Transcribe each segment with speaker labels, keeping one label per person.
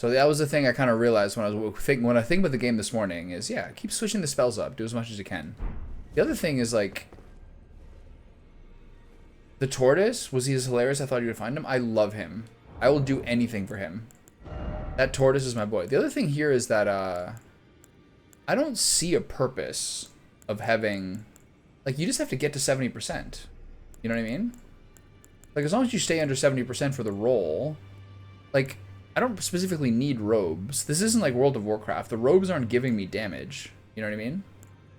Speaker 1: So that was the thing I kind of realized when I think about the game this morning is, yeah, keep switching the spells up. Do as much as you can. The other thing is, like, the tortoise, was he as hilarious I thought you would find him? I love him. I will do anything for him. That tortoise is my boy. The other thing here is that I don't see a purpose of having, like, you just have to get to 70%. You know what I mean? Like, as long as you stay under 70% for the roll, like, I don't specifically need robes. This isn't like World of Warcraft. The robes aren't giving me damage. You know what I mean?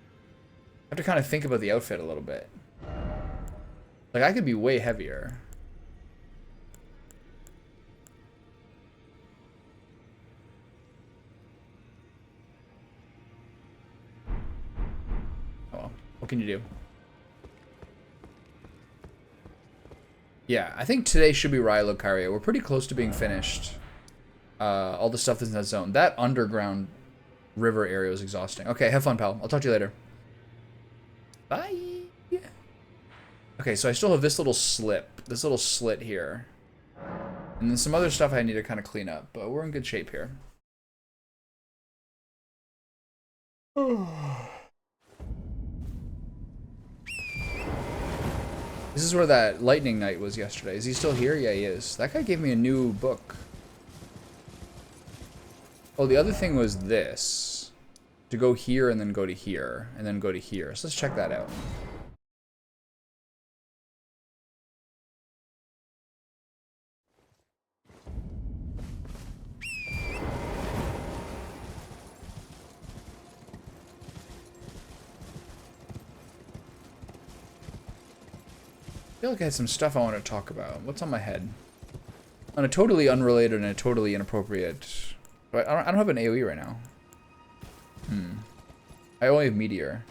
Speaker 1: I have to kind of think about the outfit a little bit. Like, I could be way heavier. Oh well. What can you do? Yeah, I think today should be Raya Lucaria. We're pretty close to being finished. All the stuff that's in that zone. That underground river area was exhausting. Okay, have fun, pal. I'll talk to you later. Bye. Okay, so I still have this little slit here. And then some other stuff I need to kind of clean up, but we're in good shape here. This is where that lightning knight was yesterday. Is he still here? Yeah, he is. That guy gave me a new book. Oh, the other thing was this. To go here and then go to here. And then go to here. So let's check that out. I feel like I had some stuff I want to talk about. What's on my head? On a totally unrelated and a totally inappropriate... But I don't have an AoE right now. I only have Meteor.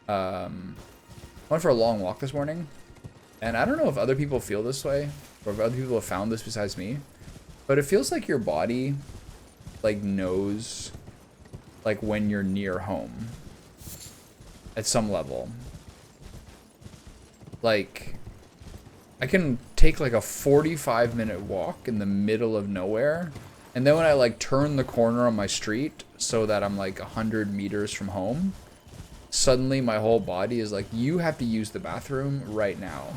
Speaker 1: I went for a long walk this morning. And I don't know if other people feel this way. Or if other people have found this besides me. But it feels like your body, like, knows, like, when you're near home. At some level. Like, I can take like a 45-minute walk in the middle of nowhere, and then when I like turn the corner on my street so that I'm like 100 meters from home, suddenly my whole body is like, you have to use the bathroom right now.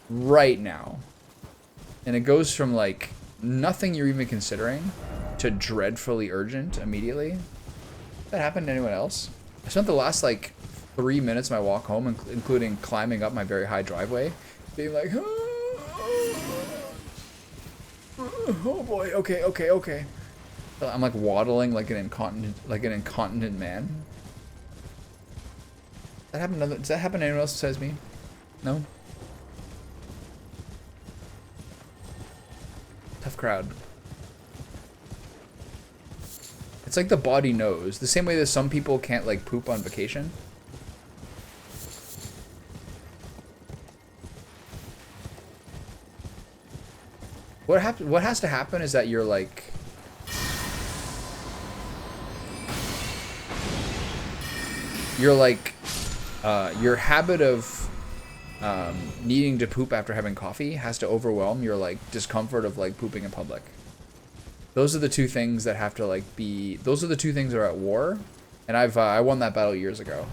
Speaker 1: Right now. And it goes from like nothing you're even considering to dreadfully urgent immediately. That happened to anyone else? I spent the last like 3 minutes of my walk home, including climbing up my very high driveway, being like, oh boy, okay. I'm like waddling like an incontinent man. Does that happen to anyone else besides me? No? Tough crowd. It's like the body knows. The same way that some people can't like poop on vacation. What has to happen is that you're like... your habit of needing to poop after having coffee has to overwhelm your like discomfort of like pooping in public. Those are the two things that have to like be... Those are the two things that are at war. And I won that battle years ago.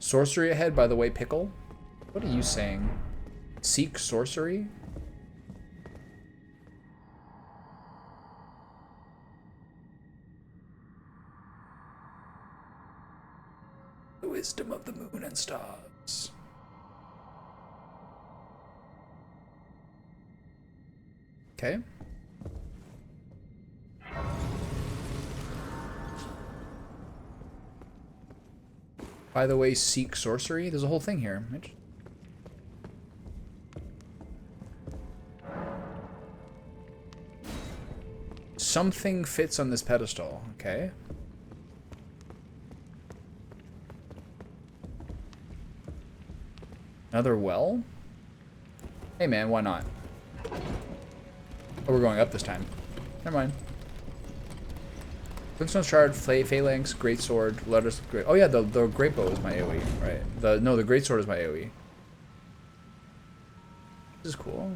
Speaker 1: Sorcery ahead, by the way, Pickle. What are you saying? Seek sorcery? The wisdom of the moon and stars. Okay. By the way, seek sorcery. There's a whole thing here. Something fits on this pedestal. Okay. Another well? Hey man, why not? Oh, we're going up this time. Never mind. Glintstone Shard, Phalanx, Greatsword, Letters. Great. Oh yeah, the Great Bow is my AoE, right? The Greatsword is my AoE. This is cool.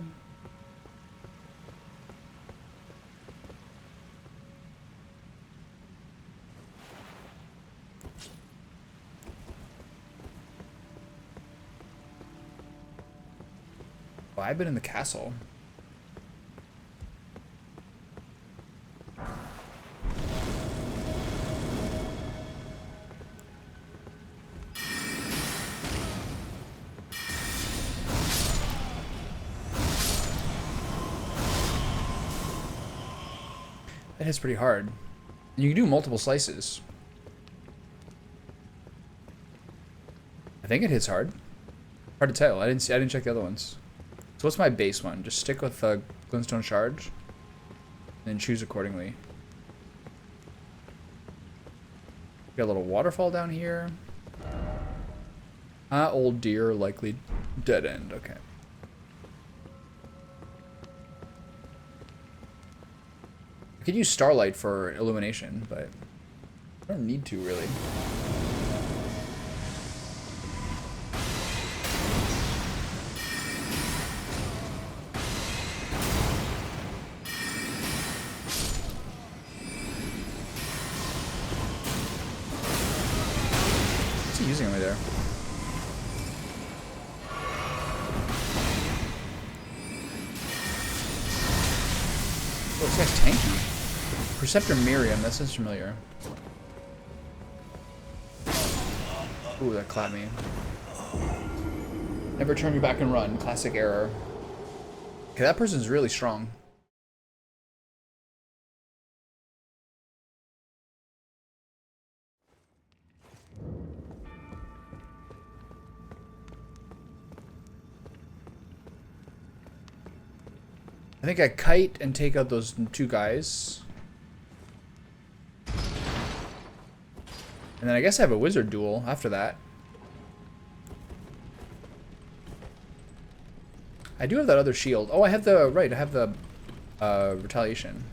Speaker 1: Oh, I've been in the castle. That hits pretty hard. And you can do multiple slices. I think it hits hard. Hard to tell. I didn't check the other ones. So what's my base one? Just stick with the Glintstone Shard, and then choose accordingly. Got a little waterfall down here. Old deer, likely dead end. Okay. I could use Starlight for illumination, but I don't need to really. What's he using over there? Oh, this guy's tanky. Preceptor Miriam, that sounds familiar. Ooh, that clapped me. Never turn your back and run. Classic error. Okay, that person's really strong. I think I kite and take out those two guys. And then I guess I have a wizard duel after that. I do have that other shield. Oh, I have the, right, I have the retaliation.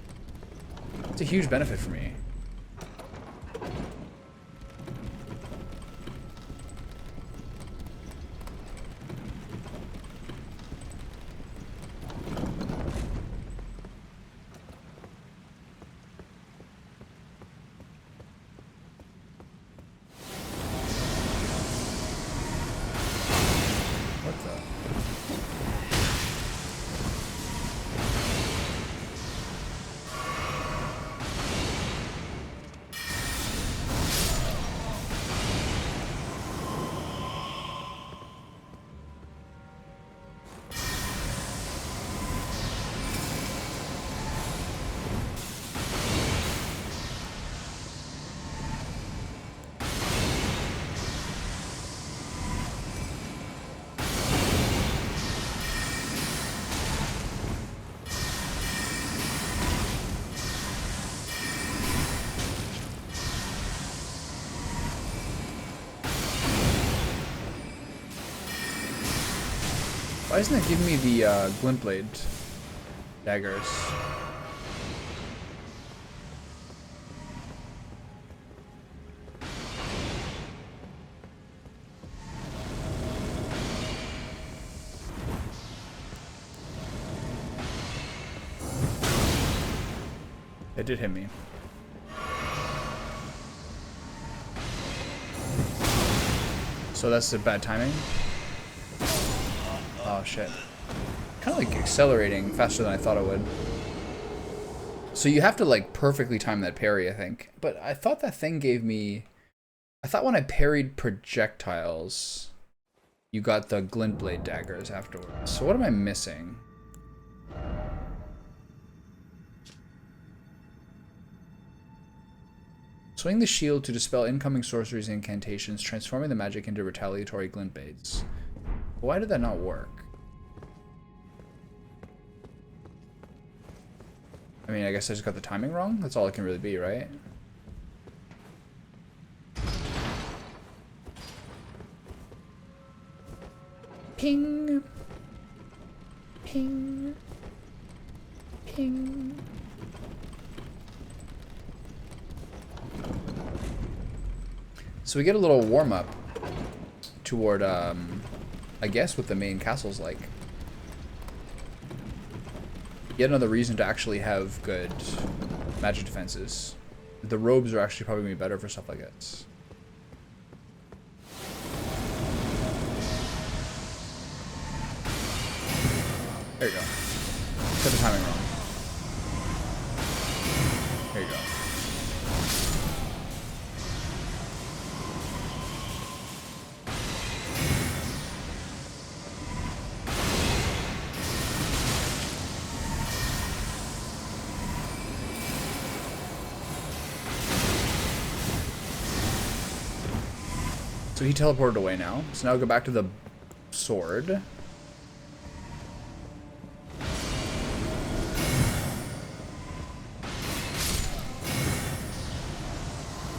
Speaker 1: It's a huge benefit for me. Why isn't it giving me the glint blade daggers? It did hit me. So that's the bad timing? Oh shit. Kind of like accelerating faster than I thought it would. So you have to like perfectly time that parry, I think. But I thought that thing gave me... I thought when I parried projectiles, you got the glint blade daggers afterwards. So what am I missing? Swing the shield to dispel incoming sorceries and incantations, transforming the magic into retaliatory glint blades. Why did that not work? I mean, I guess I just got the timing wrong? That's all it can really be, right? Ping. Ping. Ping. So we get a little warm-up toward, I guess, what the main castle's like. Yet another reason to actually have good magic defenses. The robes are actually probably going to be better for stuff like this. There you go. Set the timing wrong. There you go. So he teleported away now. So now I'll go back to the sword.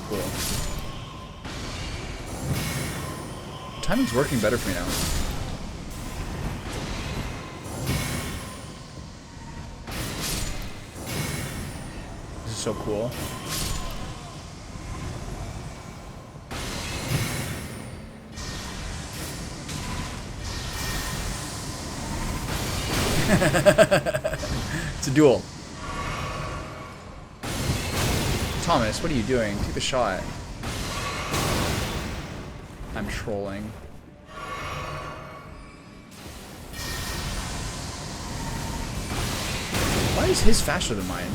Speaker 1: Cool. Timing's working better for me now. This is so cool. It's a duel. Thomas, what are you doing? Take the shot. I'm trolling. Why is his faster than mine?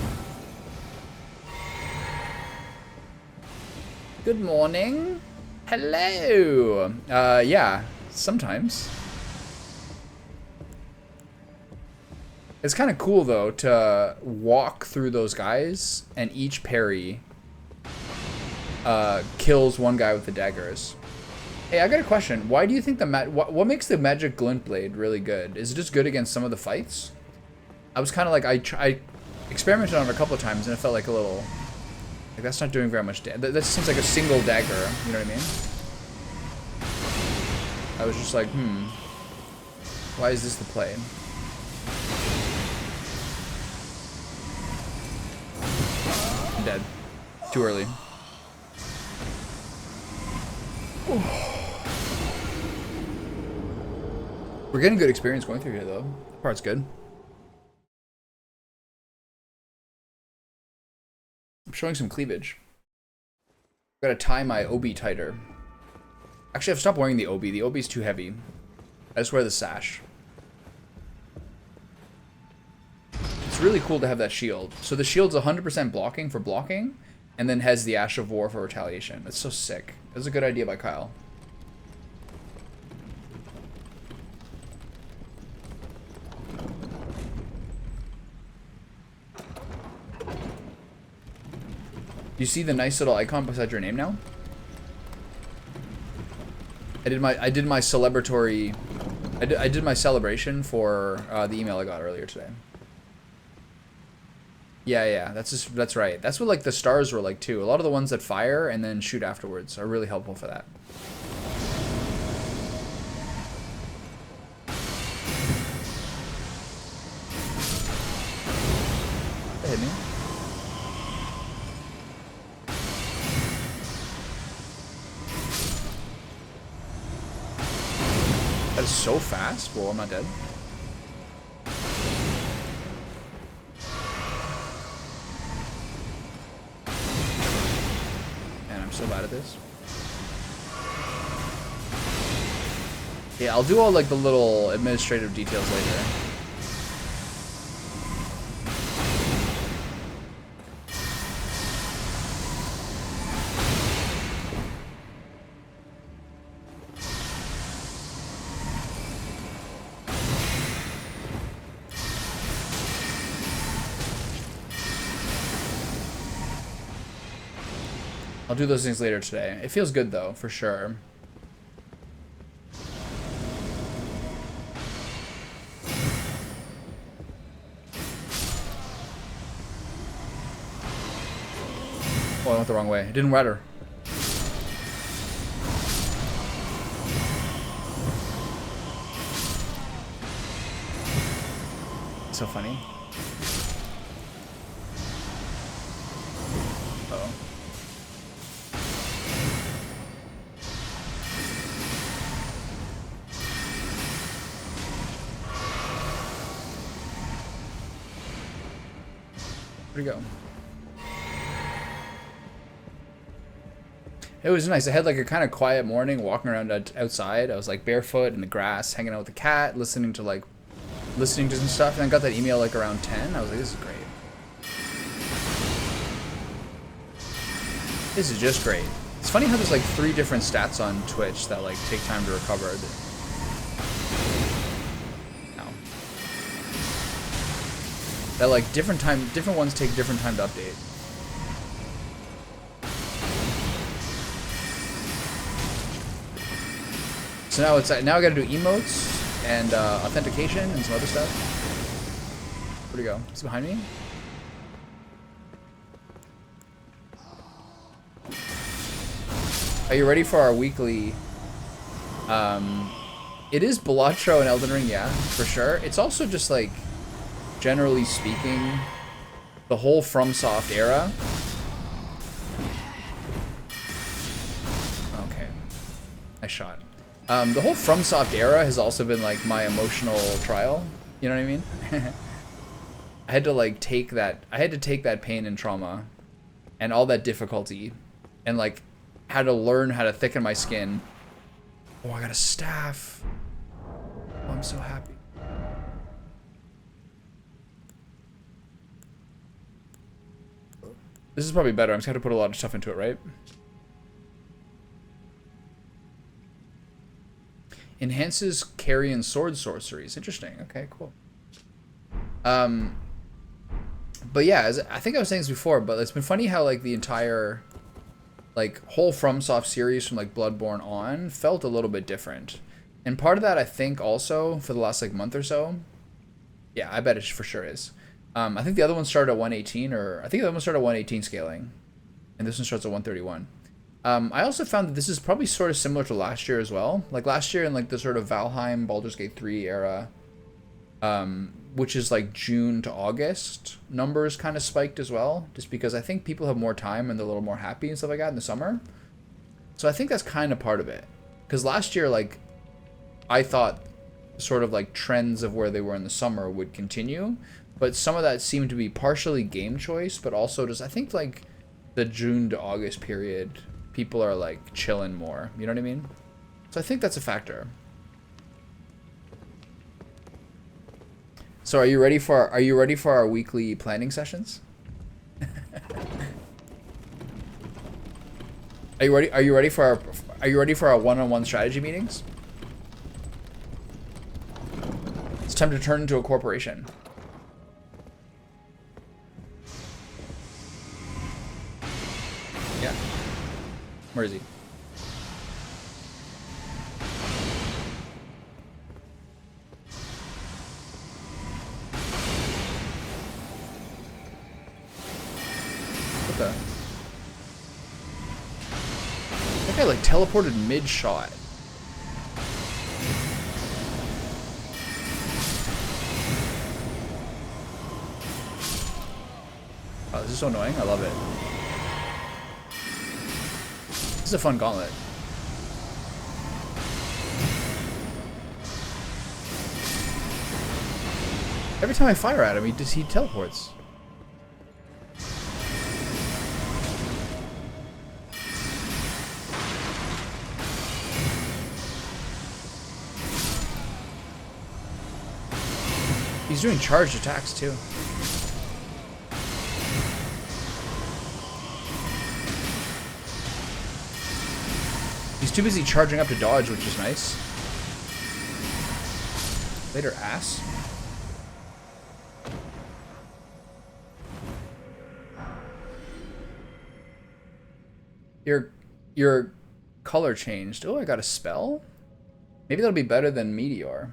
Speaker 1: Good morning. Hello. Yeah, sometimes. It's kind of cool, though, to walk through those guys, and each parry kills one guy with the daggers. Hey, I got a question. Why do you think the what makes the magic glint blade really good? Is it just good against some of the fights? I was kind of like, I experimented on it a couple of times, and it felt like a little... Like, that's not doing very much damage. That seems like a single dagger, you know what I mean? I was just like, why is this the play? I'm dead. Too early. We're getting good experience going through here, though. That part's good. I'm showing some cleavage. Gotta tie my obi tighter. Actually, I've stopped wearing the obi. The obi's too heavy. I just wear the sash. It's really cool to have that shield. So the shield's 100% blocking for blocking, and then has the Ash of War for retaliation. That's so sick. That was a good idea by Kyle. You see the nice little icon beside your name now? I did my celebratory... I did my celebration for the email I got earlier today. Yeah, that's right. That's what like the stars were like too. A lot of the ones that fire and then shoot afterwards are really helpful for that. That hit me. That is so fast. Well, I'm not dead. So bad at this. Yeah, I'll do all like the little administrative details later. I'll do those things later today. It feels good though, for sure. Oh, I went the wrong way. It didn't matter. So funny. Where'd he go? It was nice. I had like a kind of quiet morning walking around outside. I was like barefoot in the grass, hanging out with the cat, listening to some stuff. And I got that email like around 10. I was like, this is great. This is just great. It's funny how there's like 3 different stats on Twitch that like take time to recover. No. That like different ones take different time to update. So now I gotta do emotes and authentication and some other stuff. Where'd he go? He's behind me? Are you ready for our weekly? It is Balatro and Elden Ring, yeah, for sure. It's also just like, generally speaking, the whole FromSoft era. Okay, nice shot. The whole FromSoft era has also been like my emotional trial. You know what I mean? I had to like take that pain and trauma, and all that difficulty, and like. Had to learn how to thicken my skin. Oh, I got a staff. Oh, I'm so happy. This is probably better. I'm just gonna have to put a lot of stuff into it, right? Enhances carry and sword sorceries. Interesting. Okay, cool. But yeah, I think I was saying this before, but it's been funny how like the entire like whole FromSoft series from like Bloodborne on felt a little bit different. And part of that I think also for the last like month or so, yeah, I bet it for sure is. I think the other one started at 118 I think the other one started at 118 scaling and this one starts at 131. I also found that this is probably sort of similar to last year as well. Like last year in like the sort of Valheim, Baldur's Gate 3 era, which is like June to August, numbers kind of spiked as well, just because I think people have more time and they're a little more happy and stuff like that in the summer. So I think that's kind of part of it. Because last year, like, I thought sort of like trends of where they were in the summer would continue, but some of that seemed to be partially game choice, but also just, I think like the June to August period, people are like chilling more, you know what I mean? So I think that's a factor. So are you ready for our weekly planning sessions? Are you ready for our one-on-one strategy meetings? It's time to turn into a corporation. Yeah. Where is he? That guy like teleported mid-shot. Oh, this is so annoying. I love it. This is a fun gauntlet. Every time I fire at him, he teleports. He's doing charged attacks too. He's too busy charging up to dodge, which is nice. Later, ass. Your color changed. Oh, I got a spell? Maybe that'll be better than Meteor.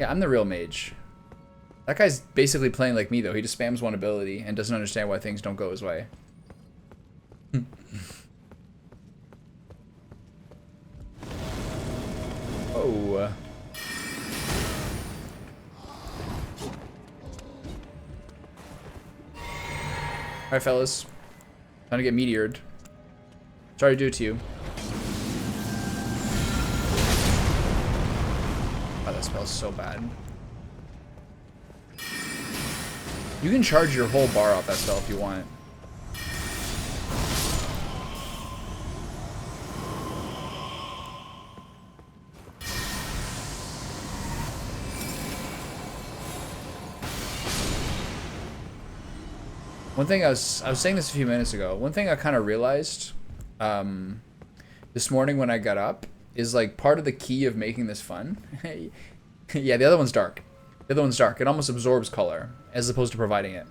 Speaker 1: Yeah, I'm the real mage. That guy's basically playing like me, though. He just spams one ability and doesn't understand why things don't go his way. Oh. Alright, fellas. Time to get meteored. Sorry to do it to you. Wow, that smells so bad. You can charge your whole bar off that spell if you want. One thing I was saying this a few minutes ago. One thing I kind of realized this morning when I got up is like part of the key of making this fun. Yeah, the other one's dark. The other one's dark. It almost absorbs color as opposed to providing it.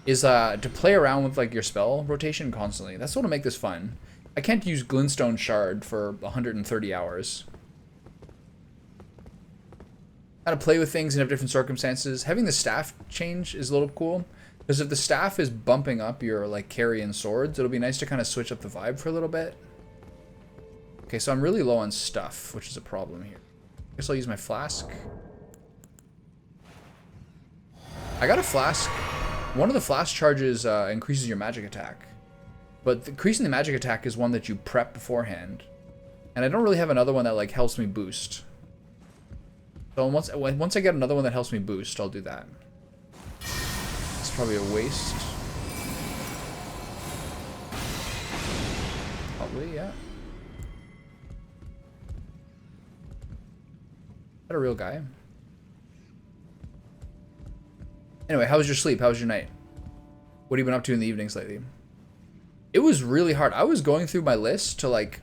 Speaker 1: Is to play around with like your spell rotation constantly. That's what'll make this fun. I can't use Glintstone Shard for 130 hours. How to play with things in different circumstances. Having the staff change is a little cool. Because if the staff is bumping up your like carry and swords, it'll be nice to kind of switch up the vibe for a little bit. Okay, so I'm really low on stuff, which is a problem here. I guess I'll use my flask. I got a flask. One of the flask charges increases your magic attack. But increasing the magic attack is one that you prep beforehand. And I don't really have another one that like helps me boost. So once I get another one that helps me boost, I'll do that. Probably a waste. Probably, yeah. Is that a real guy? Anyway, how was your sleep? How was your night? What have you been up to in the evenings lately? It was really hard. I was going through my list to like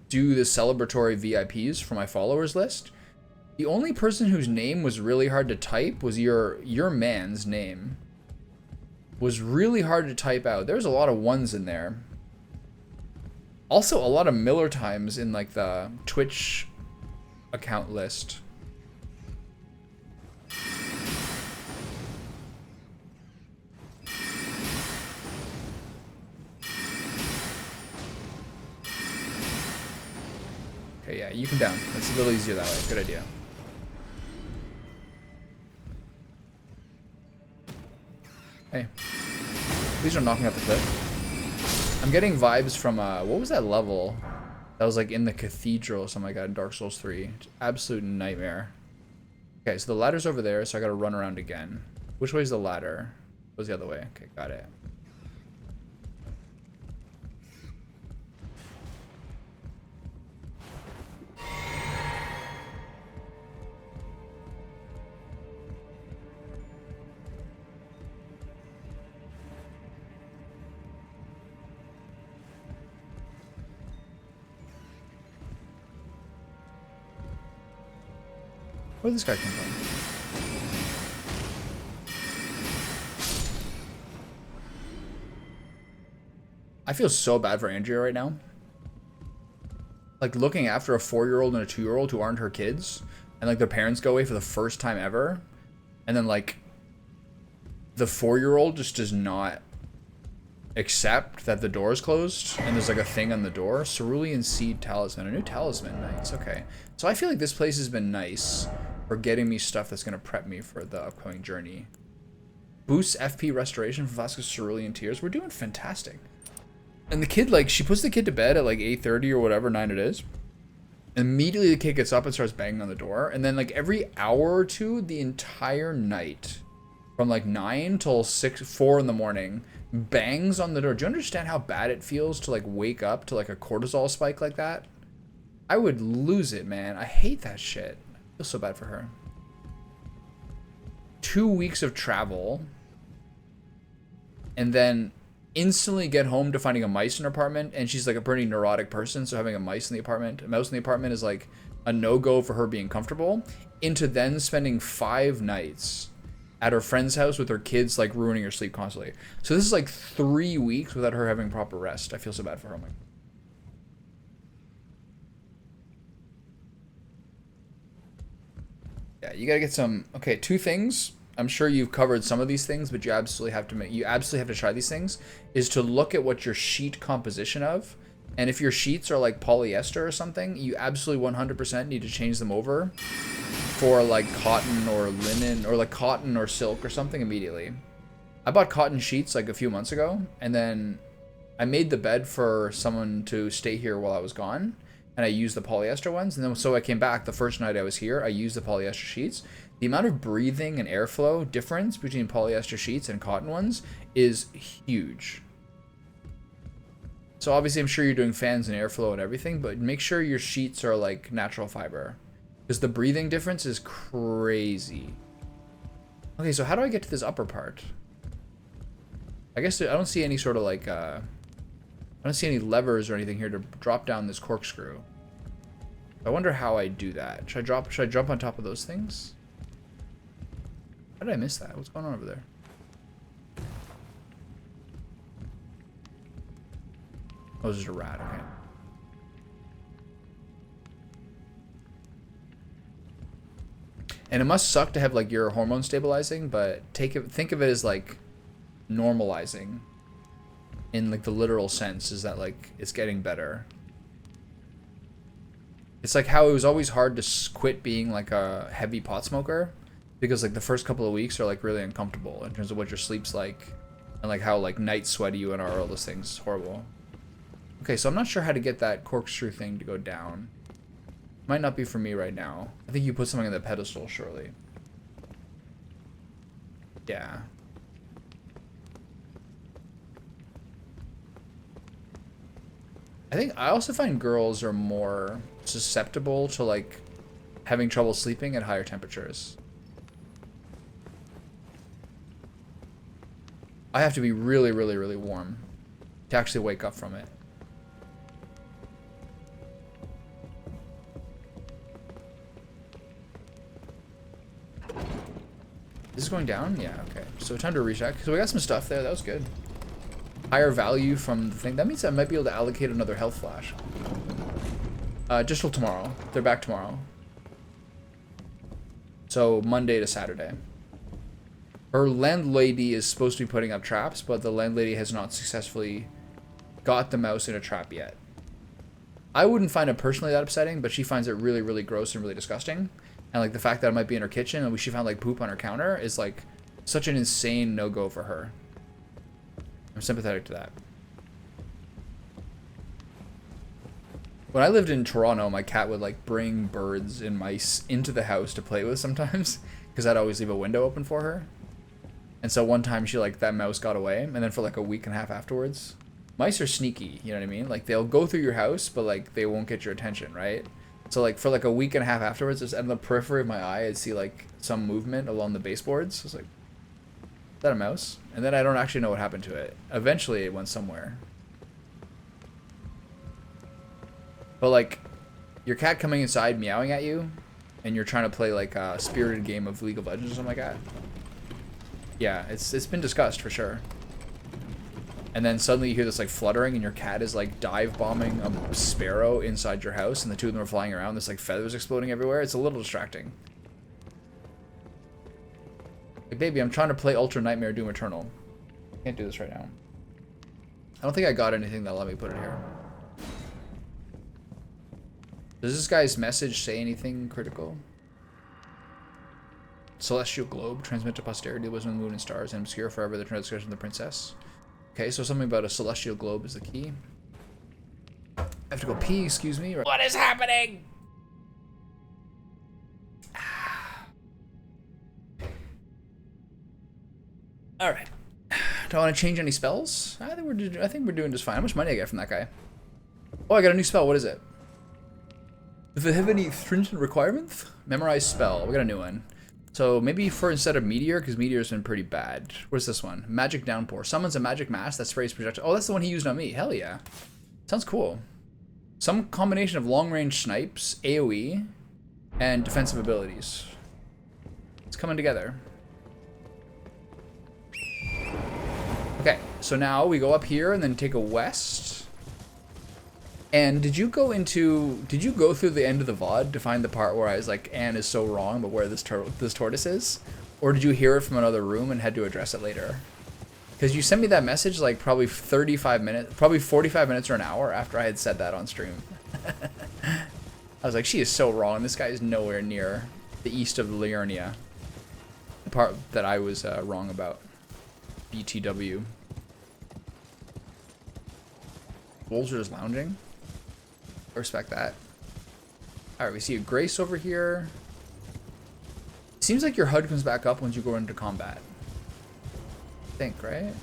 Speaker 1: do the celebratory VIPs for my followers list. The only person whose name was really hard to type was your man's name. Was really hard to type out. There's a lot of ones in there. Also, a lot of Miller times in like the Twitch account list. Okay, yeah, you can down. It's a little easier that way. Good idea. Hey, please don't knock me off the cliff. I'm getting vibes from, what was that level? That was like in the cathedral or something like that in Dark Souls 3. Absolute nightmare. Okay, so the ladder's over there, so I gotta run around again. Which way is the ladder? Goes the other way. Okay, got it. Where did this guy come from? I feel so bad for Andrea right now. Like looking after a 4-year-old and a 2-year-old who aren't her kids, and like their parents go away for the first time ever, and then like the 4-year-old just does not accept that the door is closed and there's like a thing on the door. Cerulean Seed Talisman. A new talisman. Nice. Okay. So I feel like this place has been nice for getting me stuff that's going to prep me for the upcoming journey. Boosts FP restoration for Vasquez Cerulean Tears. We're doing fantastic. And the kid, like, she puts the kid to bed at like 8:30 or whatever 9 it is. Immediately the kid gets up and starts banging on the door. And then like every hour or two, the entire night, from like 9 till 4 in the morning, bangs on the door. Do you understand how bad it feels to like wake up to like a cortisol spike like that? I would lose it, man. I hate that shit. I feel so bad for her. 2 weeks of travel, and then instantly get home to finding a mice in her apartment, and she's like a pretty neurotic person, so having a mouse in the apartment is like a no-go for her being comfortable, into then spending 5 nights at her friend's house with her kids, like ruining her sleep constantly. So this is like 3 weeks without her having proper rest. I feel so bad for her. Yeah, you gotta get some. Okay, 2 things. I'm sure you've covered some of these things, but you absolutely have to try these things. Is to look at what your sheet composition of, and if your sheets are like polyester or something, you absolutely 100% need to change them over for like cotton or linen, or like cotton or silk or something immediately. I bought cotton sheets like a few months ago, and then I made the bed for someone to stay here while I was gone, and I used the polyester ones, and then so I came back the first night I was here, I used the polyester sheets. the amount of breathing and airflow difference between polyester sheets and cotton ones is huge. So obviously I'm sure you're doing fans and airflow and everything, but make sure your sheets are like natural fiber, because the breathing difference is crazy. Okay, so how do I get to this upper part? I guess I don't see any sort of like, I don't see any levers or anything here to drop down this corkscrew. I wonder how I do that. Should I jump on top of those things? How did I miss that? What's going on over there? Oh, it's just a rat, okay. And it must suck to have like your hormone stabilizing, but think of it as like normalizing in like the literal sense, is that like it's getting better. It's like how it was always hard to quit being like a heavy pot smoker, because like the first couple of weeks are like really uncomfortable in terms of what your sleep's like, and like how like night sweaty you and are, all those things. Horrible. Okay, so I'm not sure how to get that corkscrew thing to go down. Might not be for me right now. I think you put something on the pedestal, surely. Yeah. I also find girls are more susceptible to like having trouble sleeping at higher temperatures. I have to be really, really, really warm to actually wake up from it. This is going down? Yeah, okay. So time to recheck. So we got some stuff there. That was good. Higher value from the thing. That means I might be able to allocate another health flash. Just till tomorrow. They're back tomorrow. So Monday to Saturday. Her landlady is supposed to be putting up traps, but the landlady has not successfully got the mouse in a trap yet. I wouldn't find it personally that upsetting, but she finds it really, really gross and really disgusting. And like the fact that it might be in her kitchen and she found like poop on her counter is like such an insane no-go for her. I'm sympathetic to that. When I lived in Toronto, my cat would like bring birds and mice into the house to play with sometimes, because I'd always leave a window open for her. And so one time she like, that mouse got away, and then for like a week and a half afterwards, mice are sneaky, you know what I mean? Like they'll go through your house, but like they won't get your attention, right? So like for like a week and a half afterwards, just in the periphery of my eye, I'd see like some movement along the baseboards. I was like, is that a mouse? And then I don't actually know what happened to it. Eventually it went somewhere. But like your cat coming inside meowing at you, and you're trying to play like a spirited game of League of Legends or something like that. Yeah, it's been discussed for sure. And then suddenly you hear this like fluttering, and your cat is like dive bombing a sparrow inside your house, and the two of them are flying around. There's like feathers exploding everywhere. It's a little distracting. Like, baby, I'm trying to play Ultra Nightmare Doom Eternal. Can't do this right now. I don't think I got anything that'll let me put it here. Does this guy's message say anything critical? Celestial globe, transmit to posterity, the wisdom of the moon and stars, and obscure forever the transgression of the princess. Okay, so something about a celestial globe is the key. I have to go pee, excuse me. What is happening? Alright. Do I want to change any spells? I think we're doing just fine. How much money I get from that guy? Oh, I got a new spell. What is it? Does it have any stringent requirements? Memorize spell. We got a new one. So maybe for instead of Meteor, because Meteor's been pretty bad. Where's this one? Magic Downpour. Summons a magic mass that sprays projectile. Oh, that's the one he used on me. Hell yeah. Sounds cool. Some combination of long-range snipes, AoE, and defensive abilities. It's coming together. Okay, so now we go up here and then take a west. And did you go through the end of the VOD to find the part where I was like, Anne is so wrong, but where this tortoise is? Or did you hear it from another room and had to address it later? Because you sent me that message like probably 45 minutes or an hour after I had said that on stream. I was like, she is so wrong. This guy is nowhere near the east of Liurnia. The part that I was wrong about. BTW. Wolves are just lounging. I respect that. Alright, we see a Grace over here. Seems like your HUD comes back up once you go into combat. I think, right?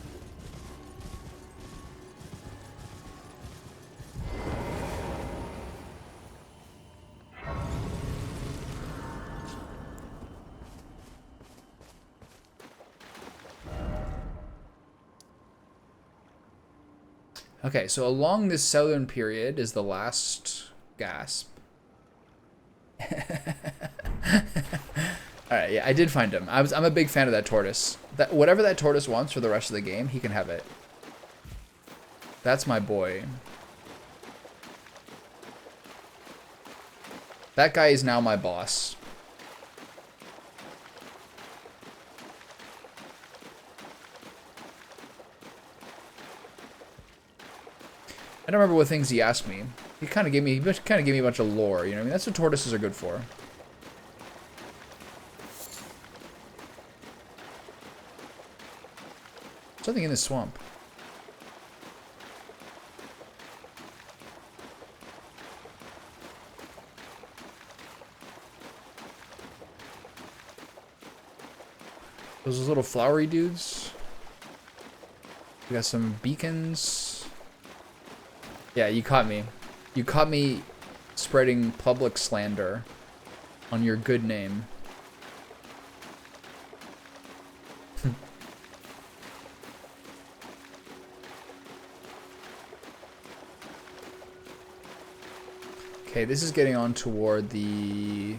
Speaker 1: Okay, so along this southern period is the last gasp. Alright, yeah, I did find him. I'm a big fan of that tortoise. That whatever that tortoise wants for the rest of the game, he can have it. That's my boy. That guy is now my boss. I don't remember what things he asked me. He kind of gave me a bunch of lore, you know what I mean? That's what tortoises are good for. Something in this swamp. Those little flowery dudes. We got some beacons. Yeah, you caught me. You caught me spreading public slander on your good name. Okay, this is getting on toward the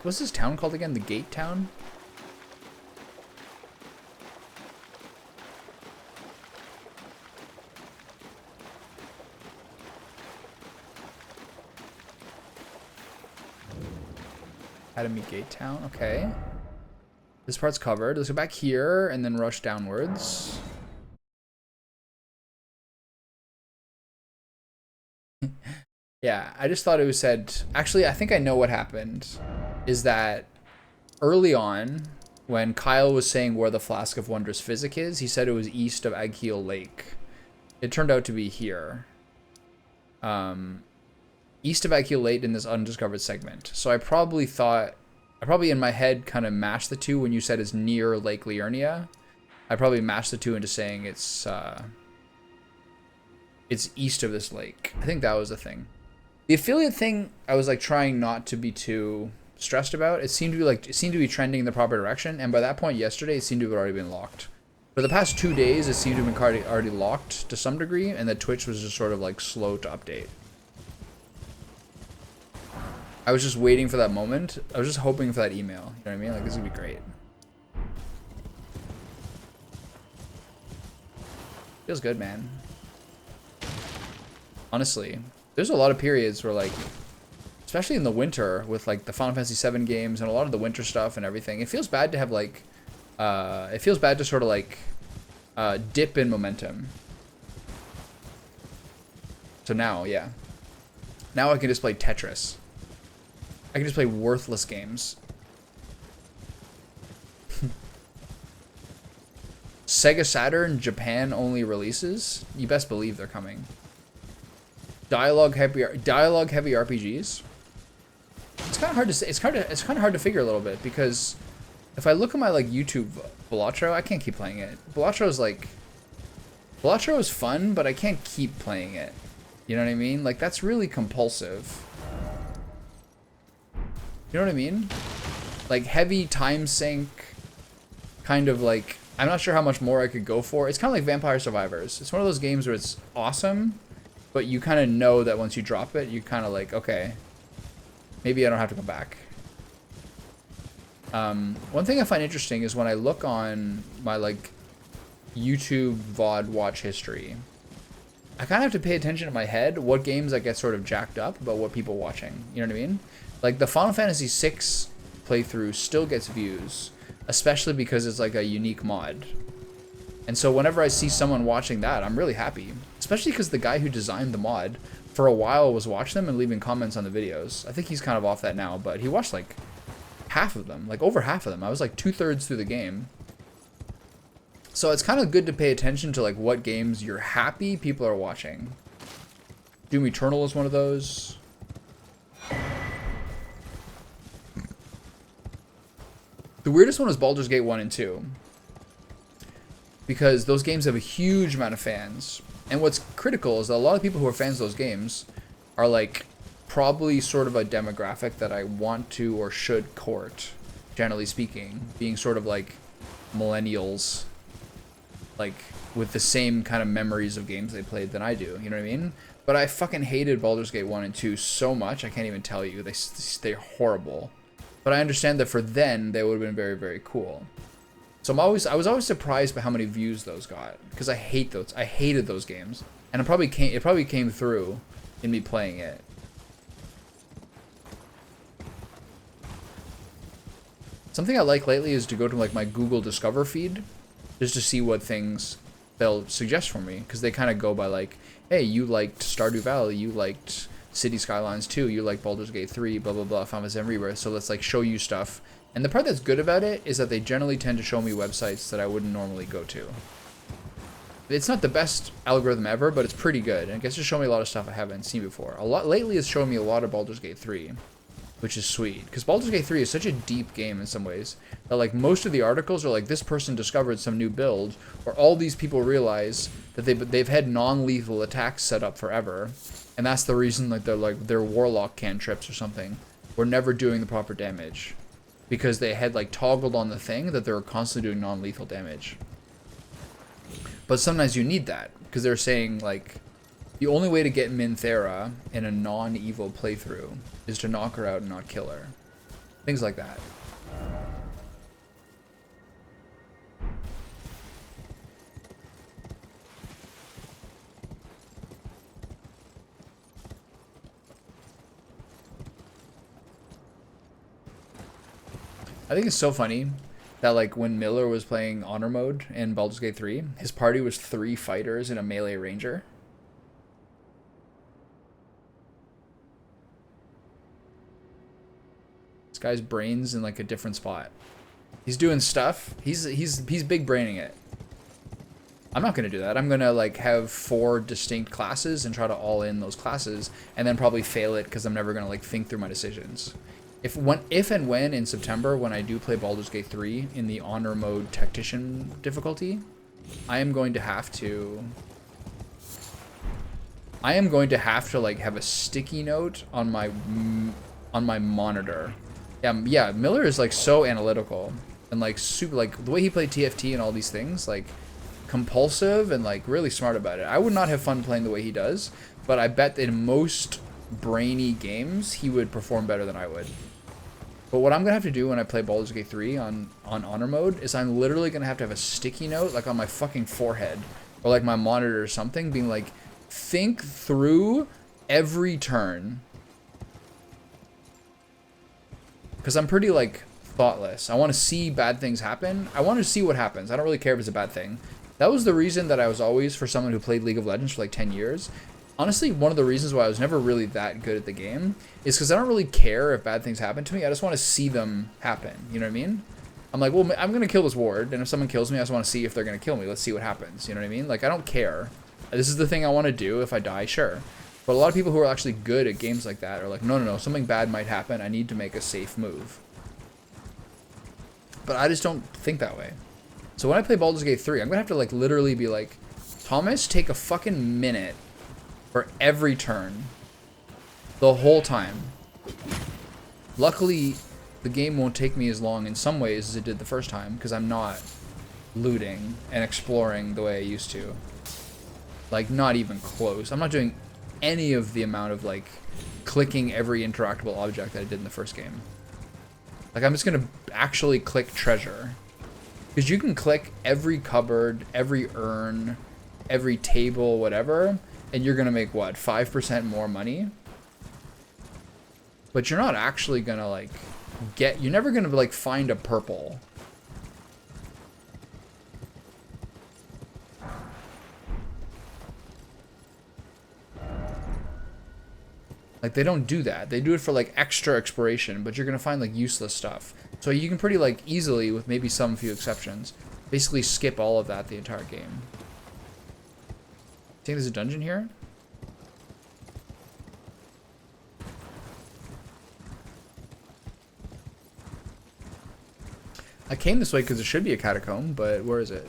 Speaker 1: what's this town called again? The Gate Town? Academy Gate Town, okay. This part's covered. Let's go back here and then rush downwards. Yeah, I just thought it was said... Actually, I think I know what happened. Is that early on, when Kyle was saying where the Flask of Wondrous Physic is, he said it was east of Agheel Lake. It turned out to be here. East of Agheel Lake in this undiscovered segment. So I probably in my head kind of mashed the two when you said it's near Lake Liurnia. I probably mashed the two into saying it's east of this lake. I think that was the thing. The affiliate thing, I was like trying not to be too stressed about. It seemed to be trending in the proper direction, and by that point yesterday, it seemed to have already been locked. For the past 2 days, it seemed to have been already locked to some degree, and that Twitch was just sort of like slow to update. I was just waiting for that moment. I was just hoping for that email. You know what I mean? Like, this would be great. Feels good, man. Honestly, there's a lot of periods where, like, especially in the winter with like the Final Fantasy VII games and a lot of the winter stuff and everything, it feels bad to have like, it feels bad to sort of like dip in momentum. So now, yeah. Now I can just play Tetris. I can just play worthless games. Sega Saturn Japan only releases? You best believe they're coming. Dialogue heavy RPGs. It's kind of hard to say. It's kind of hard to figure a little bit because if I look at my like YouTube Balatro, I can't keep playing it. Balatro is fun, but I can't keep playing it. You know what I mean? Like that's really compulsive. You know what I mean? Like heavy time sink, kind of like, I'm not sure how much more I could go for. It's kind of like Vampire Survivors. It's one of those games where it's awesome, but you kind of know that once you drop it, you kind of like, okay, maybe I don't have to come back. One thing I find interesting is when I look on my like YouTube VOD watch history, I kind of have to pay attention to my head what games I get sort of jacked up about what people watching. You know what I mean? Like the Final Fantasy VI playthrough still gets views, especially because it's like a unique mod. And so whenever I see someone watching that, I'm really happy. Especially because the guy who designed the mod for a while was watching them and leaving comments on the videos. I think he's kind of off that now, but he watched like half of them, like over half of them. I was like 2/3 through the game. So it's kind of good to pay attention to like what games you're happy people are watching. Doom Eternal is one of those. The weirdest one was Baldur's Gate 1 and 2. Because those games have a huge amount of fans. And what's critical is that a lot of people who are fans of those games are like probably sort of a demographic that I want to or should court, generally speaking. Being sort of like millennials, like with the same kind of memories of games they played than I do, you know what I mean? But I fucking hated Baldur's Gate 1 and 2 so much, I can't even tell you. They're horrible. But I understand that for then, they would have been very, very cool. So I was always surprised by how many views those got, because I hated those games, and it probably came through in me playing it. Something I like lately is to go to like my Google Discover feed, just to see what things they'll suggest for me, because they kind of go by like, hey, you liked Stardew Valley, you liked City Skylines 2, you liked Baldur's Gate 3, blah blah blah, Final Fantasy Rebirth, so let's like show you stuff. And the part that's good about it is that they generally tend to show me websites that I wouldn't normally go to. It's not the best algorithm ever, but it's pretty good, and it gets to show me a lot of stuff I haven't seen before. Lately it's showing me a lot of Baldur's Gate 3, which is sweet, because Baldur's Gate 3 is such a deep game in some ways that like most of the articles are like, this person discovered some new build, or all these people realize that they've had non-lethal attacks set up forever, and that's the reason like their warlock cantrips or something were never doing the proper damage, because they had like toggled on the thing that they were constantly doing non-lethal damage. But sometimes you need that, because they're saying like the only way to get Minthera in a non-evil playthrough is to knock her out and not kill her. Things like that. I think it's so funny that like when Miller was playing Honor Mode in Baldur's Gate 3, his party was 3 fighters and a melee ranger. This guy's brain's in like a different spot. He's doing stuff. He's big braining it. I'm not gonna do that. I'm gonna like have 4 distinct classes and try to all in those classes, and then probably fail it because I'm never gonna like think through my decisions. If and when in September, when I do play Baldur's Gate 3 in the Honor Mode Tactician difficulty, I am going to have to like have a sticky note on my monitor. Yeah, Miller is like so analytical and like super, like the way he played TFT and all these things, like compulsive and like really smart about it. I would not have fun playing the way he does, but I bet that in most brainy games he would perform better than I would. But what I'm gonna have to do when I play Baldur's Gate 3 on Honor Mode is I'm literally gonna have to have a sticky note like on my fucking forehead or like my monitor or something, being like, think through every turn. Because I'm pretty like thoughtless. I want to see bad things happen. I want to see what happens. I don't really care if it's a bad thing. That was the reason that I was always, for someone who played League of Legends for like 10 years, honestly, one of the reasons why I was never really that good at the game is because I don't really care if bad things happen to me. I just want to see them happen. You know what I mean? I'm like, well, I'm going to kill this ward, and if someone kills me, I just want to see if they're going to kill me. Let's see what happens. You know what I mean? Like, I don't care. This is the thing I want to do. If I die, sure. But a lot of people who are actually good at games like that are like, no, something bad might happen. I need to make a safe move. But I just don't think that way. So when I play Baldur's Gate 3, I'm going to have to like literally be like, Thomas, take a fucking minute for every turn. The whole time. Luckily, the game won't take me as long in some ways as it did the first time, because I'm not looting and exploring the way I used to. Like, not even close. I'm not doing any of the amount of like clicking every interactable object that I did in the first game. Like, I'm just gonna actually click treasure, because you can click every cupboard, every urn, every table, whatever, and you're gonna make what, 5% more money? But you're not actually gonna like you're never gonna like find a purple. Like, they don't do that. They do it for like extra exploration, but you're gonna find like useless stuff. So you can pretty like easily, with maybe some few exceptions, basically skip all of that the entire game. Think there's a dungeon here? I came this way because it should be a catacomb, but where is it?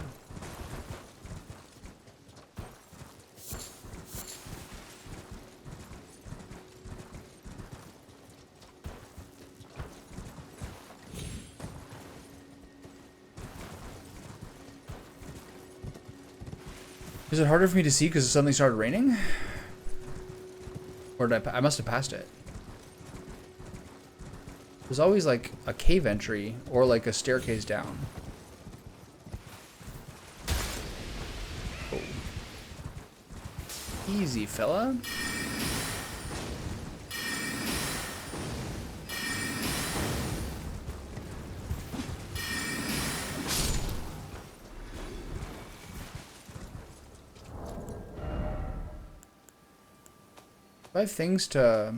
Speaker 1: Is it harder for me to see because it suddenly started raining? Or did I must have passed it. There's always like a cave entry or like a staircase down. Oh. Easy, fella. Do I have things to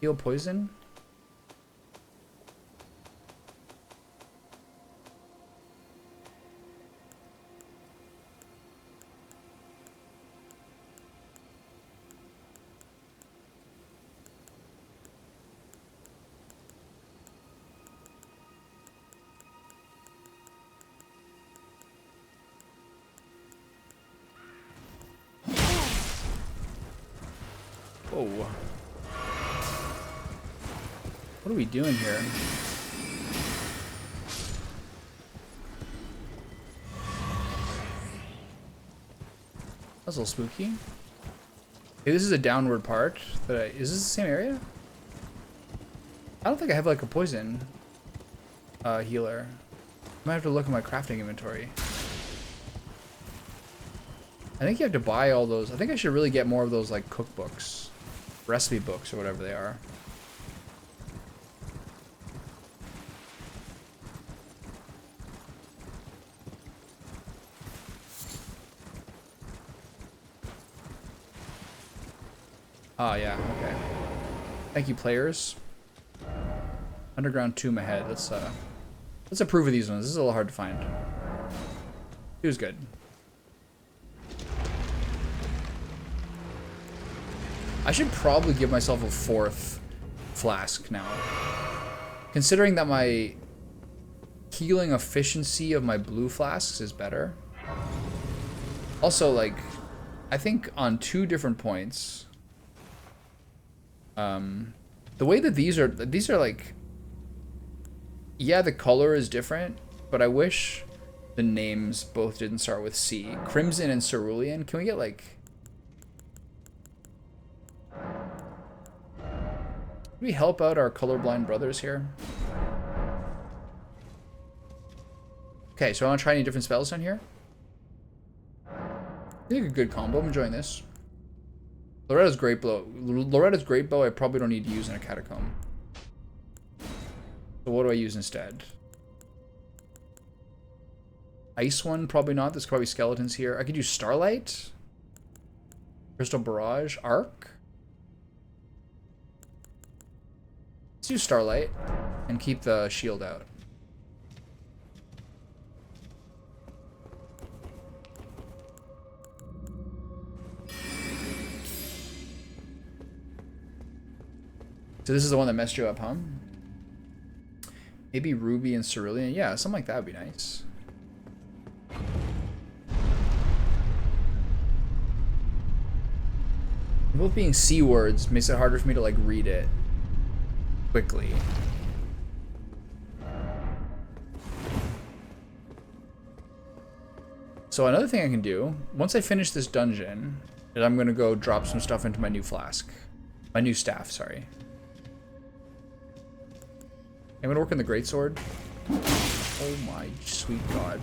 Speaker 1: heal poison? Whoa. What are we doing here? That's a little spooky. Okay, this is a downward part. Is this the same area? I don't think I have like a poison healer. I might have to look at my crafting inventory. I think you have to buy all those. I think I should really get more of those like cookbooks. Recipe books or whatever they are. Ah, yeah, okay. Thank you, players. Underground tomb ahead. Let's approve of these ones. This is a little hard to find. He was good. I should probably give myself a 4th flask now. Considering that my healing efficiency of my blue flasks is better. Also, like, I think on 2 different points, the way that these are like, yeah, the color is different, but I wish the names both didn't start with C. Crimson and Cerulean. Can we get like... Can we help out our colorblind brothers here? Okay, so I want to try any different spells on here. I think a good combo. I'm enjoying this. Loretta's Great Bow. Loretta's Great Bow I probably don't need to use in a catacomb. So what do I use instead? Ice one, probably not. There's probably skeletons here. I could use Starlight. Crystal Barrage. Arc. Let's use Starlight and keep the shield out. So this is the one that messed you up, huh? Maybe Ruby and Cerulean. Yeah, something like that would be nice. Both being C words makes it harder for me to like read it quickly. So another thing I can do, once I finish this dungeon, is I'm gonna go drop some stuff into my new flask. My new staff, sorry. I'm gonna work on the greatsword. Oh my sweet god.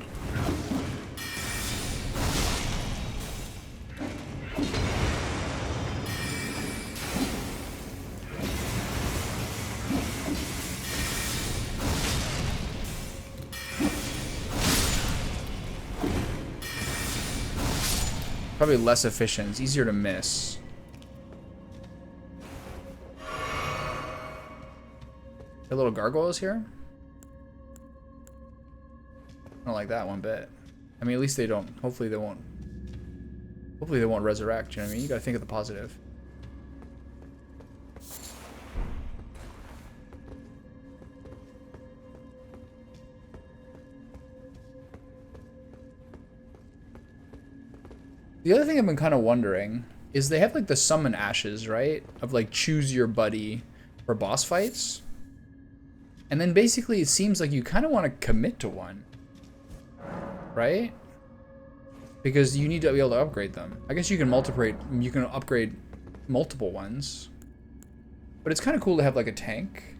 Speaker 1: Probably less efficient. It's easier to miss. The little gargoyles here? I don't like that one bit. I mean, at least they don't. Hopefully they won't. Hopefully they won't resurrect. You know what I mean? You gotta think of the positive. The other thing I've been kind of wondering is they have like the summon ashes, right? Of like choose your buddy for boss fights. And then basically it seems like you kind of want to commit to one, right? Because you need to be able to upgrade them. I guess you can upgrade multiple ones. But it's kind of cool to have like a tank.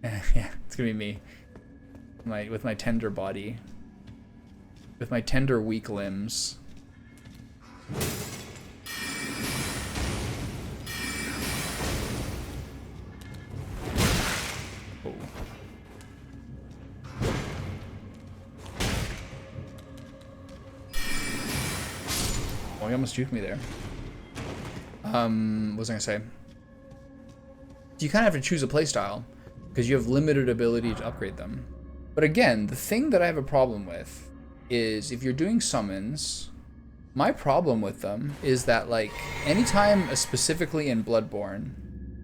Speaker 1: Yeah, it's gonna be me. With my tender body. With my tender weak limbs. Oh. Oh, he almost juked me there. What was I gonna say? You kind of have to choose a playstyle because you have limited ability to upgrade them. But again, the thing that I have a problem with is if you're doing summons, my problem with them is that like anytime, specifically in Bloodborne,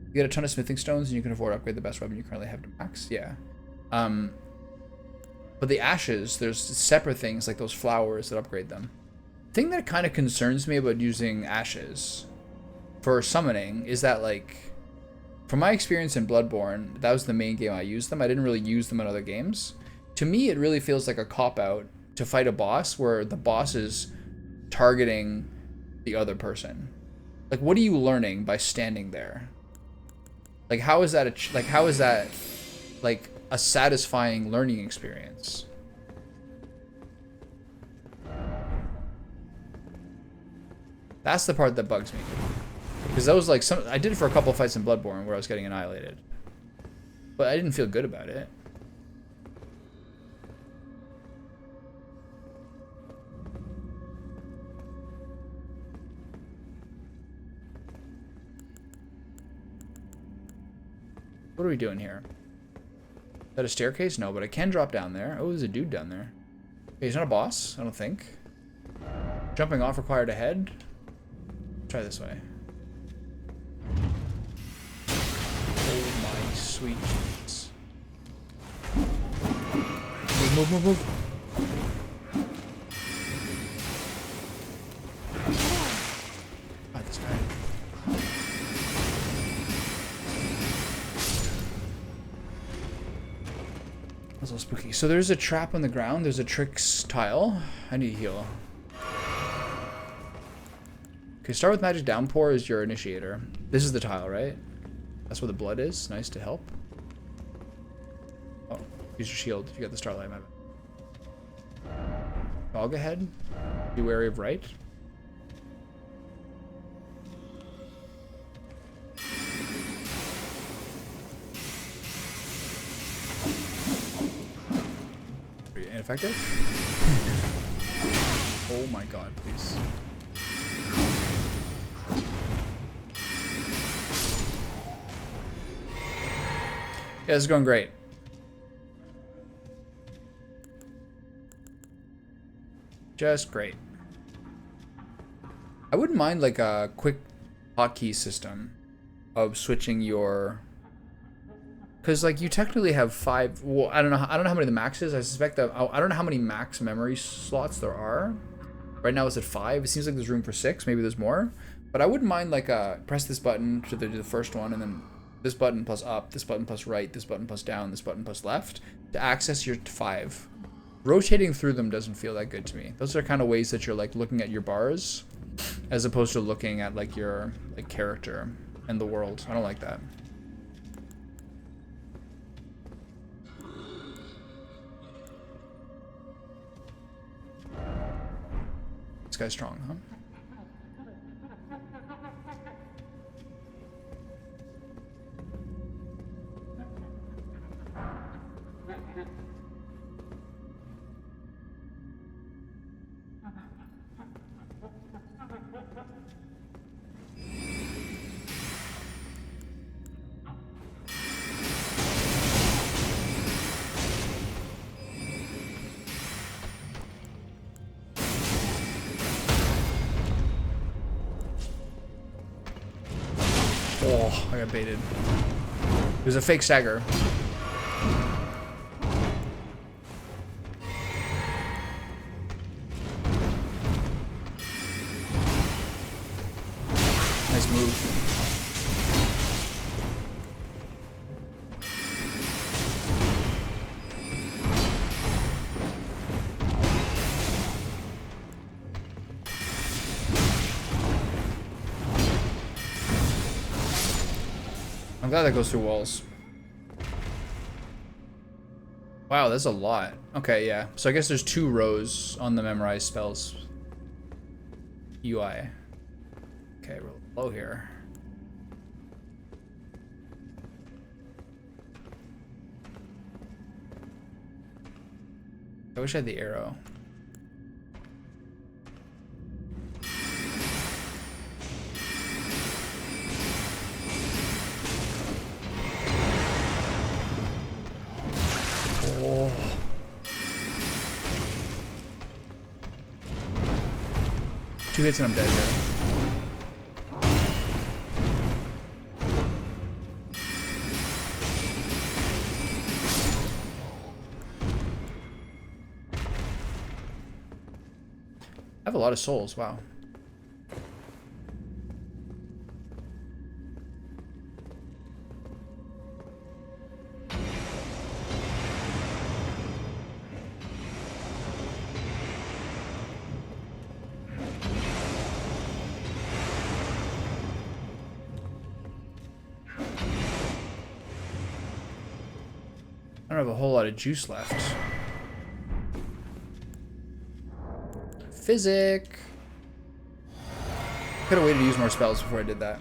Speaker 1: you get a ton of smithing stones and you can afford to upgrade the best weapon you currently have to max. Yeah. But the ashes, there's separate things like those flowers that upgrade them. The thing that kind of concerns me about using ashes for summoning is that like, from my experience in Bloodborne, that was the main game I used them. I didn't really use them in other games. To me, it really feels like a cop-out to fight a boss where the boss is targeting the other person. Like, what are you learning by standing there? Like, how is that a satisfying learning experience? That's the part that bugs me. Because that was like I did it for a couple of fights in Bloodborne where I was getting annihilated. But I didn't feel good about it. What are we doing here? Is that a staircase? No, but I can drop down there. Oh, there's a dude down there. Okay, he's not a boss, I don't think. Jumping off required a head. Try this way. Oh my sweet Jesus. Move, move, move. God, this guy. That's a little spooky. So there's a trap on the ground. There's a tricks tile. I need to heal. Okay, start with magic downpour as your initiator. This is the tile, right? That's where the blood is. Nice to help. Oh, use your shield. You got the starlight map. Dog ahead. Be wary of right. Are you ineffective? Oh my god, please. Yeah, this is going great. Just great. I wouldn't mind like a quick hotkey system of switching your, because like you technically have 5. Well, I don't know how many the max is. I suspect that I don't know how many max memory slots there are. Right now it's at 5. It seems like there's room for 6. Maybe there's more. But I wouldn't mind like press this button to do the first one, and then this button plus up, this button plus right, this button plus down, this button plus left to access your 5. Rotating through them doesn't feel that good to me. Those are kind of ways that you're like looking at your bars as opposed to looking at like your like character and the world. I don't like that. This guy's strong, huh? Oh, I got baited. It was a fake stagger. Nice move. I'm glad that goes through walls. Wow, that's a lot. Okay, yeah. So I guess there's 2 rows on the memorized spells. UI. Okay, we're low here. I wish I had the arrow. Oh. Two hits and I'm dead here. I have a lot of souls, wow. I don't have a whole lot of juice left. Physic. Could have waited to use more spells before I did that.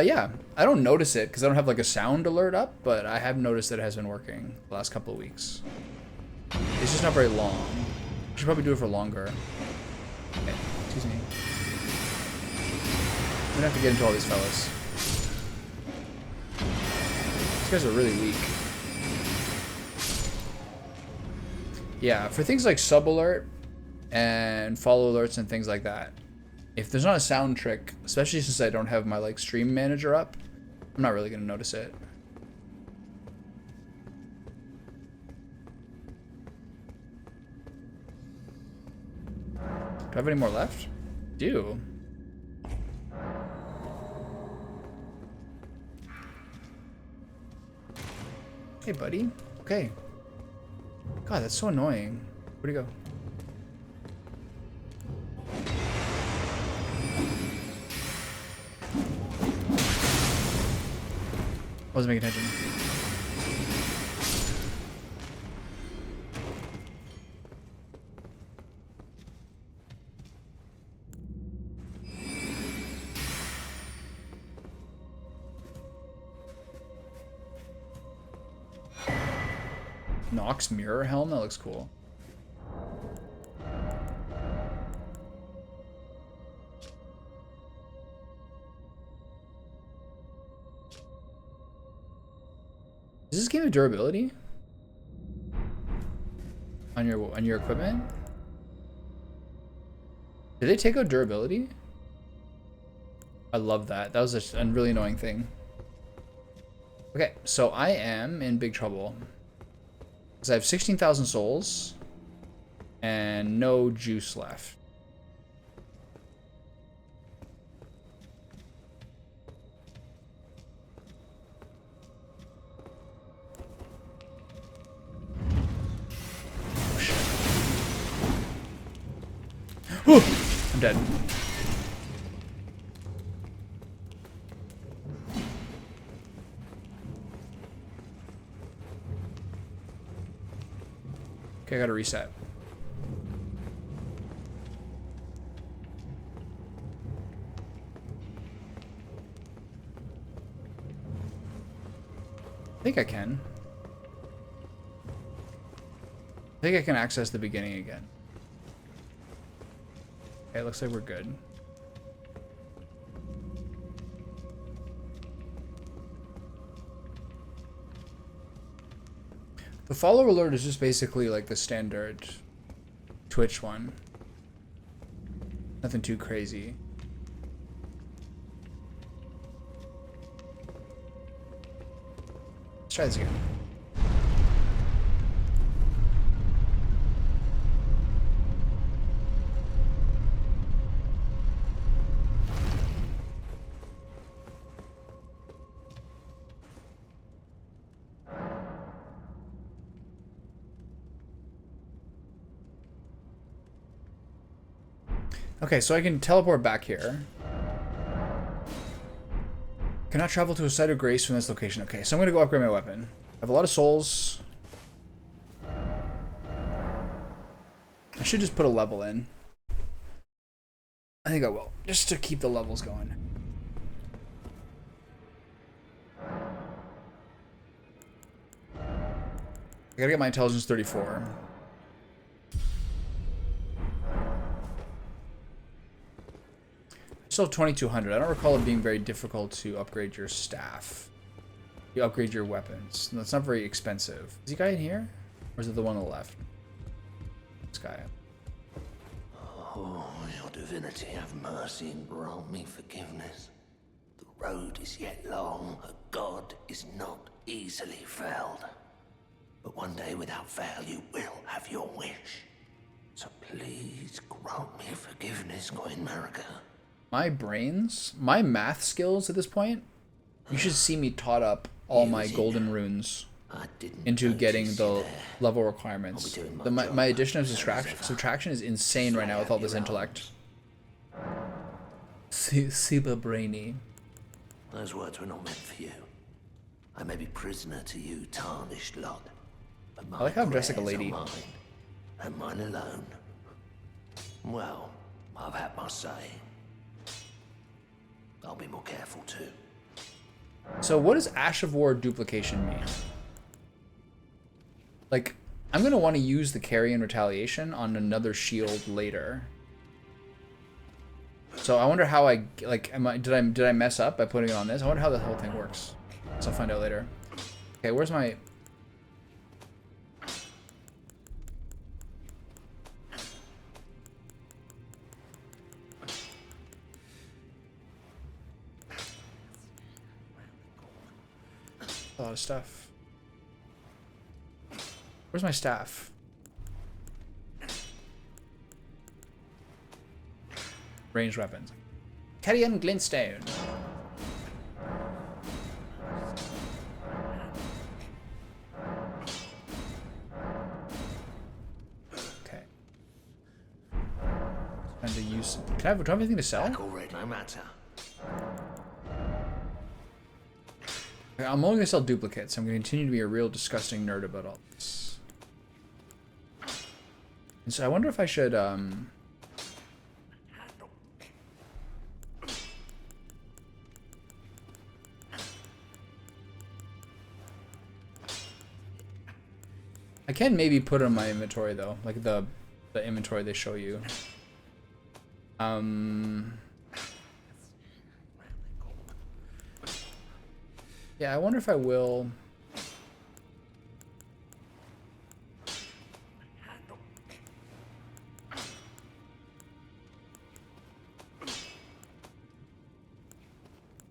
Speaker 1: Yeah, I don't notice it because I don't have like a sound alert up, but I have noticed that it has been working the last couple of weeks. It's just not very long. I should probably do it for longer. Okay, excuse me. I'm gonna have to get into all these fellas. These guys are really weak. Yeah, for things like sub alert and follow alerts and things like that, if there's not a sound trick, especially since I don't have my like stream manager up, I'm not really gonna notice it. Do I have any more left? Do. Hey buddy. Okay. God, that's so annoying. Where'd he go? Wasn't paying attention. Nox mirror helm? That looks cool. Does this game have durability on your equipment? Did they take out durability? I love that. That was a really annoying thing. Okay, so I am in big trouble. Because I have 16,000 souls and no juice left. Oh, shit. I'm dead. Okay, I gotta reset. I think I can. I think I can access the beginning again. Okay, it looks like we're good. The follow alert is just basically like the standard Twitch one. Nothing too crazy. Let's try this again. Okay, so I can teleport back here. Cannot travel to a site of grace from this location. Okay, so I'm gonna go upgrade my weapon. I have a lot of souls. I should just put a level in. I think I will, just to keep the levels going. I gotta get my intelligence 34. I still have 2200. I don't recall it being very difficult to upgrade your staff. You upgrade your weapons. That's not very expensive. Is the guy in here? Or is it the one on the left? This guy.
Speaker 2: Oh, your divinity, have mercy and grant me forgiveness. The road is yet long, a god is not easily felled. But one day without fail you will have your wish. So please grant me forgiveness, Queen Marika.
Speaker 1: My brains, my math skills at this point, you should see me taught up all my golden runes into getting the level requirements. My addition of subtraction is insane right now with all this intellect. Super brainy.
Speaker 2: Those words were not meant for you. I may be prisoner to you, tarnished lot. But my
Speaker 1: I like how I'm dressed like a lady.
Speaker 2: mine, and mine alone. Well, I've had my say. I'll be more careful too.
Speaker 1: So what does Ash of War duplication mean? Like, I'm gonna want to use the Carrion Retaliation on another shield later. So I wonder how I like. Did I mess up by putting it on this? I wonder how the whole thing works. So I'll find out later. Okay, where's my? A lot of stuff. Where's my staff? Ranged weapons. Carrion Glintstone. Okay. Trying to use. Do I have anything to sell?
Speaker 2: Already, no matter.
Speaker 1: I'm only gonna sell duplicates. I'm gonna continue to be a real disgusting nerd about all this. And so I wonder if I should I can maybe put it in my inventory though, like the inventory they show you. Yeah, I wonder if I will.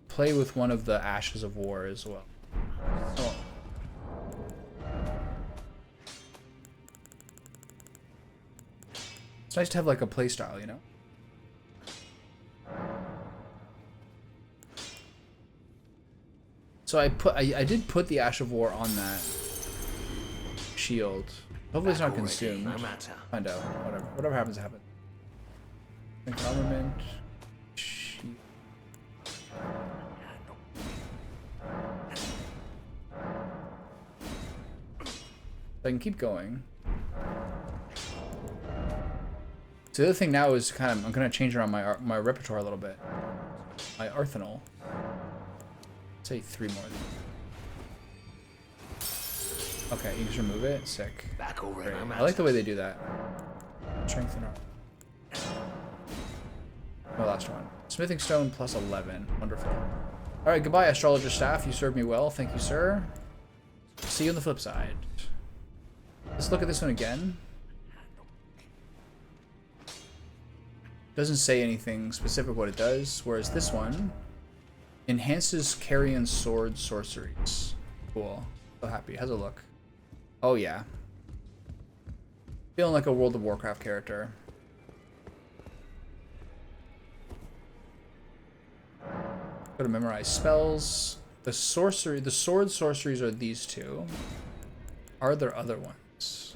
Speaker 1: Play with one of the Ashes of War as well. Oh. It's nice to have like a play style, you know? So I did put the Ash of War on that shield. Hopefully it's not consumed.
Speaker 2: No matter.
Speaker 1: Find out. Whatever happens, happens. Government. Shield. I can keep going. So the other thing now is I'm gonna change around my repertoire a little bit. My arsenal. Say 3 more. Okay, you just remove it. Sick.
Speaker 2: Back already, no
Speaker 1: I like the way they do that. Strengthen our. My last one. Smithing stone plus 11. Wonderful. All right, goodbye, astrologer staff. You served me well. Thank you, sir. See you on the flip side. Let's look at this one again. Doesn't say anything specific what it does, whereas this one enhances Carrion sword sorceries. Cool. So happy. How's it look? Oh yeah. Feeling like a World of Warcraft character. Go to memorize spells. The sword sorceries are these two. Are there other ones?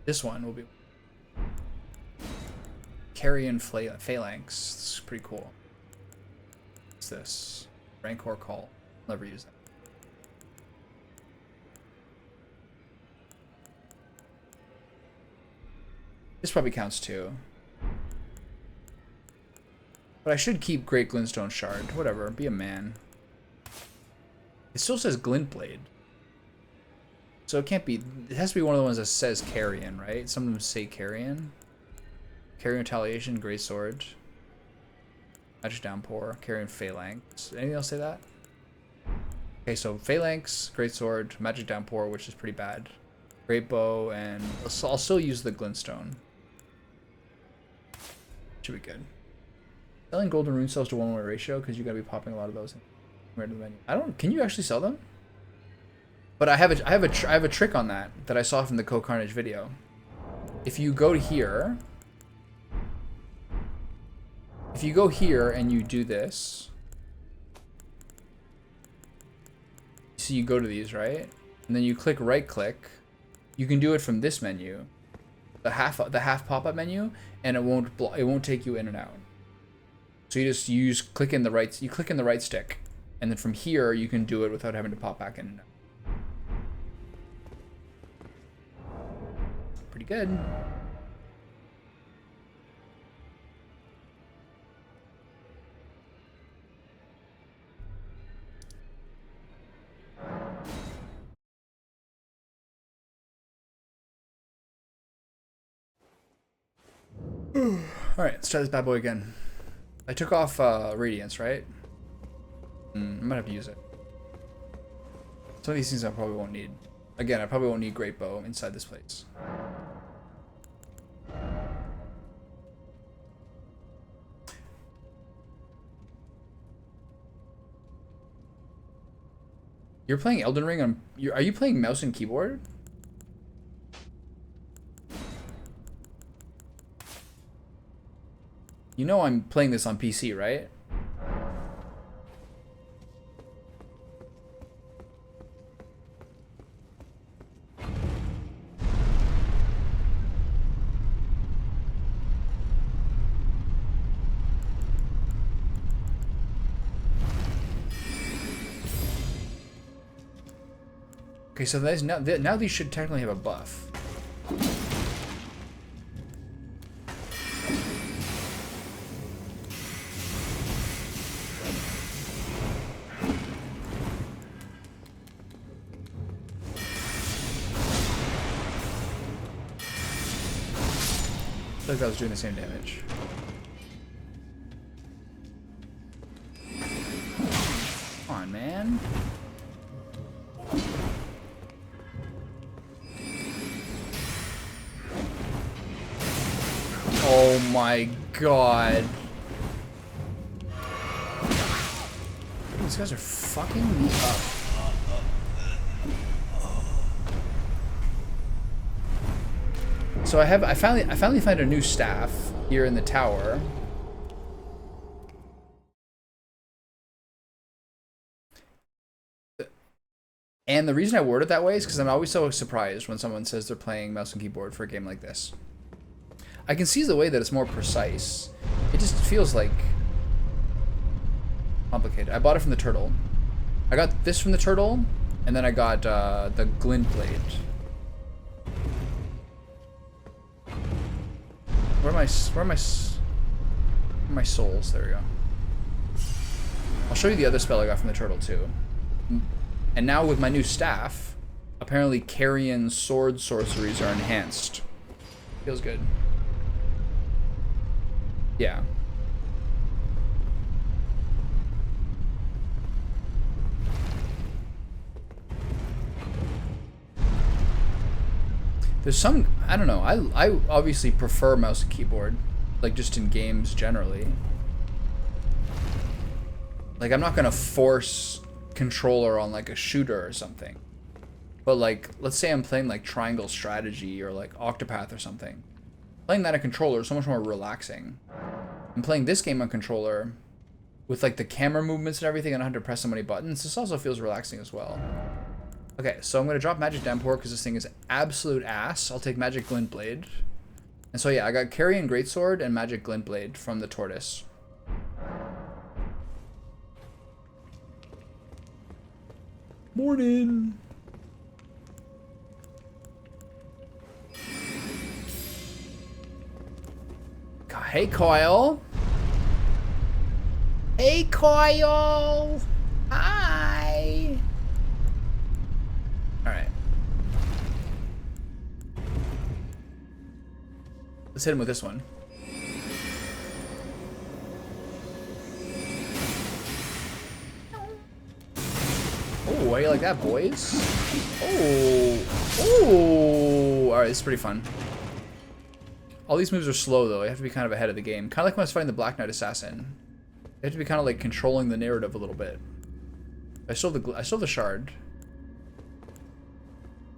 Speaker 1: This one will be Carrion Phalanx. This is pretty cool. What's this? Rancor Call. I'll never use that. This probably counts too. But I should keep Great Glintstone Shard. Whatever, be a man. It still says Glintblade. So it can't be, it has to be one of the ones that says Carrion, right? Some of them say Carrion. Carrion Retaliation, Great Sword. Magic Downpour, Carrion Phalanx. Anything else say that? Okay, so Phalanx, Great Sword, Magic Downpour, which is pretty bad. Great Bow, and I'll still use the Glintstone. Should be good. Selling golden rune cells to 1-1 ratio because you gotta be popping a lot of those in the menu. I don't. Can you actually sell them? But I have a trick on that I saw from the Co-Carnage video. If you go to here, and you do this, so you go to these, right, and then you click right click. You can do it from this menu, the half pop-up menu, and it won't take you in and out. So you just click in the right stick, and then from here you can do it without having to pop back in and out. Pretty good. Alright, let's try this bad boy again. I took off Radiance, right? I might have to use it. Some of these things I probably won't need. Again, I probably won't need Great Bow inside this place. You're playing Elden Ring on... Are you playing mouse and keyboard? You know I'm playing this on PC, right? Okay, so now these should technically have a buff. I feel like I was doing the same damage. Come on, man. Oh my god. These guys are fucking me up. So I finally found a new staff here in the tower. And the reason I word it that way is because I'm always so surprised when someone says they're playing mouse and keyboard for a game like this. I can see the way that it's more precise. It just feels like complicated. I bought it from the turtle. I got this from the turtle, and then I got the Glintblade. Where are my souls? There we go. I'll show you the other spell I got from the turtle too. And now with my new staff, apparently Carrion sword sorceries are enhanced. Feels good. Yeah. There's some, I don't know, I obviously prefer mouse and keyboard, like just in games generally. Like I'm not gonna force controller on like a shooter or something. But like, let's say I'm playing like Triangle Strategy or like Octopath or something. Playing that on controller is so much more relaxing. And playing this game on controller with like the camera movements and everything and I don't have to press so many buttons, this also feels relaxing as well. Okay, so I'm gonna drop Magic Downpour because this thing is absolute ass. I'll take Magic Glint Blade. And so yeah, I got Carrion Greatsword and Magic Glint Blade from the Tortoise. Morning. Hey, Coil. Hey, Coil. Hi. All right. Let's hit him with this one. Oh, how do you like that, boys? Oh. Oh. All right, this is pretty fun. All these moves are slow, though. You have to be kind of ahead of the game. Kind of like when I was fighting the Black Knight Assassin. You have to be kind of like controlling the narrative a little bit. I still have the shard.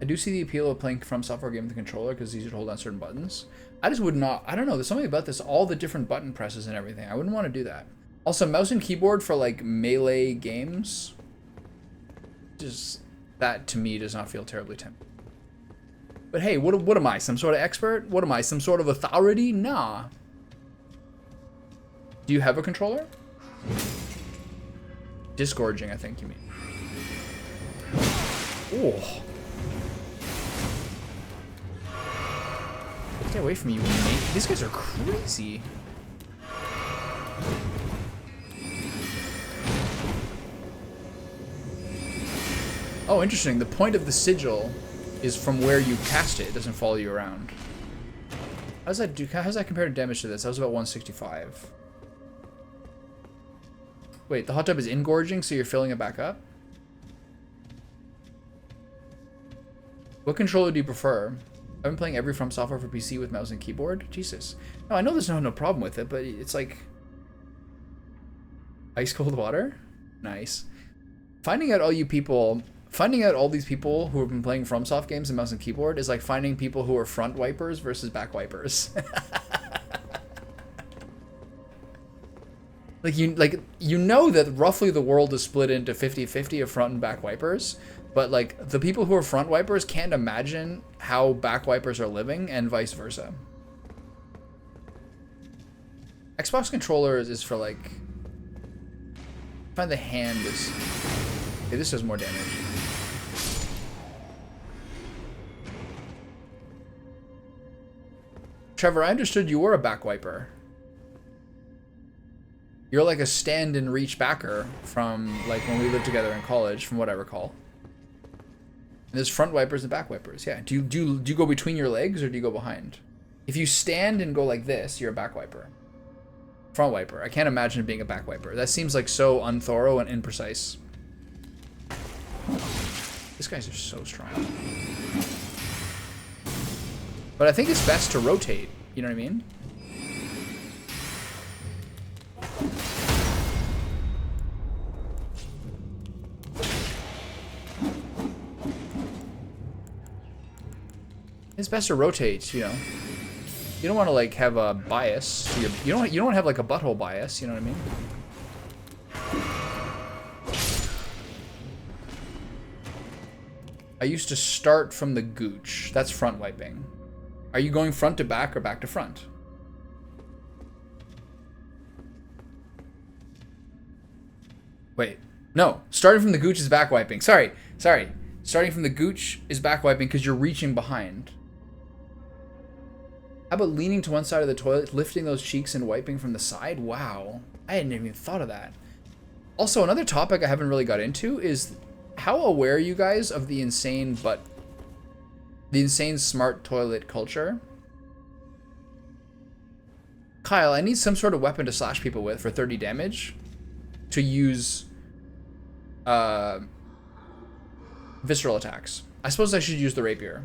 Speaker 1: I do see the appeal of playing from software game with the controller because it's easier to hold down certain buttons. I just would not. I don't know. There's something about this. All the different button presses and everything. I wouldn't want to do that. Also, mouse and keyboard for like melee games. Just that to me does not feel terribly tempting. But hey, what am I? Some sort of expert? What am I? Some sort of authority? Nah. Do you have a controller? Disgorging, I think you mean. Oh. Get away from you, mate. These guys are crazy. Oh, interesting. The point of the sigil is from where you cast it. It doesn't follow you around. How does that do? How does that compare to damage to this? That was about 165. Wait, the hot tub is engorging, so you're filling it back up? What controller do you prefer? I've been playing every From Software for PC with mouse and keyboard. Jesus. No, I know there's no problem with it, but it's like ice cold water. Nice. Finding out all these people who have been playing FromSoft games and mouse and keyboard is like finding people who are front wipers versus back wipers. you know that roughly the world is split into 50-50 of front and back wipers, but like the people who are front wipers can't imagine how back wipers are living and vice versa. Xbox controllers is for like, I find the hand is, okay, this does more damage. Trevor, I understood you were a back wiper. You're like a stand and reach backer from like when we lived together in college, from what I recall. And there's front wipers and back wipers. Yeah. Do you go between your legs or do you go behind? If you stand and go like this, you're a back wiper. Front wiper. I can't imagine being a back wiper. That seems like so unthorough and imprecise. These guys are so strong. But I think it's best to rotate. You know what I mean? It's best to rotate, you know. You don't want to like have a bias. You don't want to have like a butthole bias. You know what I mean? I used to start from the gooch. That's front wiping. Are you going front to back or back to front? Wait, no. Starting from the gooch is back wiping. Sorry. Starting from the gooch is back wiping because you're reaching behind. How about leaning to one side of the toilet, lifting those cheeks and wiping from the side? Wow. I hadn't even thought of that. Also, another topic I haven't really got into is how aware are you guys of the insane smart toilet culture? Kyle, I need some sort of weapon to slash people with for 30 damage to use visceral attacks. I suppose I should use the rapier.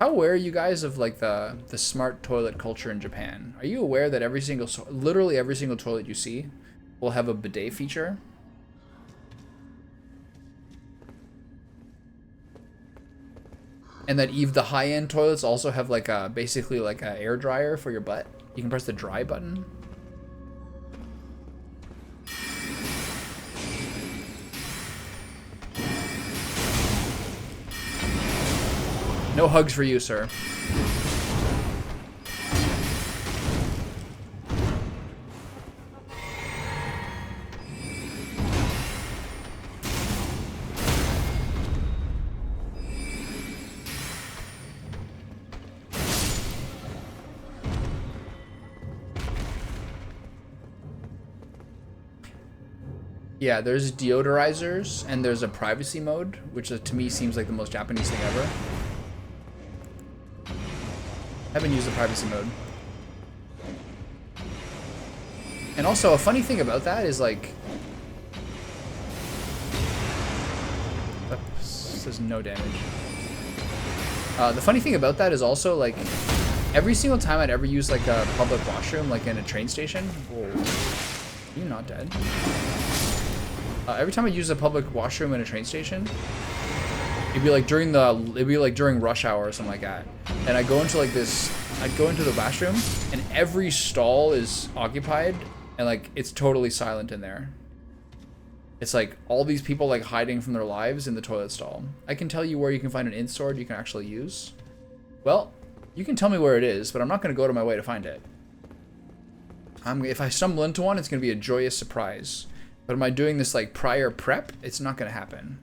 Speaker 1: How aware are you guys of like the smart toilet culture in Japan? Are you aware that literally every single toilet you see will have a bidet feature? And that the high-end toilets also have like basically like a air dryer for your butt. You can press the dry button. No hugs for you, sir. Yeah, there's deodorizers and there's a privacy mode, which to me seems like the most Japanese thing ever. I haven't used the privacy mode. And also, a funny thing about that is like... Oops, there's no damage. The funny thing about that is also like, every single time I'd ever use like a public washroom, like in a train station... Whoa. You're not dead. Every time I use a public washroom in a train station, it'd be like during rush hour or something like that. And I'd go into the washroom and every stall is occupied and like it's totally silent in there. It's like all these people like hiding from their lives in the toilet stall. I can tell you where you can find an in-sword you can actually use. Well, you can tell me where it is, but I'm not going to go to my way to find it. If I stumble into one, it's going to be a joyous surprise. But am I doing this like prior prep? It's not gonna happen.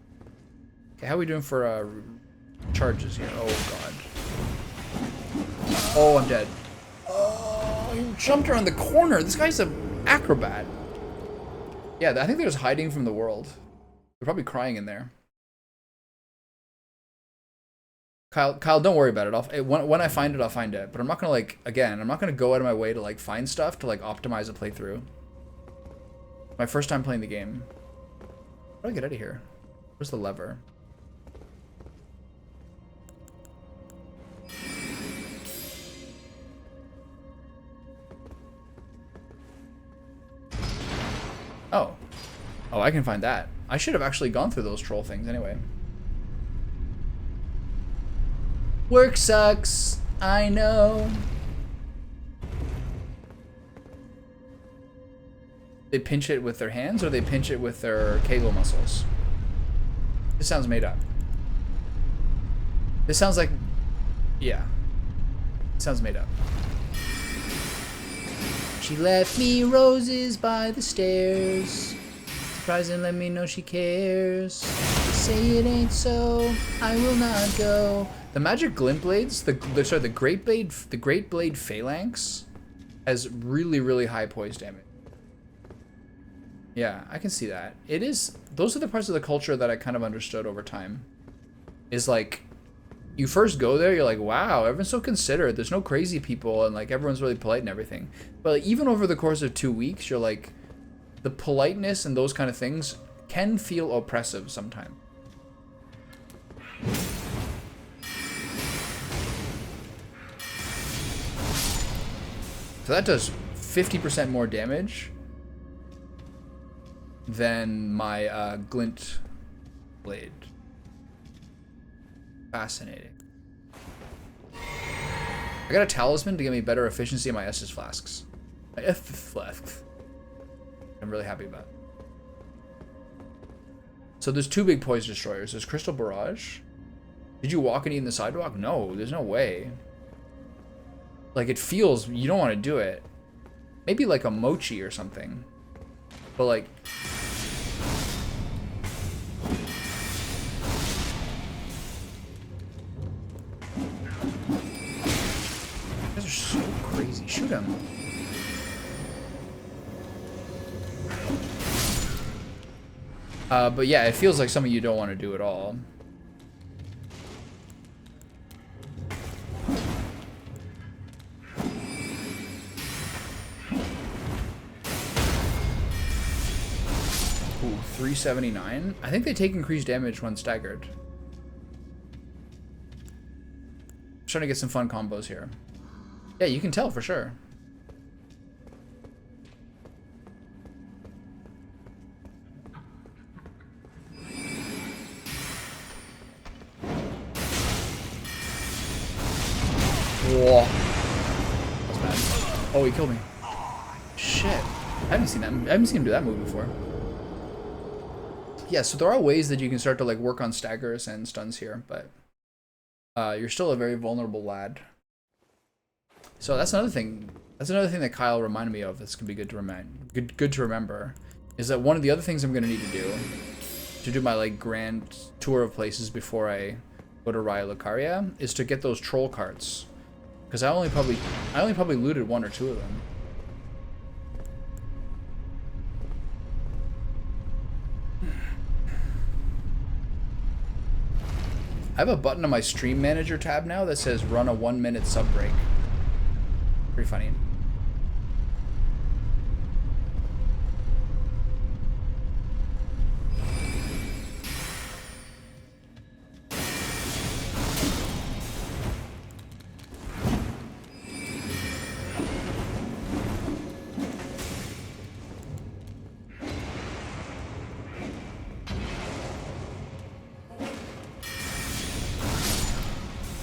Speaker 1: Okay, how are we doing for charges here? Oh god. Oh, I'm dead. Oh, he jumped around the corner. This guy's an acrobat. Yeah, I think they're just hiding from the world. They're probably crying in there. Kyle, don't worry about it. When I find it, I'll find it. But I'm not gonna like, again, I'm not gonna go out of my way to like find stuff to like optimize a playthrough. My first time playing the game. How do I get out of here? Where's the lever? Oh. Oh, I can find that. I should have actually gone through those troll things anyway. Work sucks. I know. They pinch it with their hands or they pinch it with their Kegel muscles? This sounds made up. This sounds like... Yeah. It sounds made up. She left me roses by the stairs. Surprise and let me know she cares. Say it ain't so, I will not go. The magic glint blades, the great blade phalanx has really, really high poise damage. Yeah, I can see that. It is, those are the parts of the culture that I kind of understood over time. Is like, you first go there, you're like, wow, everyone's so considerate. There's no crazy people, and like everyone's really polite and everything. But like, even over the course of 2 weeks, you're like, the politeness and those kind of things can feel oppressive sometimes. So that does 50% more damage than my glint blade. Fascinating. I got a talisman to give me better efficiency in my Estus flasks. My Estus flasks. I'm really happy about it. So there's 2 big poise destroyers. There's Crystal Barrage. Did you walk and eat in the sidewalk? No, there's no way. Like, it feels, you don't want to do it. Maybe like a mochi or something. But like... You guys are so crazy. Shoot him. But yeah, it feels like something you don't want to do at all. Ooh, 379. I think they take increased damage when staggered. I'm trying to get some fun combos here. Yeah, you can tell for sure. Whoa. That's bad. Oh, he killed me. Shit. I haven't seen that. I haven't seen him do that move before. Yeah, so there are ways that you can start to like work on staggers and stuns here, but You're still a very vulnerable lad. So that's another thing. That's another thing that Kyle reminded me of. That's gonna be good to good to remember. Is that one of the other things I'm gonna need to do my like grand tour of places before I go to Raya Lucaria, is to get those troll carts. Because I only probably looted 1 or 2 of them. I have a button on my stream manager tab now that says run a 1-minute sub break. Pretty funny.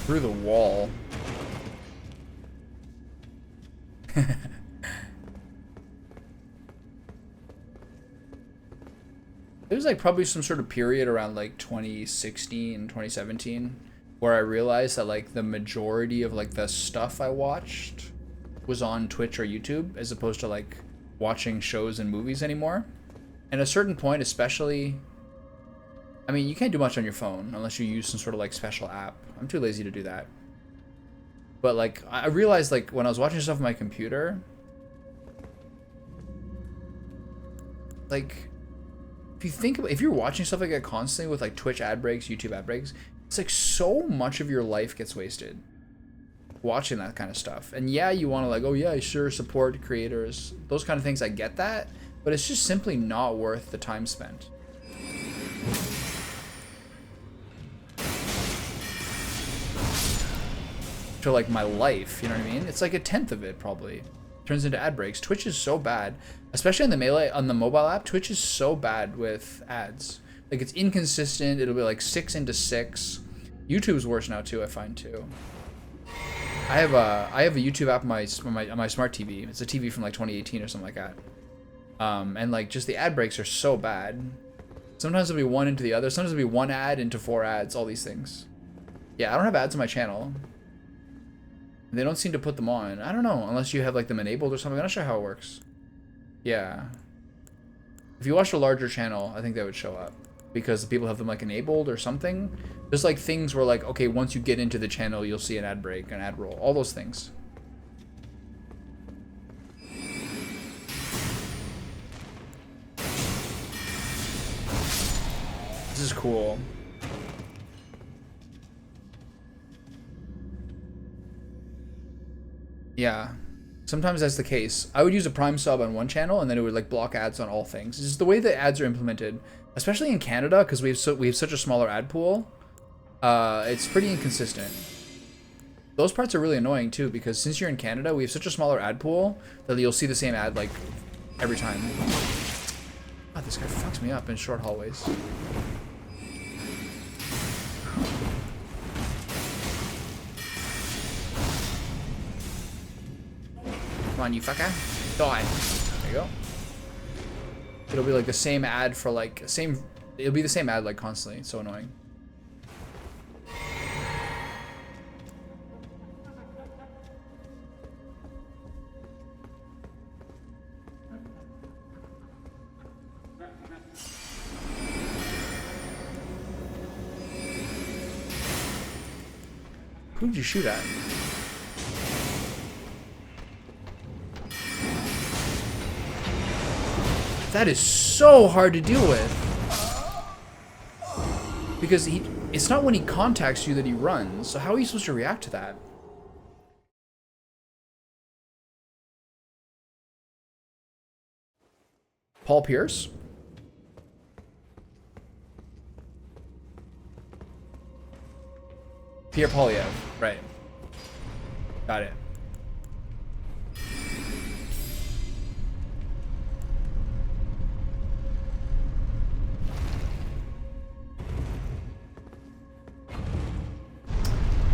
Speaker 1: Through the wall. There's like probably some sort of period around like 2016, 2017 where I realized that like the majority of like the stuff I watched was on Twitch or YouTube as opposed to like watching shows and movies anymore. And at a certain point, especially, I mean, you can't do much on your phone unless you use some sort of like special app. I'm too lazy to do that. But like, I realized like when I was watching stuff on my computer, like, if you think about, if you're watching stuff like that constantly with like Twitch ad breaks, YouTube ad breaks, it's like so much of your life gets wasted watching that kind of stuff. And yeah, you want to like, oh yeah, sure, support creators, those kind of things. I get that, but it's just simply not worth the time spent. To like my life, you know what I mean? It's like 1/10 of it probably turns into ad breaks. Twitch is so bad, especially on the mobile app. Twitch is so bad with ads. Like it's inconsistent. It'll be like 6 into 6. YouTube's worse now too, I find too. I have a YouTube app on my smart TV. It's a TV from like 2018 or something like that. And like just the ad breaks are so bad. Sometimes it'll be one into the other. Sometimes it'll be 1 ad into 4 ads. All these things. Yeah, I don't have ads on my channel. They don't seem to put them on. I don't know, unless you have like them enabled or something. I'm not sure how it works. Yeah. If you watch a larger channel, I think they would show up. Because the people have them like enabled or something. There's like things where like, okay, once you get into the channel, you'll see an ad break, an ad roll. All those things. This is cool. Yeah, sometimes that's the case. I would use a Prime sub on one channel and then it would like block ads on all things. It's just the way that ads are implemented, especially in Canada, because we have such a smaller ad pool. It's pretty inconsistent. Those parts are really annoying too, because since you're in Canada, we have such a smaller ad pool that you'll see the same ad like every time. God, this guy fucks me up in short hallways. Come on, you fucker. Die. There you go. It'll be like the same ad for like, it'll be the same ad like constantly. It's so annoying. Who did you shoot at? That is so hard to deal with. Because it's not when he contacts you that he runs, so how are you supposed to react to that? Paul Pierce? Pierre Polyev, right. Got it.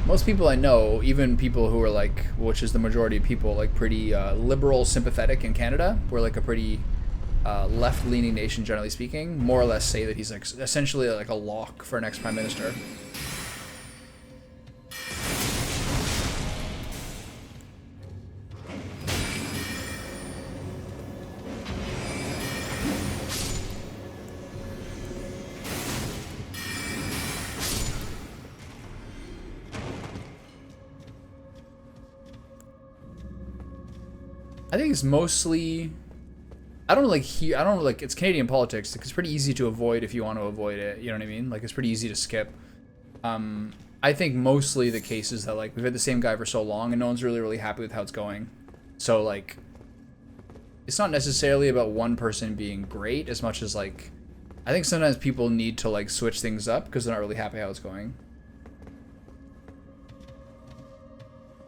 Speaker 1: Most people I know, even people who are like, which is the majority of people, like pretty liberal, sympathetic in Canada, we're like a pretty left-leaning nation, generally speaking, more or less say that he's like essentially like a lock for next prime minister. I think it's mostly. I don't like it's Canadian politics. It's pretty easy to avoid if you want to avoid it. You know what I mean? Like it's pretty easy to skip. I think mostly the case is that like we've had the same guy for so long and no one's really happy with how it's going. So like, it's not necessarily about one person being great as much as like, I think sometimes people need to like switch things up because they're not really happy how it's going.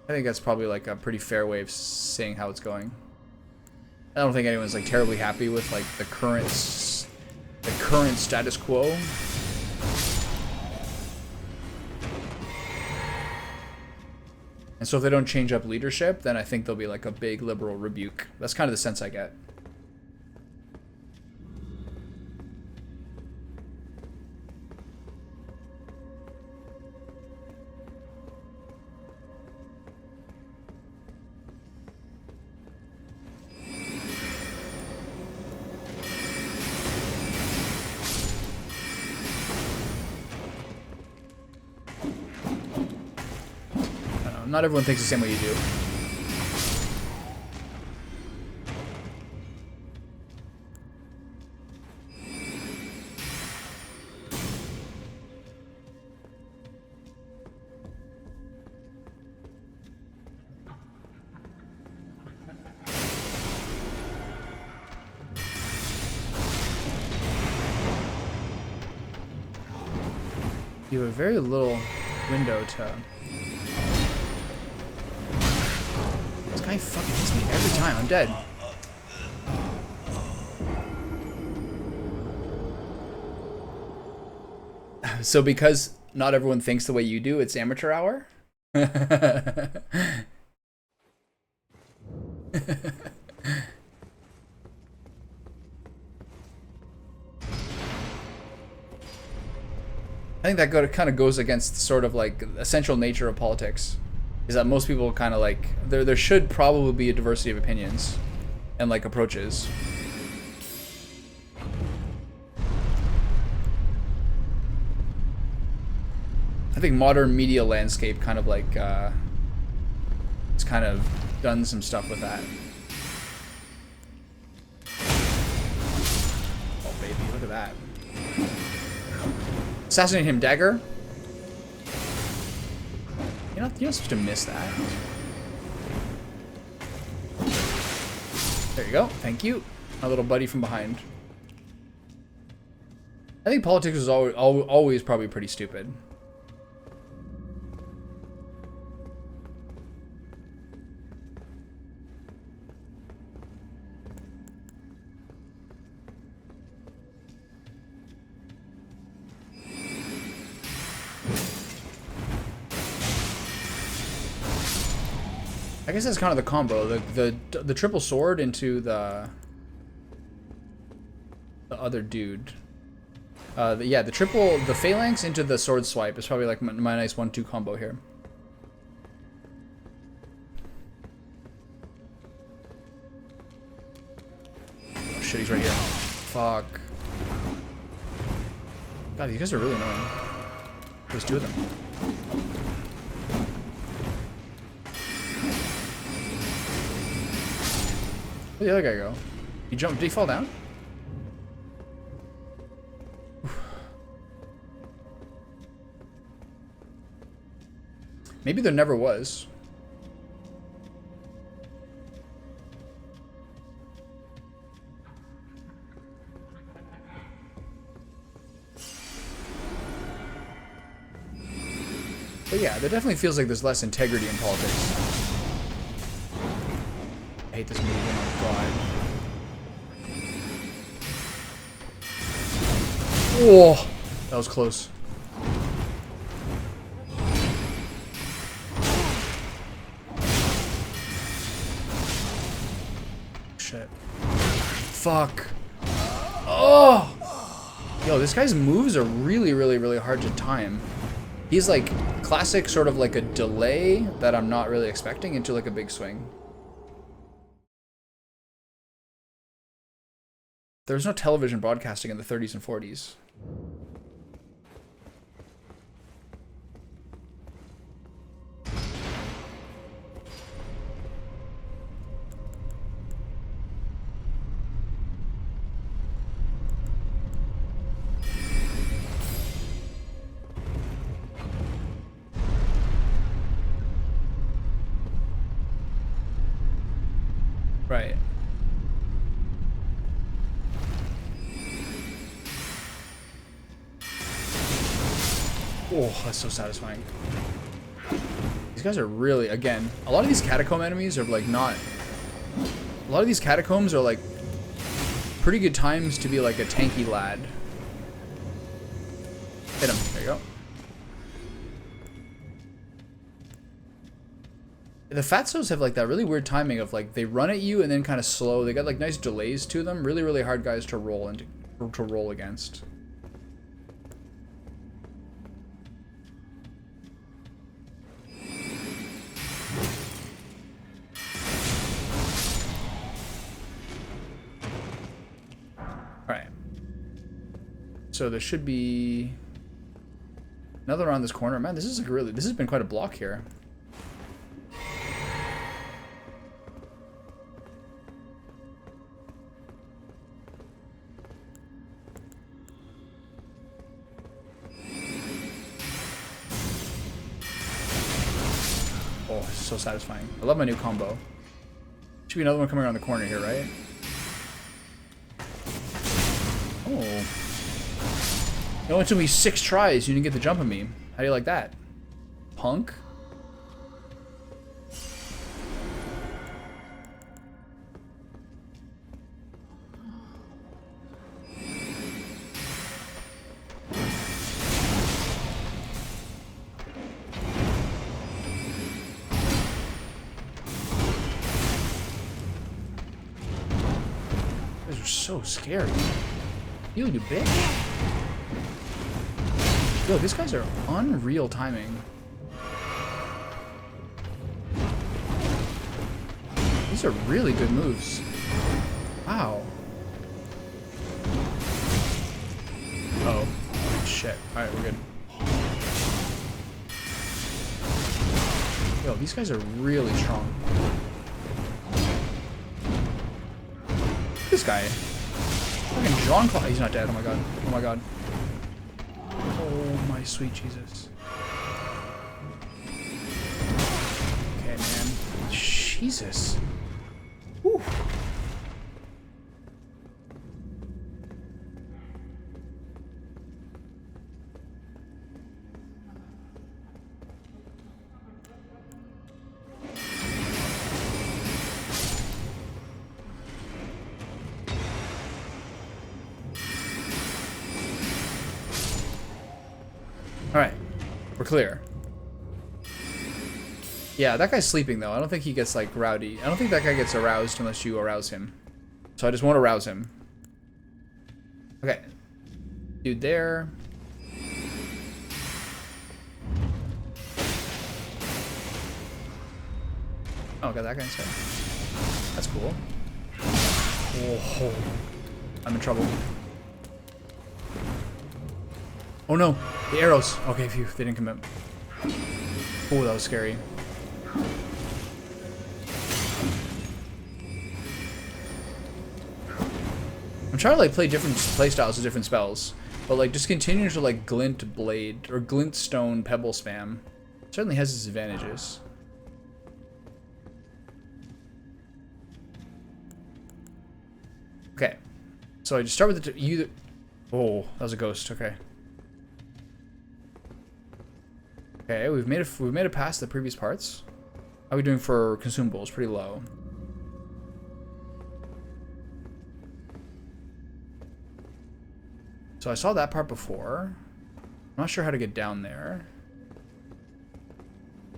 Speaker 1: I think that's probably like a pretty fair way of saying how it's going. I don't think anyone's like terribly happy with like the current status quo. And so if they don't change up leadership, then I think there'll be like a big liberal rebuke. That's kind of the sense I get. Not everyone thinks the same way you do. You have a very little window to... This guy fucking hits me every time. I'm dead. So because not everyone thinks the way you do, it's amateur hour? I think that kind of goes against sort of like essential nature of politics, is that most people kind of like there should probably be a diversity of opinions and like approaches. I think modern media landscape kind of like it's kind of done some stuff with that. Oh baby, look at that. Assassinate him, dagger. You're not supposed to miss that. There you go. Thank you. My little buddy from behind. I think politics is always probably pretty stupid. I guess that's kind of the combo. The triple sword into the other dude. Yeah, the phalanx into the sword swipe is probably like my nice 1-2 combo here. Oh shit, he's right here. Fuck. God, these guys are really annoying. There's two of them. Where'd the other guy go? He jumped. Did he fall down? Maybe there never was. But yeah, there definitely feels like there's less integrity in politics. I hate this movie, oh my god. Whoa, that was close. Shit. Fuck. Oh! Yo, this guy's moves are really hard to time. He's like classic sort of like a delay that I'm not really expecting into like a big swing. There was no television broadcasting in the 30s and 40s. Right. Oh, that's so satisfying. These guys are really, again, a lot of these catacomb enemies are like not, a lot of these catacombs are like pretty good times to be like a tanky lad. Hit him, there you go. The Fatsos have like that really weird timing of like they run at you and then kind of slow. They got like nice delays to them. Really, really hard guys to roll and to roll against. Alright. So there should be another around this corner. Man, this is like really, this has been quite a block here. Oh, so satisfying. I love my new combo. Should be another one coming around the corner here, right? Oh. No, it took me 6 tries. You didn't get the jump on me. How do you like that? Punk? These are so scary. You bitch. Yo, these guys are unreal timing. These are really good moves. Wow. Oh, shit. Alright, we're good. Yo, these guys are really strong. This guy. Fucking Jean-Claude. He's not dead. Oh my god. Oh my god. Oh my sweet Jesus. Okay, man. Jesus. Whew. Alright, we're clear. Yeah, that guy's sleeping though. I don't think he gets like rowdy. I don't think that guy gets aroused unless you arouse him. So I just won't arouse him. Okay. Dude there. Oh, got that guy instead. That's cool. Oh, I'm in trouble. Oh no, the arrows. Okay, phew, they didn't come up. Oh, that was scary. I'm trying to like play different playstyles with different spells, but like just continue to like glint blade or glint stone pebble spam certainly has its advantages. Okay, so I just start with the oh, that was a ghost. Okay. Okay, we've made it past the previous parts. How are we doing for consumables? Pretty low. So I saw that part before. I'm not sure how to get down there.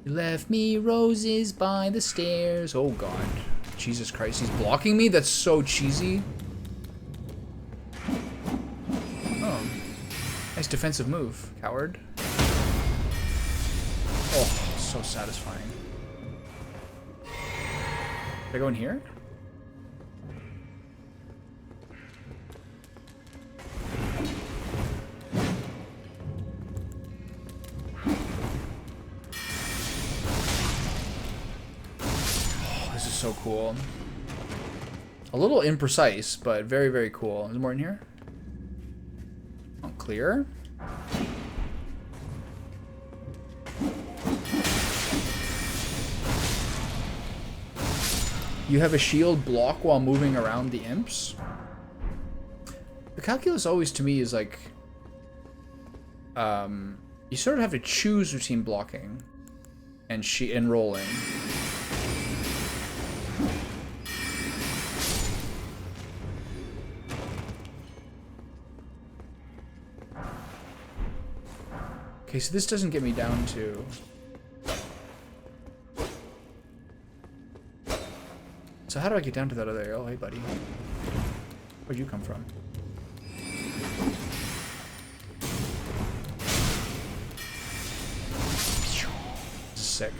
Speaker 1: You left me roses by the stairs. Oh god. Jesus Christ, he's blocking me? That's so cheesy. Oh. Nice defensive move, coward. Oh, so satisfying. Did I go in here? Oh, this is so cool. A little imprecise, but very, very cool. Is there more in here? Oh, clear. You have a shield block while moving around the imps. The calculus always to me is like, you sort of have to choose between blocking and rolling. Okay, so this doesn't get me down to... So how do I get down to that other area? Oh, hey, buddy. Where'd you come from? This is sick.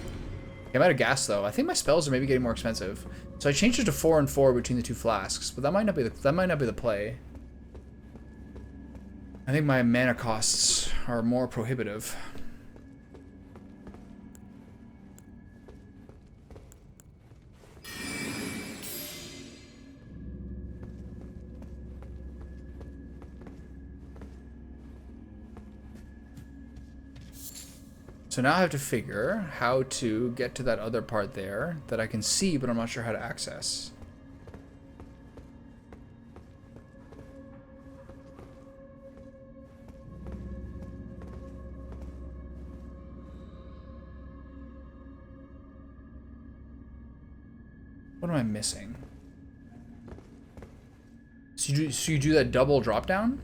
Speaker 1: Okay, I'm out of gas, though. I think my spells are maybe getting more expensive. So I changed it to 4 and 4 between the two flasks, but that might not be the play. I think my mana costs are more prohibitive. So now I have to figure how to get to that other part there that I can see, but I'm not sure how to access. What am I missing? So you do that double drop down?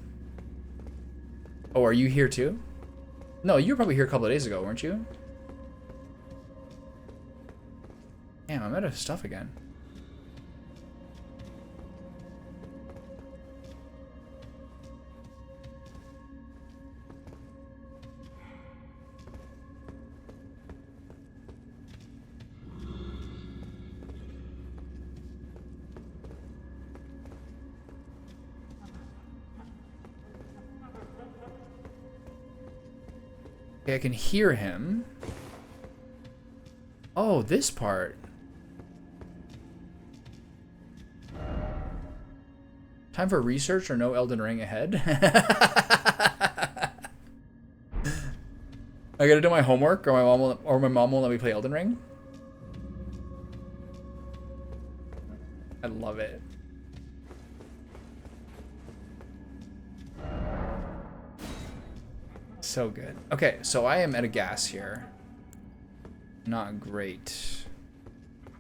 Speaker 1: Oh, are you here too? No, you were probably here a couple of days ago, weren't you? Damn, I'm out of stuff again. Okay, I can hear him. Oh, this part. Time for research or no Elden Ring ahead? I gotta do my homework, or my mom won't let me play Elden Ring. I love it. So good. Okay, so I am at a gas here. Not great. Do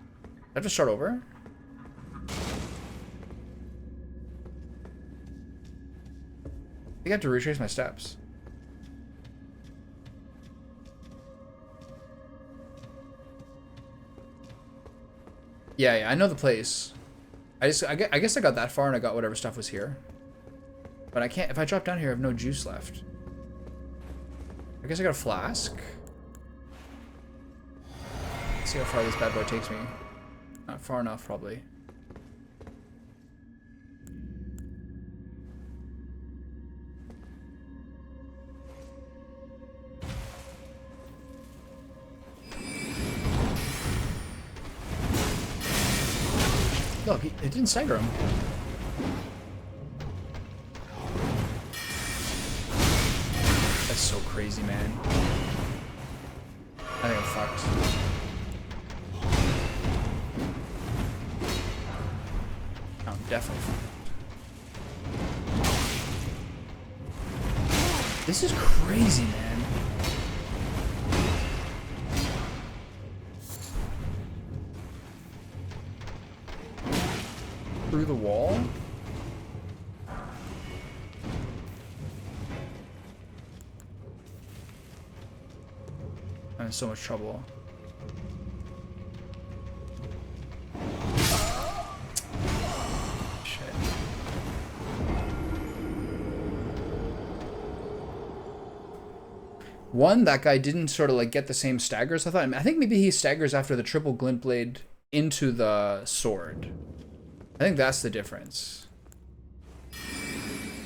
Speaker 1: I have to start over? I think I have to retrace my steps. Yeah, I know the place. I guess I got that far and I got whatever stuff was here. But I can't, if I drop down here, I have no juice left. I guess I got a flask. Let's see how far this bad boy takes me. Not far enough, probably. Look, it didn't stagger him. That's so crazy, man. I think I'm fucked. I'm definitely fucked. This is crazy, man. Through the wall? I'm in so much trouble. Shit. One, that guy didn't sort of like get the same staggers. I think maybe he staggers after the triple glint blade into the sword. I think that's the difference.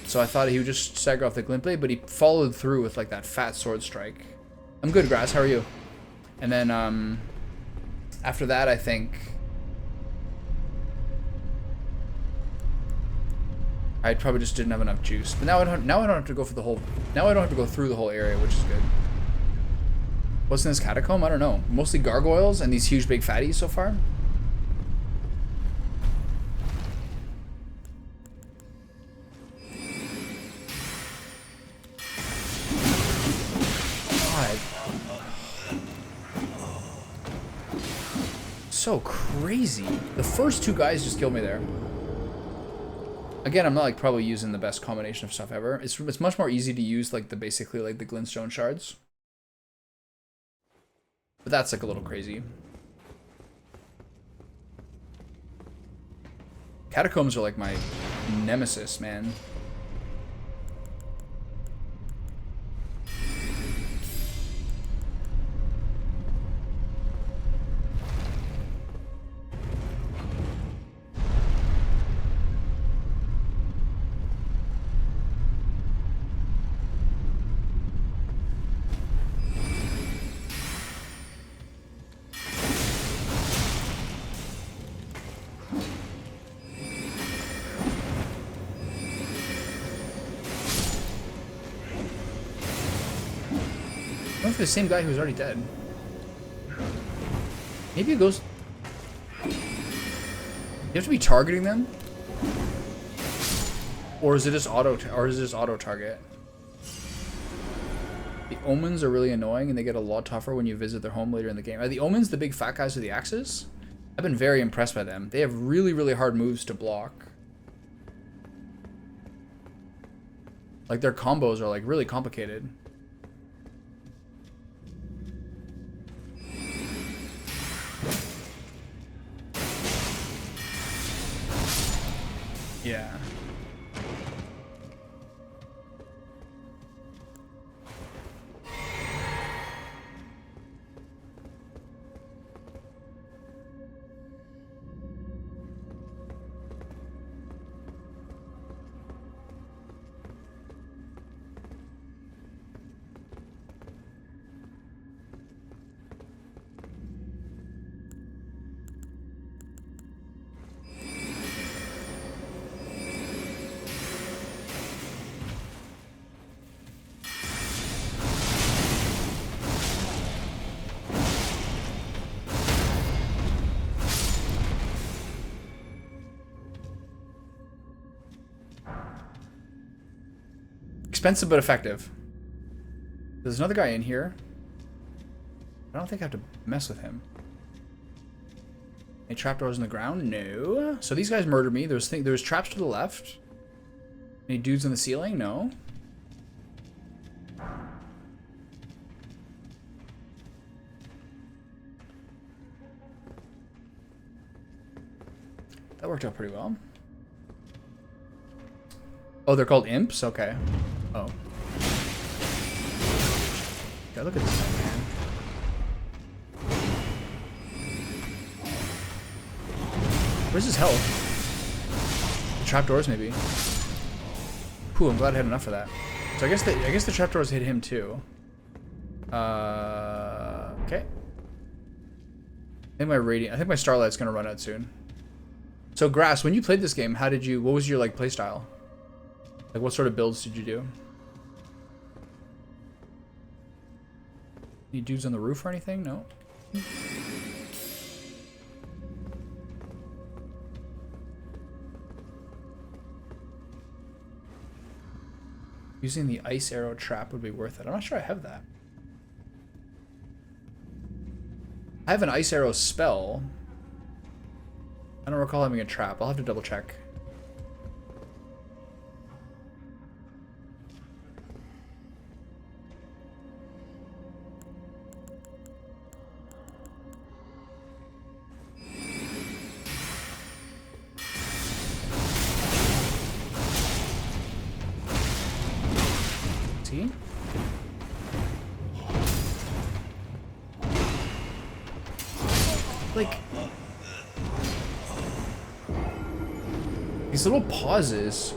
Speaker 1: So I thought he would just stagger off the glint blade, but he followed through with like that fat sword strike. I'm good, Grass. How are you? And then after that, I think I probably just didn't have enough juice. But now I don't have to go for the whole. Now I don't have to go through the whole area, which is good. What's in this catacomb? I don't know. Mostly gargoyles and these huge big fatties so far. So crazy. The first two guys just killed me there. Again, I'm not like probably using the best combination of stuff ever. It's much more easy to use like the basically like the glintstone shards. But that's like a little crazy. Catacombs are like my nemesis, man. The same guy who's already dead. Maybe it goes. You have to be targeting them, or is it just auto? Or is it just auto target? The omens are really annoying, and they get a lot tougher when you visit their home later in the game. Are the omens the big fat guys with the axes? I've been very impressed by them. They have really, really hard moves to block. Like their combos are like really complicated. Yeah. Expensive but effective. There's another guy in here. I don't think I have to mess with him. Any trapdoors in the ground? No. So these guys murdered me. There's traps to the left. Any dudes on the ceiling? No. That worked out pretty well. Oh, they're called imps? Okay. Oh. God, look at this thing, man. Where's his health? The trapdoors, maybe. Whew, I'm glad I had enough of that. So I guess the trapdoors hit him too. Okay. I think my starlight's gonna run out soon. So Grass, when you played this game, what was your like play style? Like, what sort of builds did you do? Any dudes on the roof or anything? No? Using the ice arrow trap would be worth it. I'm not sure I have that. I have an ice arrow spell. I don't recall having a trap. I'll have to double check. Like, these little pauses.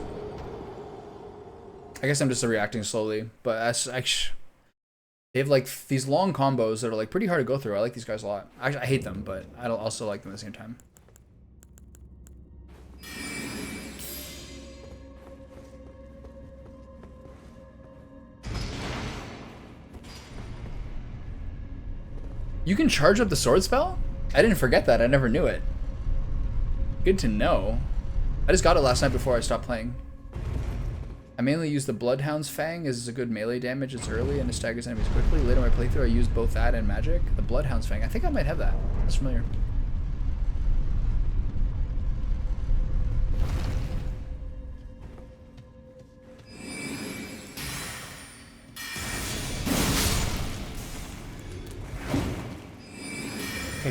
Speaker 1: I guess I'm just reacting slowly, but they have like these long combos that are like pretty hard to go through. I like these guys a lot. Actually, I hate them, but I don't also like them at the same time. You can charge up the sword spell? I didn't forget that. I never knew it. Good to know. I just got it last night before I stopped playing. I mainly use the Bloodhound's Fang as a good melee damage. It's early and it staggers enemies quickly. Later in my playthrough, I used both that and magic. The Bloodhound's Fang. I think I might have that. That's familiar.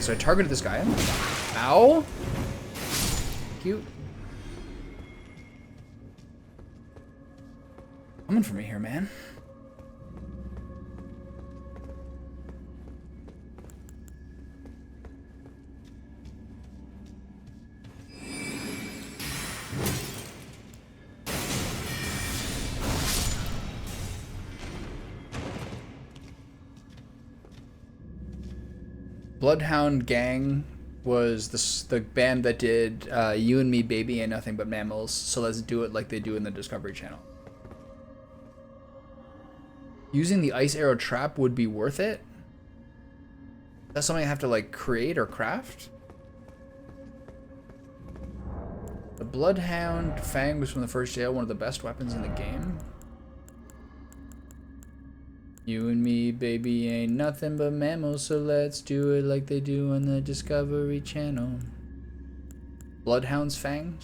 Speaker 1: Okay, so I targeted this guy. Ow. Cute. Coming for me here, man. Bloodhound Gang was the band that did You and Me Baby Ain't Nothing But Mammals, so let's do it like they do in the Discovery Channel. Using the ice arrow trap would be worth it? That's something I have to like create or craft? The Bloodhound Fang was from the first jail, one of the best weapons in the game. You and me, baby, ain't nothing but mammals, so let's do it like they do on the Discovery Channel. Bloodhound's Fang.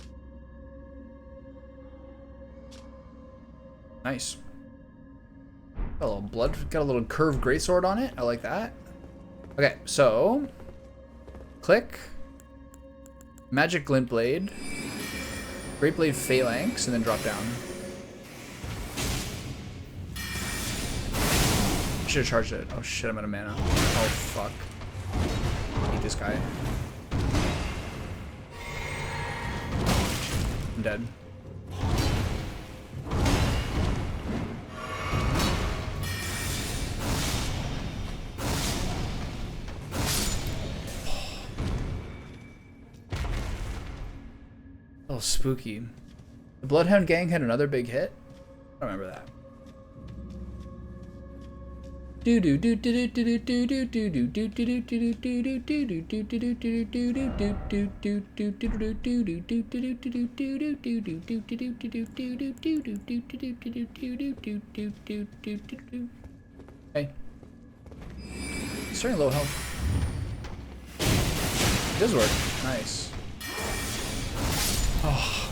Speaker 1: Nice. Got a little blood, got a little curved greatsword on it. I like that. Okay, so click, magic glint blade, great blade phalanx, and then drop down. Should have charged it. Oh shit, I'm out of mana. Oh fuck. Eat this guy. I'm dead. Oh, spooky. The Bloodhound Gang had another big hit? I don't remember that. Hey. Starting low health. It does work. Nice. Oh.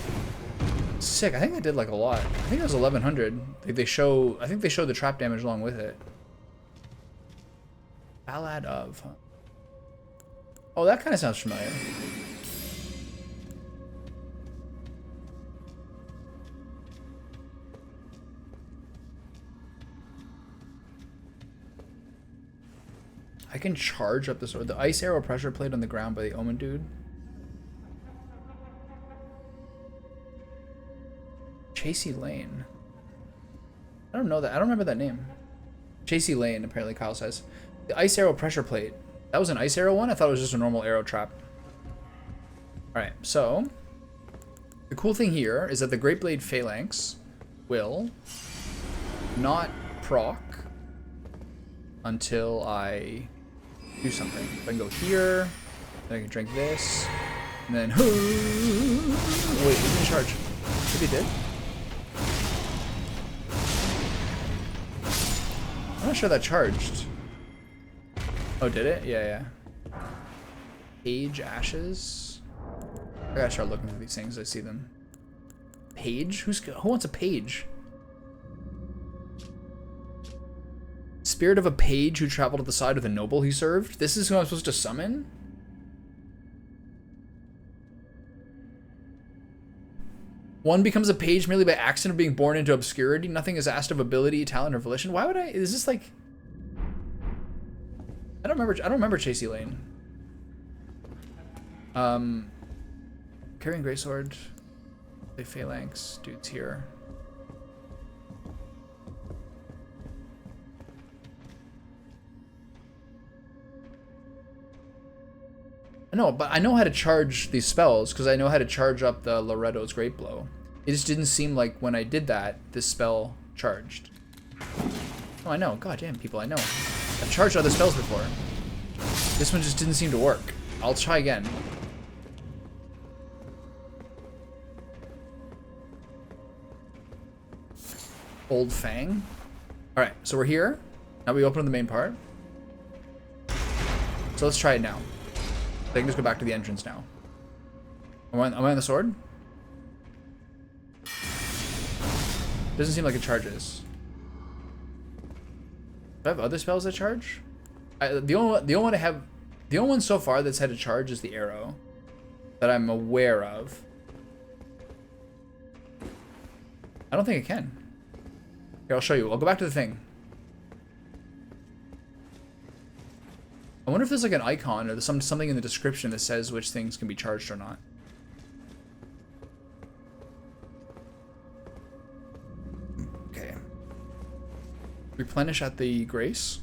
Speaker 1: Sick. I think I did like a lot. I think it was 1100. I think they show the trap damage along with it. Ballad of, huh? Oh, that kind of sounds familiar. I can charge up the sword. The ice arrow pressure plate on the ground by the Omen dude. Chasey Lane. I don't know that. I don't remember that name. Chasey Lane, apparently Kyle says. The ice arrow pressure plate. That was an ice arrow one? I thought it was just a normal arrow trap. Alright, so the cool thing here is that the Great Blade Phalanx will not proc until I do something. I can go here, then I can drink this, and then wait, it didn't charge. Maybe it did. I'm not sure that charged. Oh, did it? Yeah, yeah. Page Ashes. I gotta start looking for these things. I see them. Page? Who wants a page? Spirit of a page who traveled at the side of the noble he served. This is who I'm supposed to summon? One becomes a page merely by accident of being born into obscurity. Nothing is asked of ability, talent, or volition. Why would I? Is this like? I don't remember Chasey Lane. Carrying greatsword. The phalanx dude's here. No, but I know how to charge these spells because I know how to charge up the Loretto's Great Blow. It just didn't seem like when I did that, this spell charged. Oh, I know. God damn, people, I know. I've charged other spells before. This one just didn't seem to work. I'll try again. Old Fang. Alright, so we're here. Now we open the main part. So let's try it now. I can just go back to the entrance now. Am I on the sword? Doesn't seem like it charges. Do I have other spells that charge? The only one I have The only one so far that's had a charge is the arrow that I'm aware of. I don't think it can. Here, I'll show you. I'll go back to the thing. I wonder if there's like an icon or something in the description that says which things can be charged or not. Okay. Replenish at the Grace.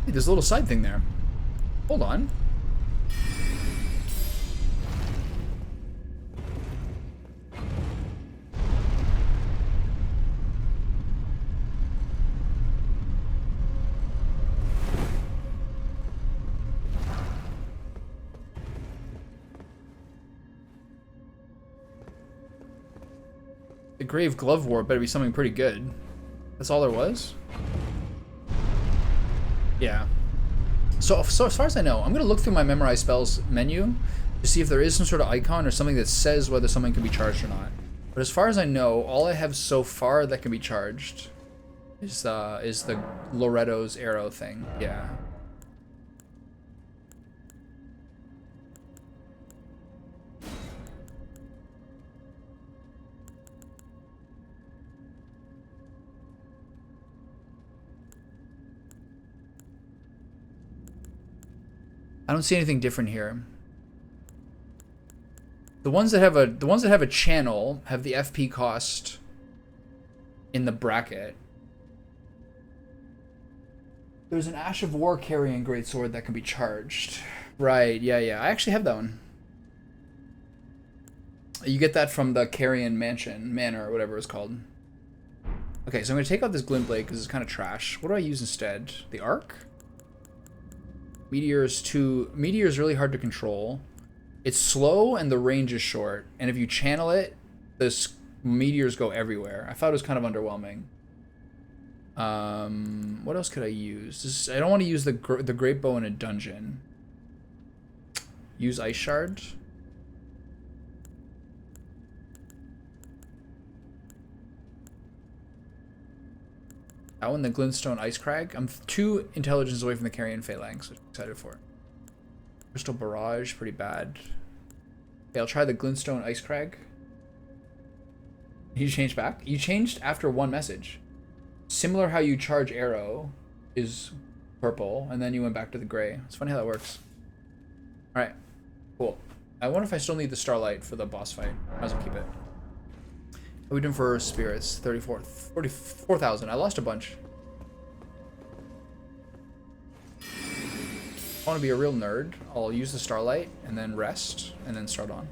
Speaker 1: Hey, there's a little side thing there. Hold on. The Grave Glove War better be something pretty good. That's all there was? Yeah. So as far as I know, I'm going to look through my Memorize Spells menu to see if there is some sort of icon or something that says whether something can be charged or not. But as far as I know, all I have so far that can be charged is the Loretto's arrow thing. Yeah. I don't see anything different here. The ones that have a channel have the FP cost in the bracket. There's an Ash of War carrying greatsword that can be charged. Right, yeah. I actually have that one. You get that from the Carrion Manor, or whatever it's called. Okay, so I'm going to take out this Glint Blade because it's kind of trash. What do I use instead? The Arc? Meteor's really hard to control. It's slow and the range is short. And if you channel it, the meteors go everywhere. I thought it was kind of underwhelming. What else could I use? I don't want to use the Great Bow in a dungeon. Use Ice Shard. That one, the Glintstone Ice Crag. I'm 2 intelligence away from the Carrion Phalanx, which I'm excited for. Crystal Barrage, pretty bad. Okay, I'll try the Glintstone Ice Crag. You changed back? You changed after one message. Similar how you charge arrow is purple, and then you went back to the gray. It's funny how that works. Alright, cool. I wonder if I still need the Starlight for the boss fight. Might as well keep it. What are we doing for spirits? 44,000. I lost a bunch. I want to be a real nerd. I'll use the Starlight and then rest and then start on.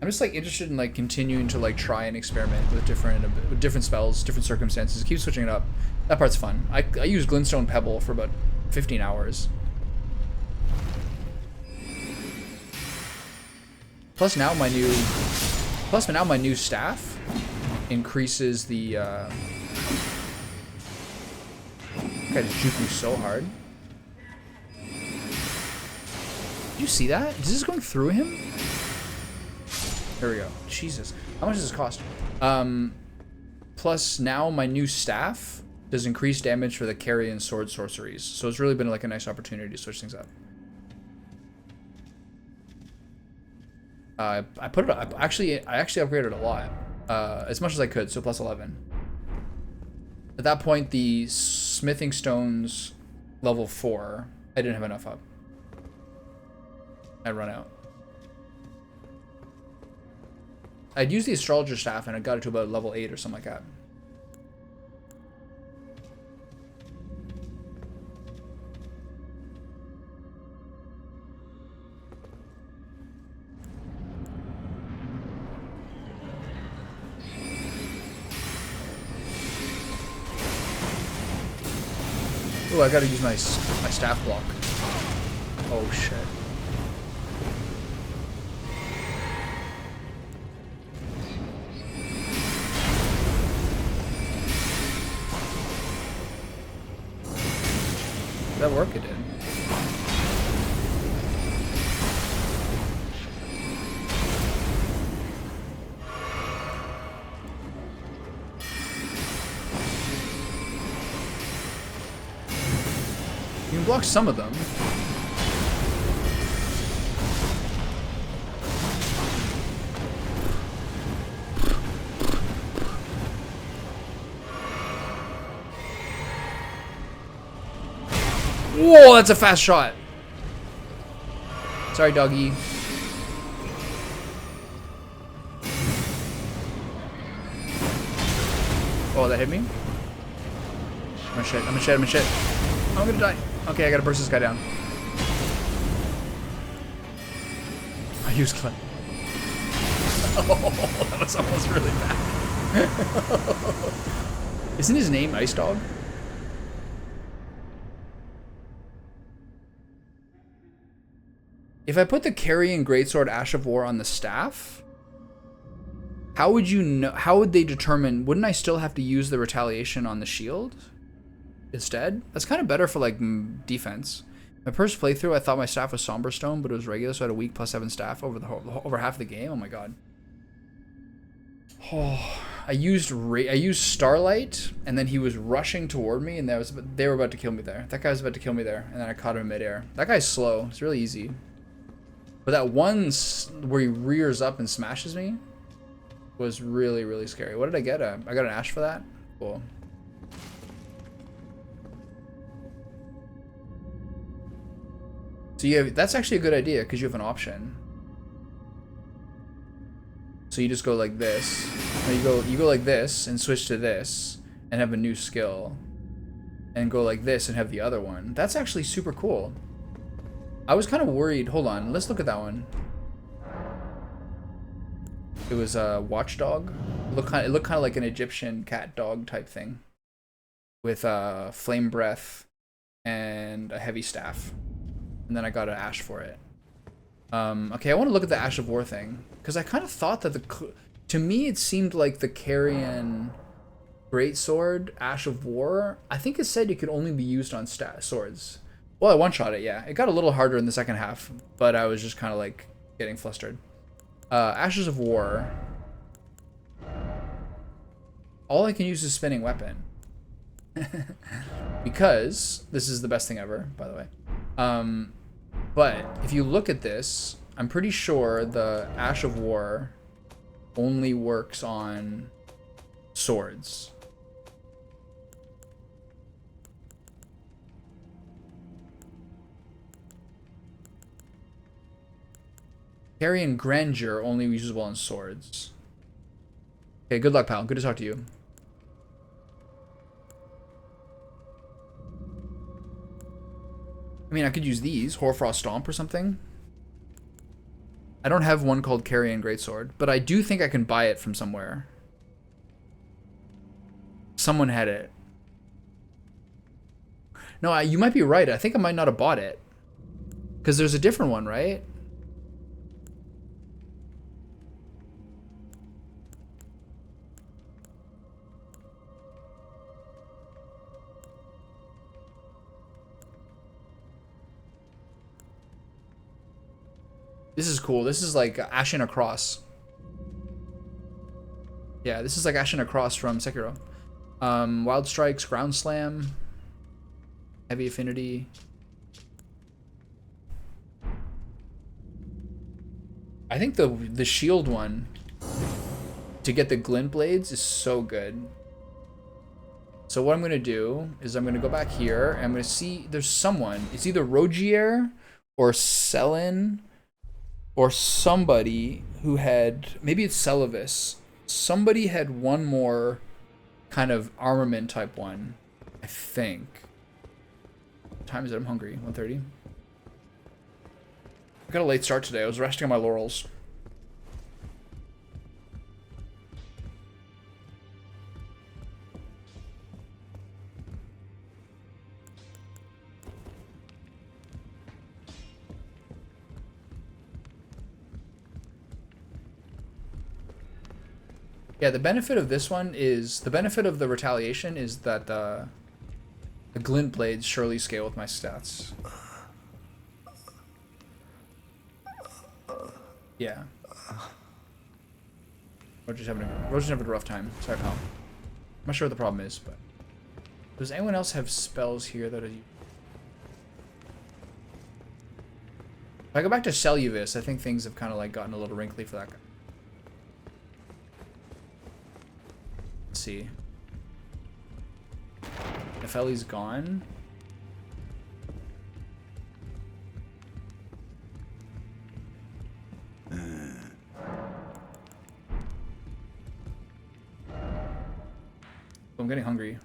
Speaker 1: I'm just like interested in like continuing to like try and experiment with different spells, different circumstances. Keep switching it up. That part's fun. I used Glintstone Pebble for about 15 hours. Plus now my new staff increases the I just juke you so hard. Did you see that? Is this going through him? There we go. Jesus. How much does this cost? Plus now my new staff does increased damage for the carry and sword sorceries. So it's really been like a nice opportunity to switch things up. I put it up. Actually, I upgraded a lot. As much as I could, so plus 11. At that point, the smithing stones level 4, I didn't have enough up. I'd run out. I'd used the astrologer staff and I got it to about level 8 or something like that. Oh, I gotta use my staff block. Oh shit. that work? It did. You can block some of them. Whoa, that's a fast shot. Sorry, doggy. Oh, that hit me? I'm gonna shit, I'm gonna shit, I'm gonna shit. I'm gonna die. Okay, I gotta burst this guy down. I used Clip. Oh, that was almost really bad. Isn't his name Ice Dog? If I put the Carrion Greatsword Ash of War on the staff, how would you know? How would they determine? Wouldn't I still have to use the retaliation on the shield instead? That's kind of better for like defense. My first playthrough, I thought my staff was Somberstone, but it was regular, so I had a weak +7 staff over half the game. Oh my god. Oh, I used Starlight, and then he was rushing toward me, and they were about to kill me there. That guy was about to kill me there, and then I caught him in midair. That guy's slow. It's really easy. But that one where he rears up and smashes me was really, really scary. What did I get? I got an Ash for that? Cool. So that's actually a good idea because you have an option. So you just go like this. Or you go like this and switch to this and have a new skill. And go like this and have the other one. That's actually super cool. I was kind of worried. Hold on, let's look at that one. It was a Watchdog. It looked kind of like an Egyptian cat dog type thing, with flame breath and a heavy staff. And then I got an Ash for it. Okay, I want to look at the Ash of War thing because I kind of thought that to me it seemed like the Carrion Greatsword Ash of War. I think it said it could only be used on swords. Well, I one-shot it, yeah. It got a little harder in the second half, but I was just kind of like getting flustered. Ashes of War. All I can use is spinning weapon. Because this is the best thing ever, by the way. But if you look at this, I'm pretty sure the Ash of War only works on swords. Carrion Grandeur only usable on swords. Okay, good luck, pal. Good to talk to you. I mean, I could use these. Hoarfrost Stomp or something. I don't have one called Carrion Greatsword, but I do think I can buy it from somewhere. Someone had it. No, you might be right. I think I might not have bought it. Because there's a different one, right? This is cool. This is like Ashen Across. Yeah, this is like Ashen Across from Sekiro. Wild Strikes, Ground Slam, Heavy Affinity. I think the shield one to get the glint blades is so good. So what I'm gonna do is I'm gonna go back here and I'm gonna see there's someone. It's either Rogier or Selin or somebody who had, maybe it's Celavis. Somebody had one more kind of armament type one, I think. What time is it? I'm hungry. 1:30. I got a late start today. I was resting on my laurels. Yeah, the benefit of this one is, the benefit of the retaliation is that the glint blades surely scale with my stats. Yeah. Roger's having a rough time. Sorry, pal. I'm not sure what the problem is, but does anyone else have spells here that are? If I go back to Celluvis, I think things have kind of like gotten a little wrinkly for that guy. Let's see. If Ellie's gone. I'm getting hungry.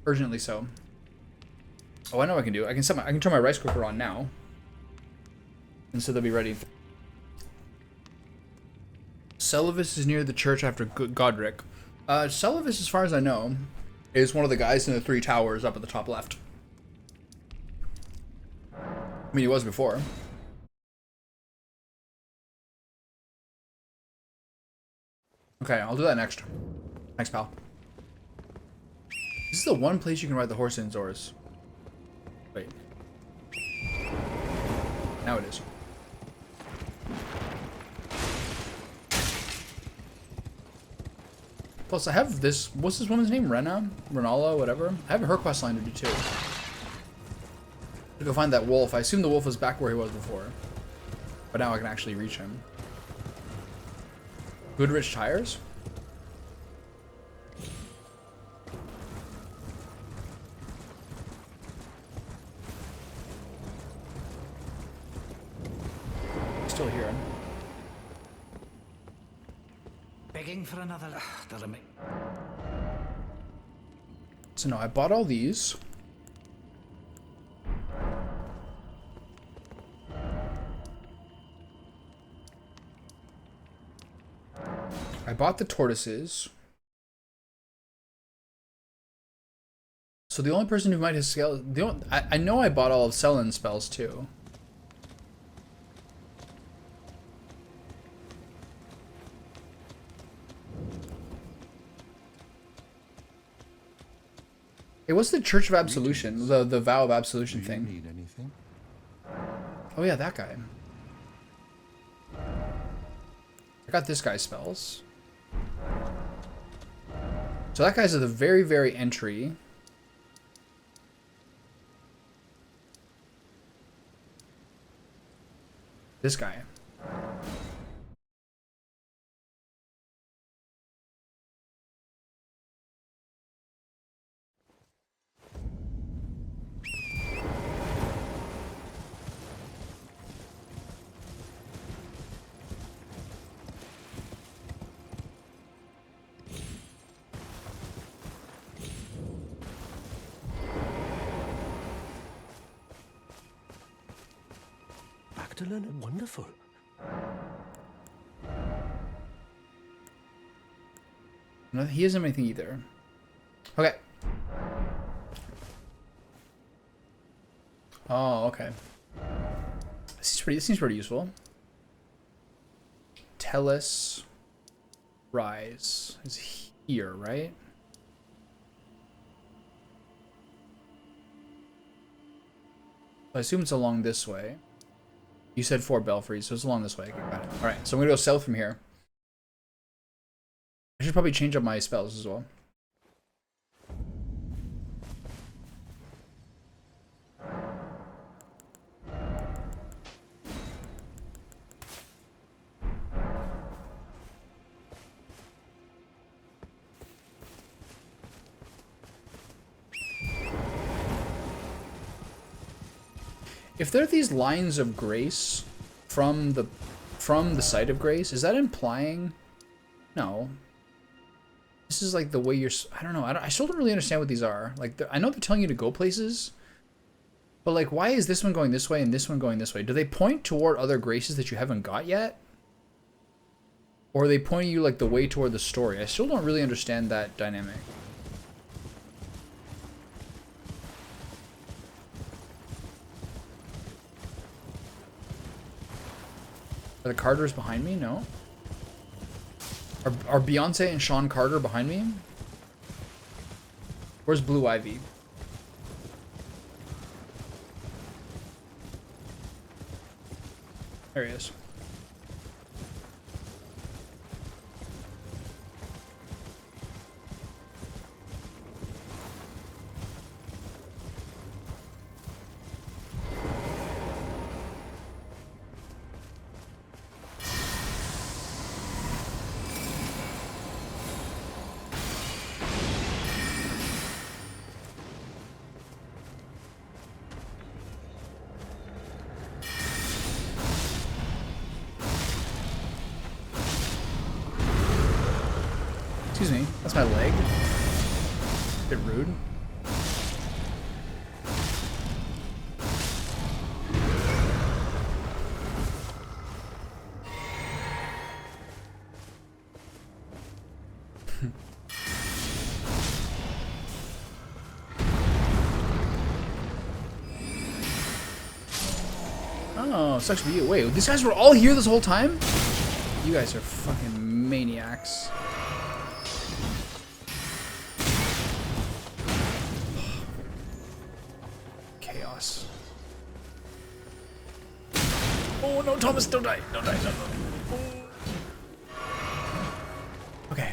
Speaker 1: Urgently so. Oh, I know what I can do. I can turn my rice cooker on now. And so they'll be ready. Celluvis is near the church after Godric. Celluvis, as far as I know, is one of the guys in the 3 towers up at the top left. I mean, he was before. Okay, I'll do that next. Thanks, pal. This is the one place you can ride the horse in Zors. Wait. Now it is. Plus, I have this. What's this woman's name? Renala, whatever. I have her quest line to do too. To go find that wolf. I assume the wolf was back where he was before, but now I can actually reach him. Goodrich tires. Still here.
Speaker 3: Begging for another. Doesn't make.
Speaker 1: So no, I bought all these. I bought the tortoises. So the only person who might have scaled, I know I bought all of Sellen's spells too. It was the Church of Absolution, the Vow of Absolution thing.
Speaker 4: Do you need anything?
Speaker 1: Oh yeah, that guy. I got this guy's spells. So that guy's at the very, very entry. This guy.
Speaker 2: Magdalene, wonderful.
Speaker 1: No, he doesn't have anything either. Okay. Oh, okay. This seems pretty useful. Tellus Rise is here, right? I assume it's along this way. You said 4 belfries, so it's along this way. Okay, got it. Alright, so I'm gonna go south from here. I should probably change up my spells as well. If there are these lines of grace from the site of grace, is that implying? No. This is like the way you're. I don't know. I still don't really understand what these are. Like, I know they're telling you to go places, but like, why is this one going this way and this one going this way? Do they point toward other graces that you haven't got yet, or are they pointing you like the way toward the story? I still don't really understand that dynamic. Are the Carters behind me? No. Are Beyonce and Sean Carter behind me? Where's Blue Ivy? There he is. Excuse me, that's my leg. A bit rude. Oh, sucks for you. Wait, these guys were all here this whole time? You guys are fucking maniacs. Chaos. Oh no, Thomas, don't die. Don't die. No, no. Oh. Okay.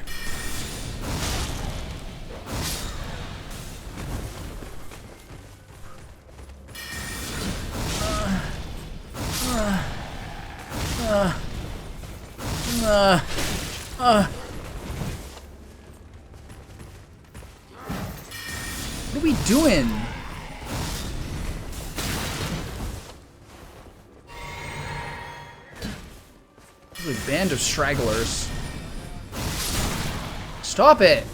Speaker 1: What are we doing? Really band of stragglers. Stop it!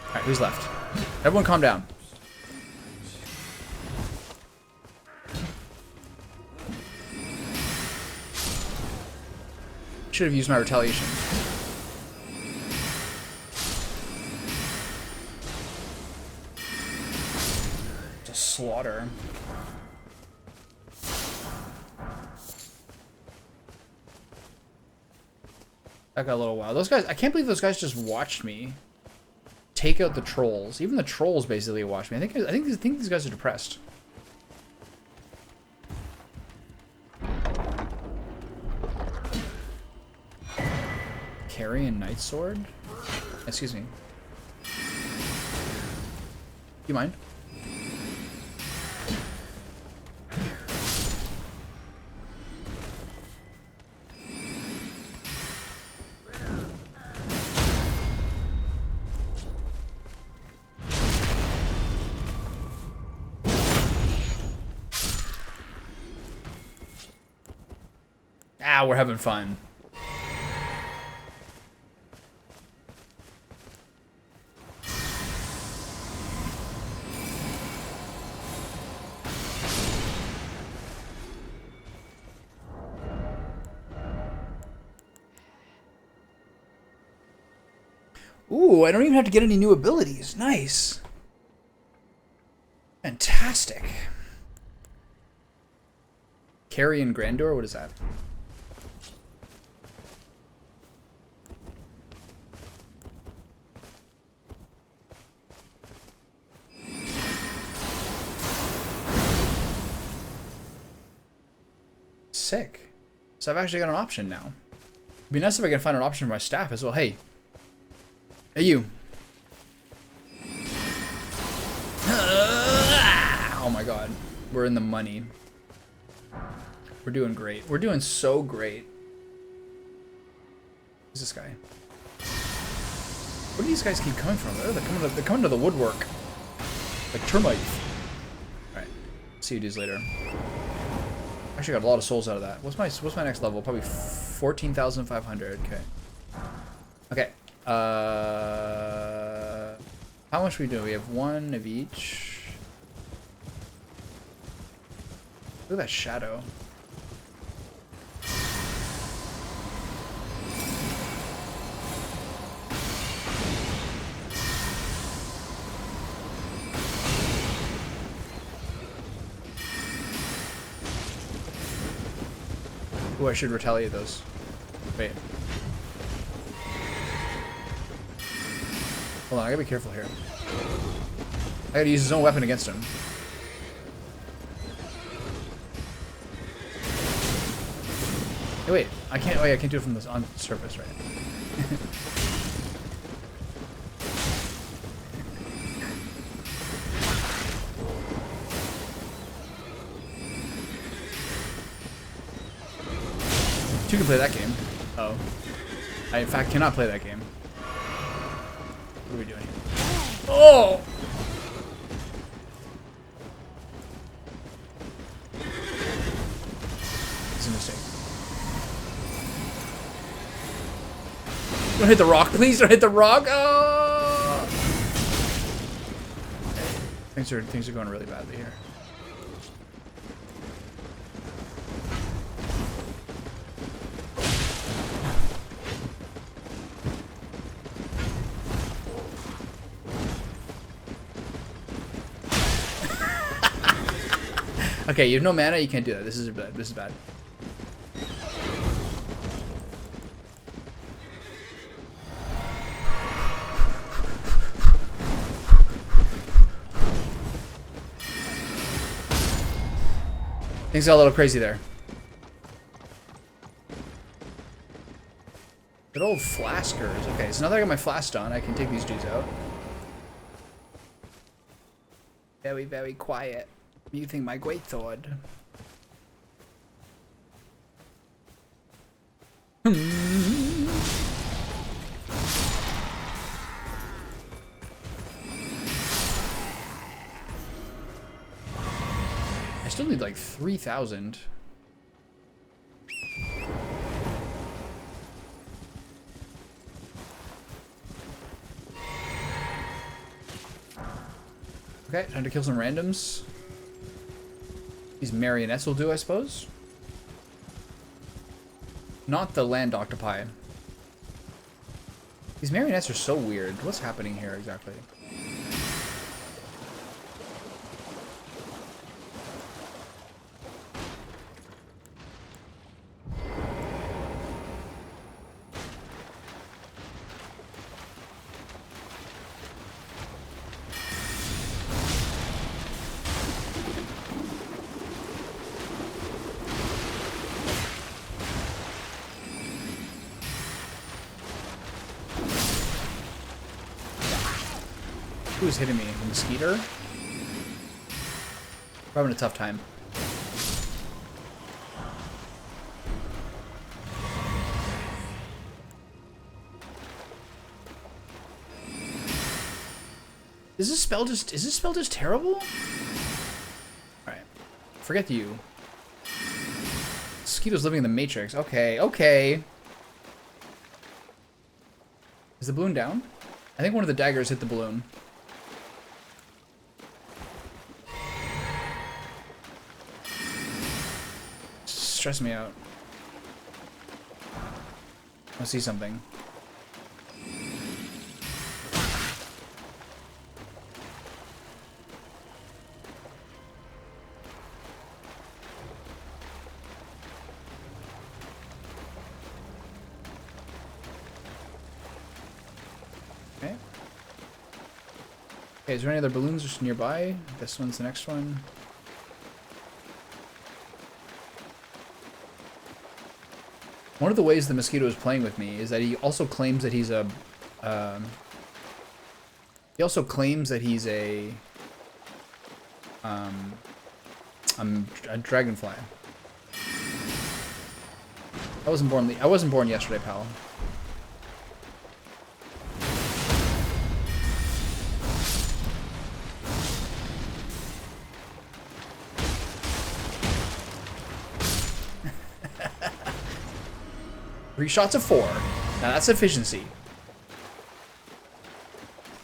Speaker 1: Alright, who's left? Everyone calm down. Should have used my retaliation. It's a slaughter. That got a little wild. Those guys, I can't believe those guys just watched me take out the trolls. Even the trolls basically watched me. I think these guys are depressed. Carry and Night Sword? Excuse me. You mind? Ah, we're having fun. Ooh, I don't even have to get any new abilities. Nice. Fantastic. Carry and Grandeur? What is that? Sick. So I've actually got an option now. It'd be nice if I can find an option for my staff as well. Hey. Hey, you. Oh my god. We're in the money. We're doing great. We're doing so great. Who's this guy? Where do these guys keep coming from? They're coming to the woodwork. Like termites. Alright. See you dudes later. Actually got a lot of souls out of that. What's my next level? Probably 14,500. Okay. Okay. How much are we doing? We have one of each. Look at that shadow. Ooh, I should retaliate those. Wait. Hold on, I gotta be careful here. I gotta use his own weapon against him. Hey, wait, I can't. Oh yeah, I can't do it from this on surface, right? You can play that game. Oh, I in fact cannot play that game. What are we doing here? Oh! It's a mistake. Don't hit the rock, please. Don't hit the rock. Oh! Things are going really badly here. Okay, you have no mana. You can't do that. This is bad. This is bad. Things got a little crazy there. Good old flaskers. Okay, so now that I got my flask done, I can take these dudes out. Very, very quiet. You think my great sword. I still need like 3,000. Okay, time to kill some randoms. These marionettes will do, I suppose. Not the land octopi. These marionettes are so weird. What's happening here exactly? Who's hitting me? The mosquito? We're having a tough time. Is this spell just terrible? Alright. Forget you. Mosquito's living in the Matrix. Okay, okay. Is the balloon down? I think one of the daggers hit the balloon. Stress me out. I see something. Okay. Okay, is there any other balloons just nearby? This one's the next one. One of the ways the mosquito is playing with me is that he also claims that he's a dragonfly. I wasn't born yesterday, pal. Three shots of 4. Now that's efficiency.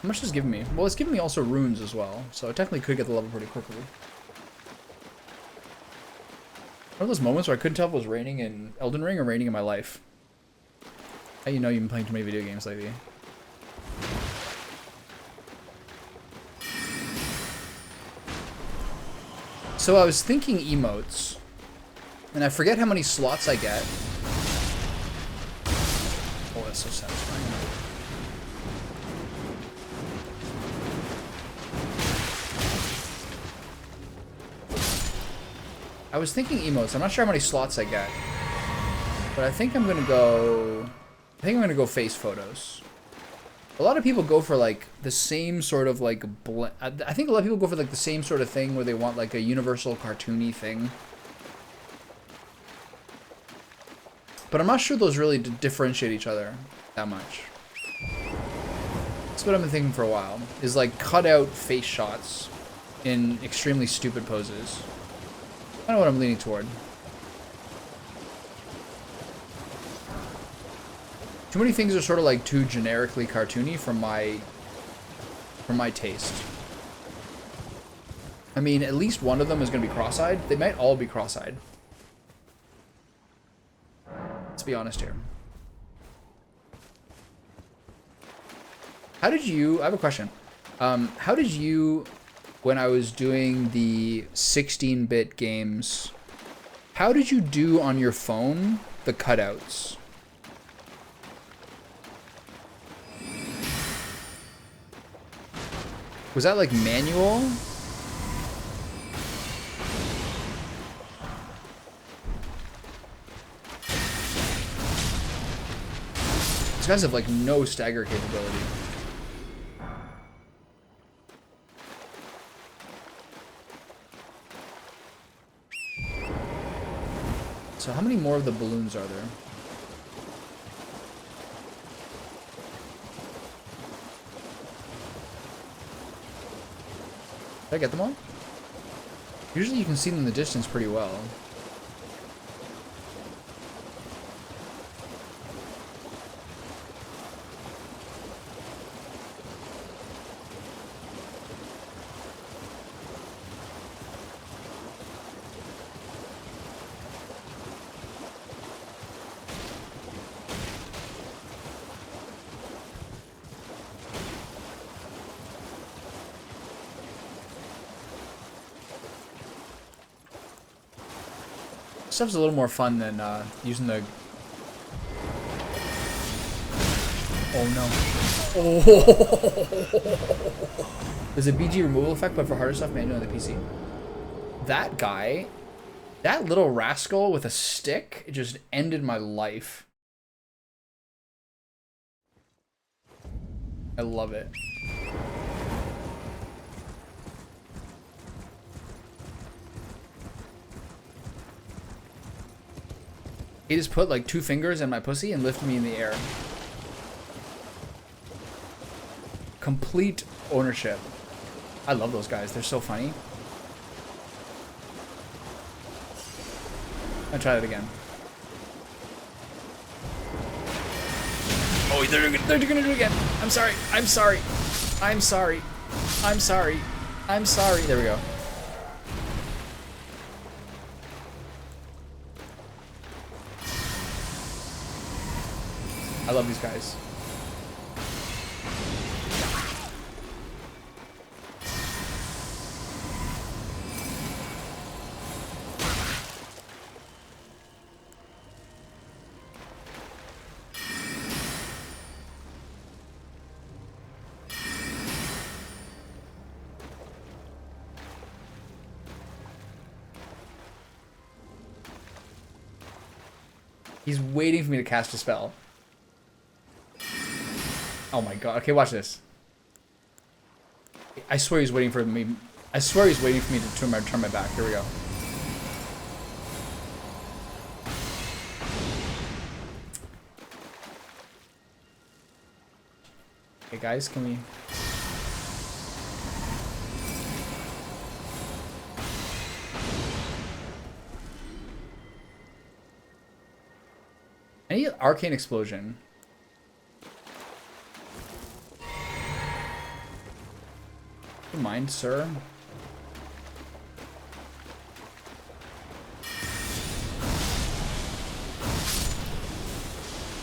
Speaker 1: How much is it giving me? Well, it's giving me also runes as well, so I technically could get the level pretty quickly. One of those moments where I couldn't tell if it was raining in Elden Ring or raining in my life. How you know you've been playing too many video games lately? So I was thinking emotes. And I forget how many slots I get. Oh, that's so satisfying. I was thinking emotes. I'm not sure how many slots I get. But I think I'm gonna go... I think I'm gonna go face photos. A lot of people go for like the same sort of like... I think a lot of people go for like the same sort of thing where they want like a universal cartoony thing. But I'm not sure those really differentiate each other that much. That's what I've been thinking for a while. Is like cut out face shots in extremely stupid poses. I know what I'm leaning toward. Too many things are sort of like too generically cartoony for my taste. I mean, at least one of them is going to be cross-eyed. They might all be cross-eyed. Let's be honest here. How did you... I have a question. How did you, when I was doing the 16-bit games, how did you do on your phone the cutouts? Was that like manual? These guys have like no stagger capability. So how many more of the balloons are there? Did I get them all? Usually you can see them in the distance pretty well. Stuff's a little more fun than using the... Oh no. Oh. There's a BG removal effect, but for harder stuff, manual on the PC. That guy, that little rascal with a stick, it just ended my life. I love it. He just put like 2 fingers in my pussy and lifted me in the air. Complete ownership. I love those guys. They're so funny. I'll try that again. Oh, they're gonna do it again. I'm sorry. I'm sorry. I'm sorry. I'm sorry. I'm sorry. There we go. I love these guys. He's waiting for me to cast a spell. Oh my god. Okay, watch this. I swear he's waiting for me. I swear he's waiting for me to turn my back. Here we go. Okay, guys, can we... Any arcane explosion? Do you mind, sir?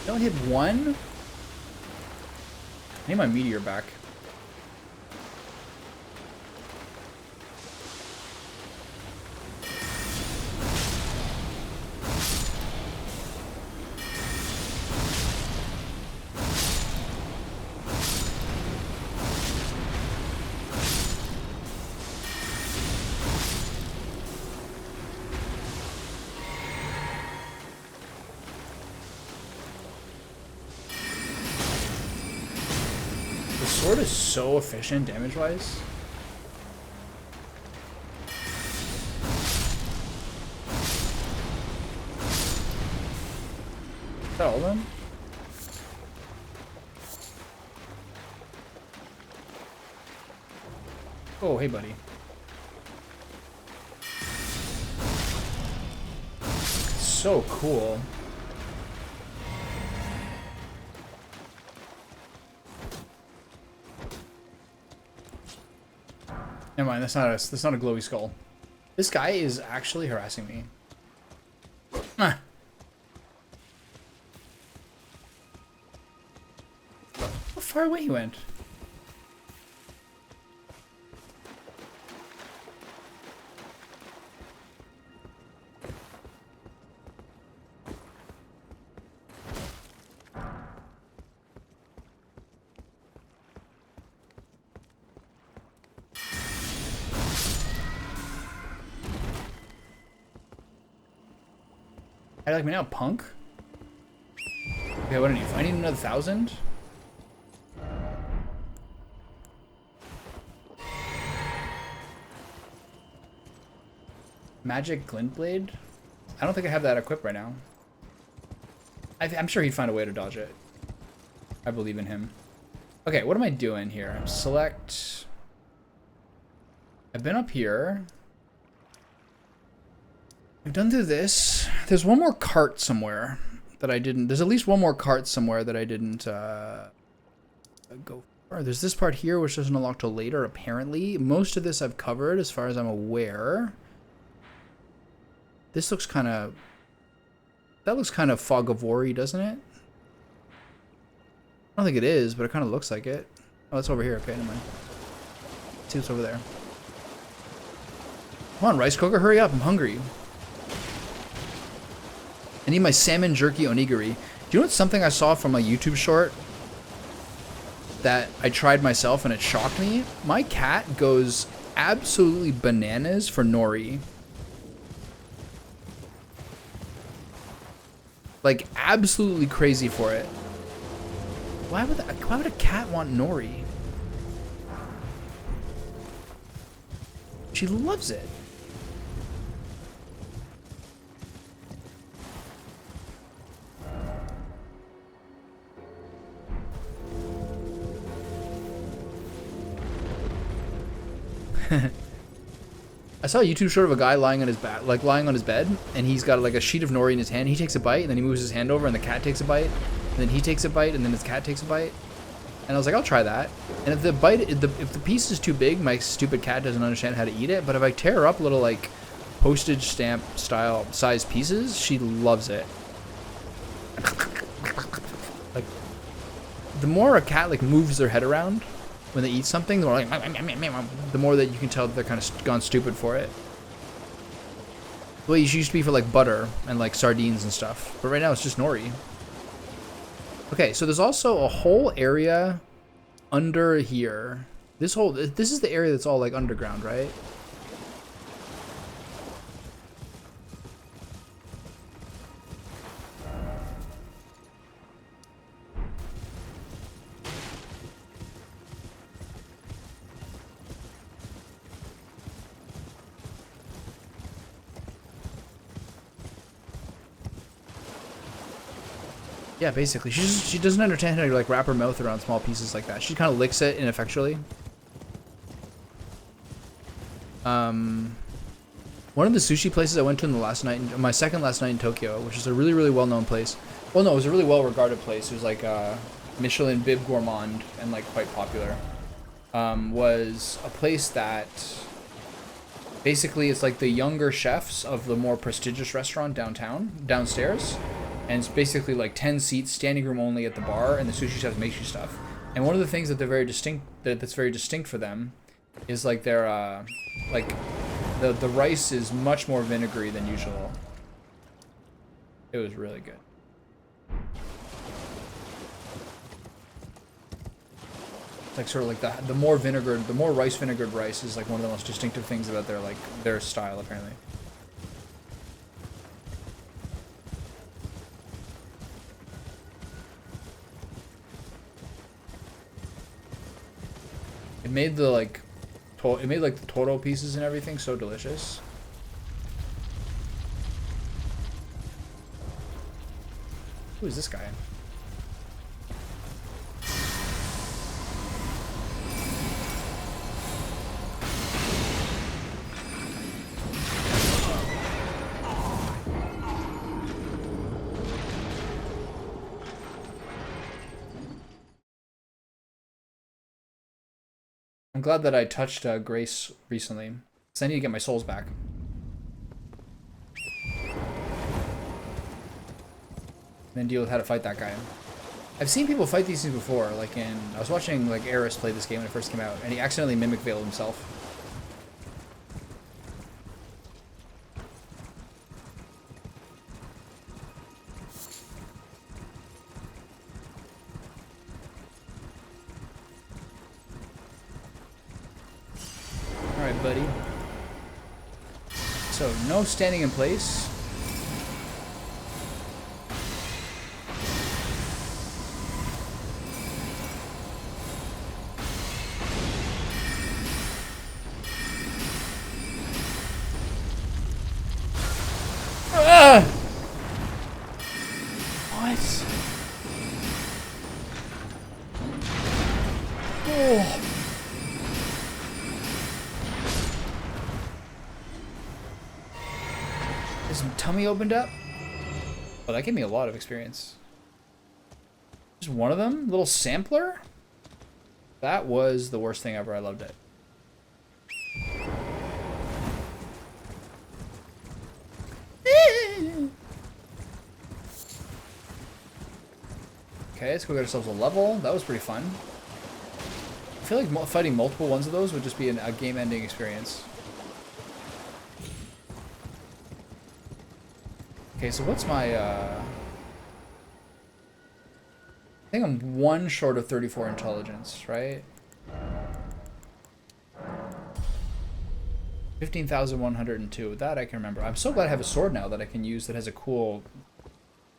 Speaker 1: Don't hit one? I need my meteor back. The sword is so efficient damage-wise. Is that all of them? Oh, hey, buddy. So cool. Never mind, that's not a glowy skull. This guy is actually harassing me. Ah. How far away he went? I like me now, punk. Okay, what do I need? I need another 1,000. Magic glint blade. I don't think I have that equipped right now. I'm sure he'd find a way to dodge it. I believe in him. Okay, what am I doing here? Select. I've been up here. We've done through this. There's one more cart somewhere that I didn't. There's at least one more cart somewhere that I didn't go for. There's this part here which doesn't unlock till later, apparently. Most of this I've covered as far as I'm aware. This looks kind of... That looks kind of Fog of War-y, doesn't it? I don't think it is, but it kind of looks like it. Oh, it's over here. Okay, never mind. Let's see what's over there. Come on, rice cooker, hurry up. I'm hungry. I need my salmon jerky onigiri. Do you know what's something I saw from a YouTube short that I tried myself and it shocked me? My cat goes absolutely bananas for nori. Like, absolutely crazy for it. Why would a cat want nori? She loves it. I saw a YouTube short of a guy lying on his back, like lying on his bed, and he's got like a sheet of nori in his hand. He takes a bite, and then he moves his hand over, and the cat takes a bite, and then he takes a bite, and then his cat takes a bite. And I was like, I'll try that. And if the piece is too big, my stupid cat doesn't understand how to eat it. But if I tear her up little like postage stamp style size pieces, she loves it. Like, the more a cat like moves their head around when they eat something, the more like the more that you can tell that they're kind of gone stupid for it. Well, it used to be for like butter and like sardines and stuff, but right now it's just nori. Okay, so there's also a whole area under here. This is the area that's all like underground, right? Yeah, basically. She doesn't understand how to like wrap her mouth around small pieces like that. She kind of licks it ineffectually. One of the sushi places I went to in the my second last night in Tokyo, which is a really, really well-known place. Well, no, it was a really well-regarded place. It was like Michelin Bib Gourmand and like quite popular. Was a place that basically it's like the younger chefs of the more prestigious restaurant downstairs. And it's basically like 10 seats, standing room only at the bar, and the sushi chefs make you stuff. And one of the things that that's very distinct for them is like their like the rice is much more vinegary than usual. It was really good. It's like sort of like the more rice vinegared rice is like one of the most distinctive things about their style apparently. It made the like, it made like the Toro pieces and everything so delicious. Who is this guy? I'm glad that I touched Grace recently, because I need to get my souls back. And then deal with how to fight that guy. I've seen people fight these things before, like I was watching like Eris play this game when it first came out, and he accidentally mimic veiled himself. Alright, buddy. So, no standing in place. What? Oh. His tummy opened up? Oh, that gave me a lot of experience. Just one of them? Little sampler? That was the worst thing ever. I loved it. Okay, let's go get ourselves a level. That was pretty fun. I feel like fighting multiple ones of those would just be a game-ending experience. Okay, so what's my, I think I'm one short of 34 intelligence, right? 15,102. That I can remember. I'm so glad I have a sword now that I can use that has a cool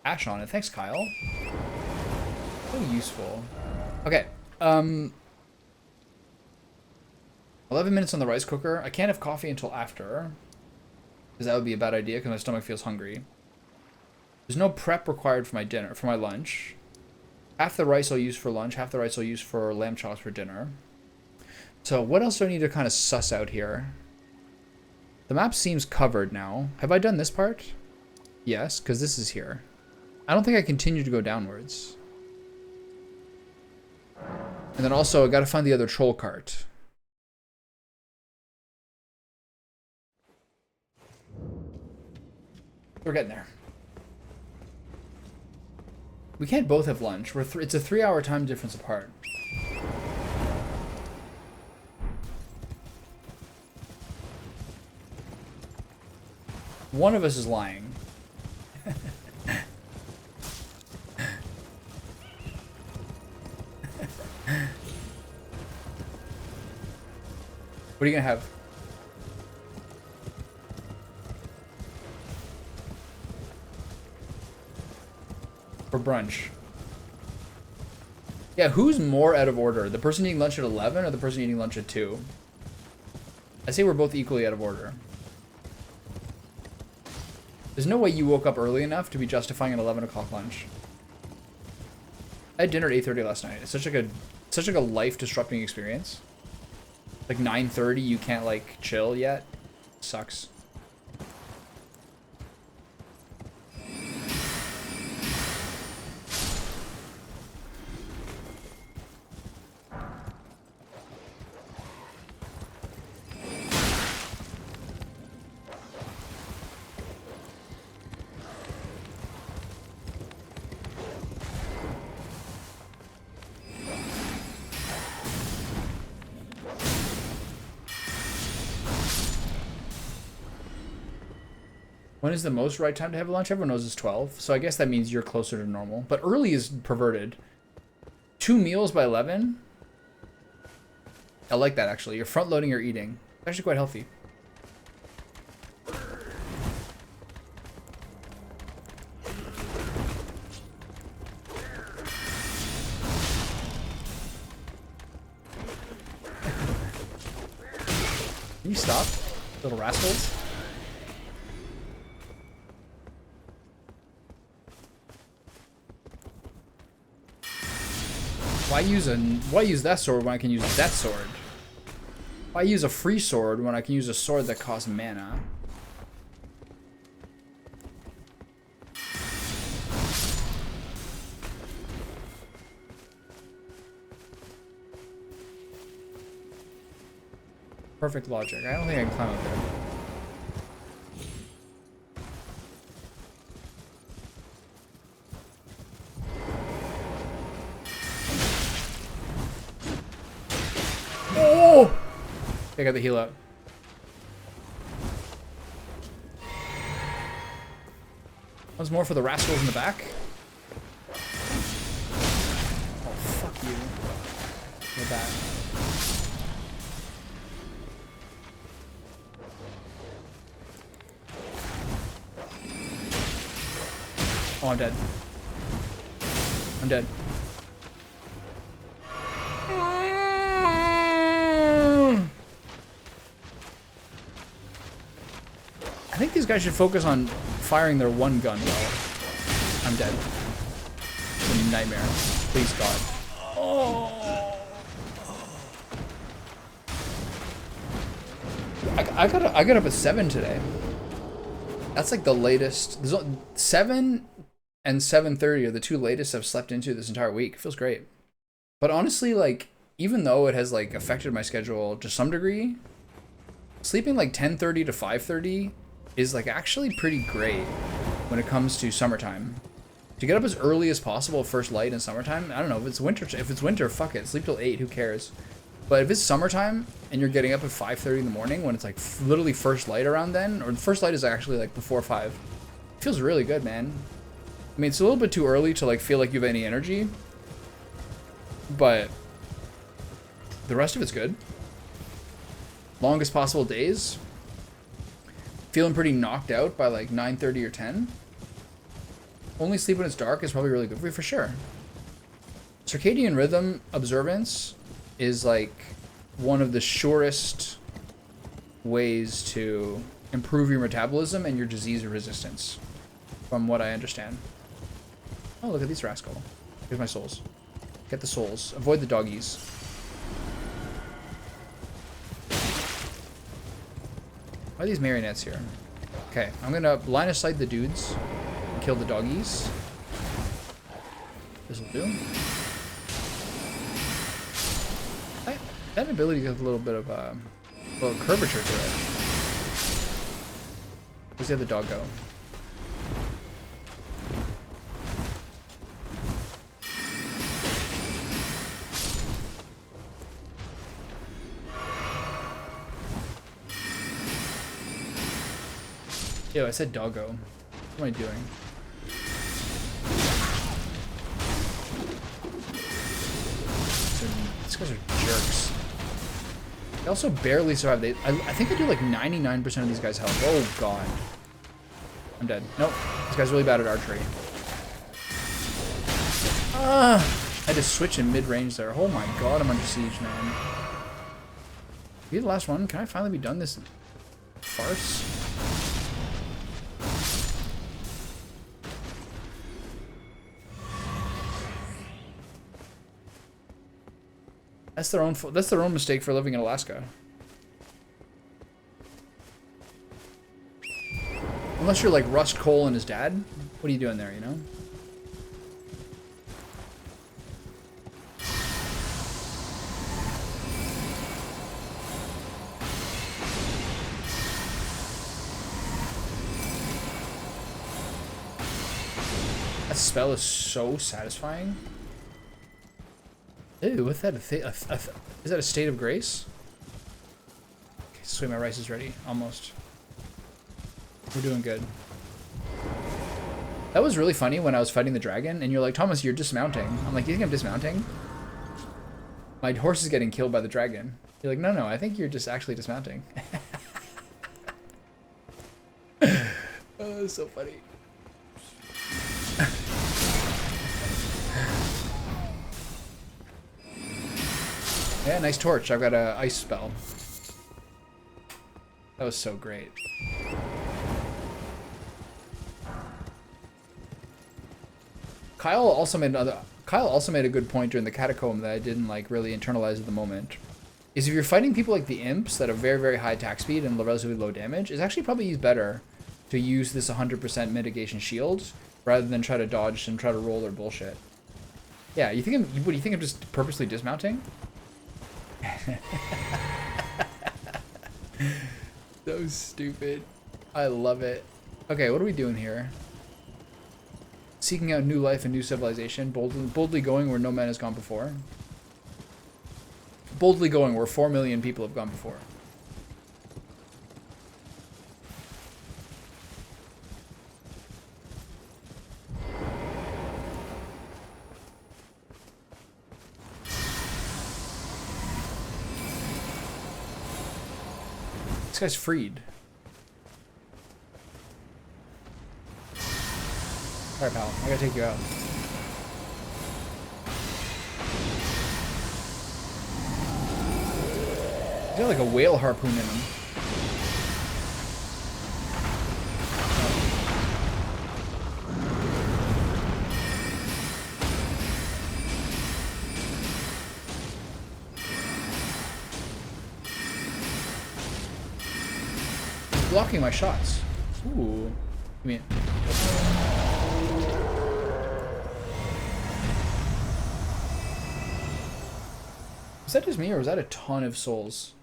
Speaker 1: ash on it. Thanks, Kyle. So useful. Okay. 11 minutes on the rice cooker. I can't have coffee until after, because that would be a bad idea because my stomach feels hungry. There's no prep required for my dinner, for my lunch. Half the rice I'll use for lunch, half the rice I'll use for lamb chops for dinner. So what else do I need to kind of suss out here? The map seems covered now. Have I done this part? Yes, because this is here. I don't think I continue to go downwards. And then also, I gotta find the other troll cart. We're getting there. We can't both have lunch. It's a 3-hour time difference apart. One of us is lying. What are you gonna have? For brunch. Yeah, who's more out of order? The person eating lunch at 11 or the person eating lunch at 2? I say we're both equally out of order. There's no way you woke up early enough to be justifying an 11 o'clock lunch. I had dinner at 8:30 last night. It's such like a life-disrupting experience. Like 9:30, you can't like chill yet. Sucks. When is the most right time to have lunch? Everyone knows it's 12, so I guess that means you're closer to normal. But early is perverted. 2 meals by 11? I like that, actually. You're front-loading your eating. It's actually quite healthy. Can you stop, little rascals? Why use that sword when I can use that sword? Why use a free sword when I can use a sword that costs mana? Perfect logic. I don't think I can climb up there. Oh! I got the heal up. One's more for the rascals in the back. Oh, fuck you. With that. Oh, I'm dead. I'm dead. I think these guys should focus on firing their one gun well. I'm dead. It's a nightmare. Please, God. Oh. I got up at 7 today. That's like the latest. 7 and 7:30 are the two latest I've slept into this entire week. It feels great. But honestly, like, even though it has like affected my schedule to some degree, sleeping like 10:30 to 5:30 is like actually pretty great when it comes to summertime. To get up as early as possible first light in summertime, I don't know, if it's winter, fuck it, sleep till 8, who cares? But if it's summertime and you're getting up at 5:30 in the morning when it's like literally first light around then, or the first light is actually like before 5, it feels really good, man. I mean, it's a little bit too early to like feel like you have any energy, but the rest of it's good. Longest possible days. Feeling pretty knocked out by like 9:30 or 10. Only sleep when it's dark is probably really good for you, for sure. Circadian rhythm observance is like one of the surest ways to improve your metabolism and your disease resistance, from what I understand. Oh, look at these rascal. Here's my souls. Get the souls. Avoid the doggies. Why are these marionettes here? Okay, I'm gonna line of sight the dudes and kill the doggies. This'll do. That ability has a little bit of a little curvature to it. Where's the other dog go? Yo, I said doggo. What am I doing? These guys are jerks. They also barely survive. I think I do like 99% of these guys' health. Oh god. I'm dead. Nope. This guy's really bad at archery. I had to switch in mid-range there. Oh my god, I'm under siege, man. Be the last one. Can I finally be done this farce? That's their own mistake for living in Alaska. Unless you're like Rust Cole and his dad. What are you doing there, you know? That spell is so satisfying. Ew, what's that? Is that a state of grace? Okay, sweet, my rice is ready. Almost. We're doing good. That was really funny when I was fighting the dragon, and you're like, Thomas, you're dismounting. I'm like, do you think I'm dismounting? My horse is getting killed by the dragon. You're like, no, I think you're just actually dismounting. Oh, that's so funny. Yeah, nice torch. I've got an ice spell. That was so great. Kyle also made a good point during the catacomb that I didn't like really internalize at the moment. Is if you're fighting people like the imps that have very, very high attack speed and relatively low damage, it's actually probably better to use this 100% mitigation shield rather than try to dodge and try to roll their bullshit. Yeah, what do you think I'm just purposely dismounting? So stupid. I love it. Okay, what are we doing here? Seeking out new life and new civilization, boldly going where no man has gone before. Boldly going where 4 million people have gone before. This guy's freed. Alright, pal. I gotta take you out. He's got like a whale harpoon in him. He's blocking my shots. Ooh. I mean... Was that just me, or was that a ton of souls?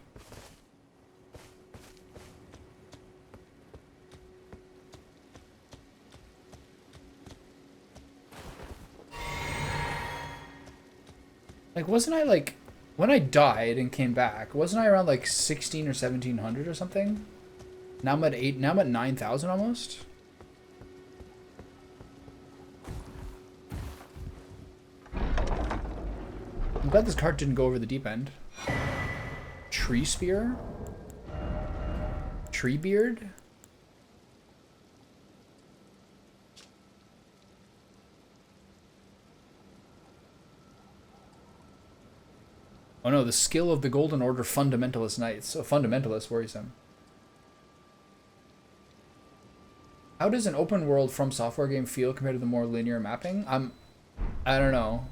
Speaker 1: Like, wasn't I like, when I died and came back, wasn't I around like 16 or 1700 or something? Now I'm at 8, now I'm at 9,000 almost. I'm glad this cart didn't go over the deep end. Tree spear? Tree beard? Oh no, the skill of the Golden Order Fundamentalist Knights. A fundamentalist worrisome. How does an open world From Software game feel compared to the more linear mapping? I don't know.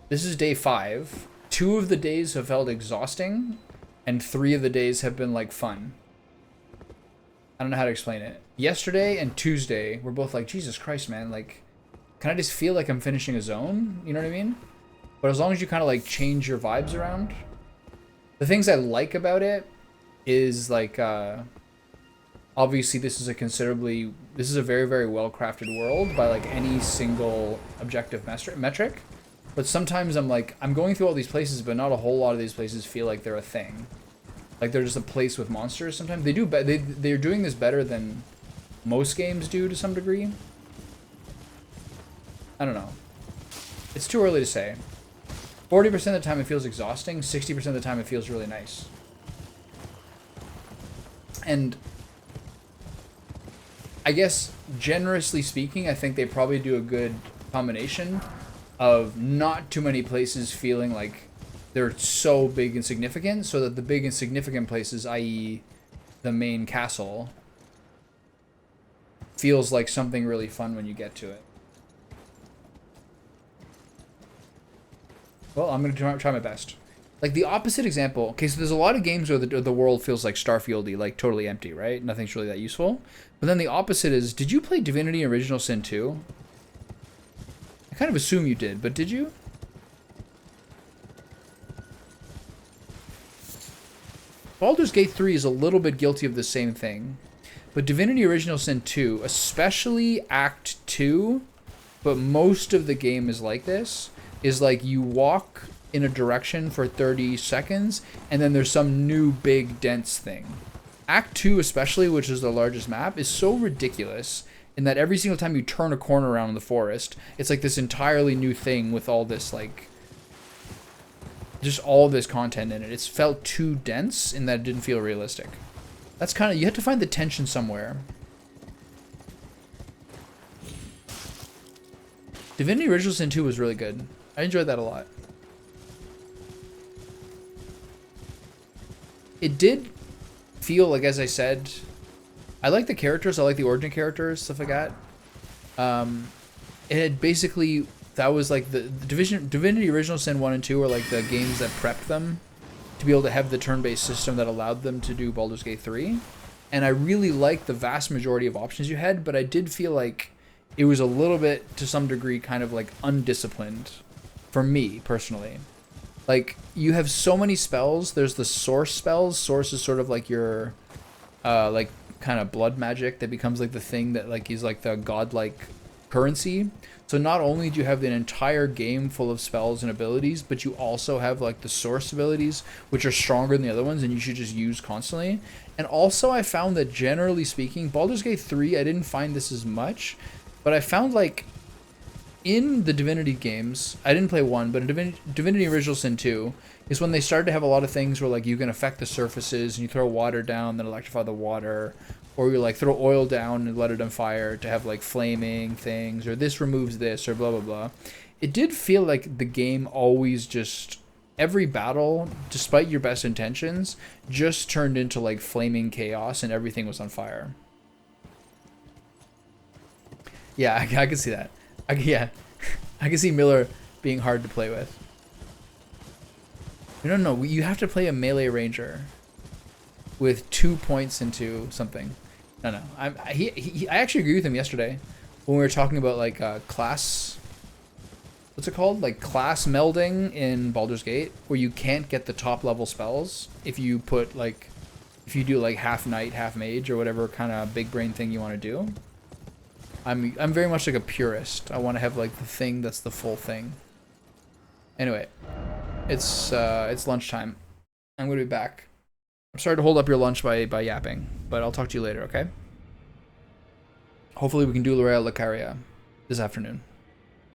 Speaker 1: This is day 5. 2 of the days have felt exhausting, and 3 of the days have been like fun. I don't know how to explain it. Yesterday and Tuesday were both like, Jesus Christ, man, like, can I just feel like I'm finishing a zone? You know what I mean? But as long as you kind of like change your vibes around. The things I like about it is like, obviously this is a very, very well-crafted world by like any single objective metric. But sometimes I'm like, I'm going through all these places, but not a whole lot of these places feel like they're a thing. Like they're just a place with monsters. Sometimes they're doing this better than most games do to some degree. I don't know. It's too early to say. 40% of the time it feels exhausting. 60% of the time it feels really nice. And I guess generously speaking, I think they probably do a good combination of not too many places feeling like they're so big and significant, so that the big and significant places, i.e. the main castle, feels like something really fun when you get to it. Well, I'm going to try my best. Like the opposite example, okay, so there's a lot of games where the world feels like Starfield-y, like totally empty, right? Nothing's really that useful. But then the opposite is, did you play Divinity Original Sin 2? I kind of assume you did, but did you? Baldur's Gate 3 is a little bit guilty of the same thing. But Divinity Original Sin 2, especially Act 2, but most of the game is like this, is like you walk in a direction for 30 seconds, and then there's some new big dense thing. Act 2 especially, which is the largest map, is so ridiculous in that every single time you turn a corner around in the forest, it's like this entirely new thing with all this, like, just all this content in it. It's felt too dense in that it didn't feel realistic. That's kind of, you have to find the tension somewhere. Divinity Original Sin 2 was really good. I enjoyed that a lot. It did feel like, as I said, I like the characters. I like the origin characters, stuff like that. It had basically, that was like the Divinity Original Sin 1 and 2 are like the games that prepped them to be able to have the turn-based system that allowed them to do Baldur's Gate 3. And I really liked the vast majority of options you had, but I did feel like it was a little bit, to some degree, kind of like undisciplined for me personally. Like, you have so many spells. There's the source spells. Source is sort of like your like kind of blood magic that becomes like the thing that like is like the godlike currency. So not only do you have an entire game full of spells and abilities, but you also have like the source abilities, which are stronger than the other ones, and you should just use constantly. And also I found that, generally speaking, Baldur's Gate 3, I didn't find this as much, but I found like in the Divinity games, I didn't play 1, but in Divinity Original Sin 2 is when they started to have a lot of things where like you can affect the surfaces and you throw water down, then electrify the water, or you like throw oil down and let it on fire to have like flaming things, or this removes this, or blah blah blah. It did feel like the game always just, every battle, despite your best intentions, just turned into like flaming chaos and everything was on fire. Yeah, I can see that. Yeah, I can see Miller being hard to play with. No, you have to play a melee ranger with 2 points into something. No. I actually agree with him yesterday when we were talking about like class. What's it called? Like class melding in Baldur's Gate, where you can't get the top level spells if you put like, if you do like half knight, half mage, or whatever kind of big brain thing you want to do. I'm very much like a purist. I want to have like the thing that's the full thing. Anyway, it's lunchtime. I'm gonna be back. I'm sorry to hold up your lunch by yapping, but I'll talk to you later, okay? Hopefully we can do L'Oreal Lucaria this afternoon.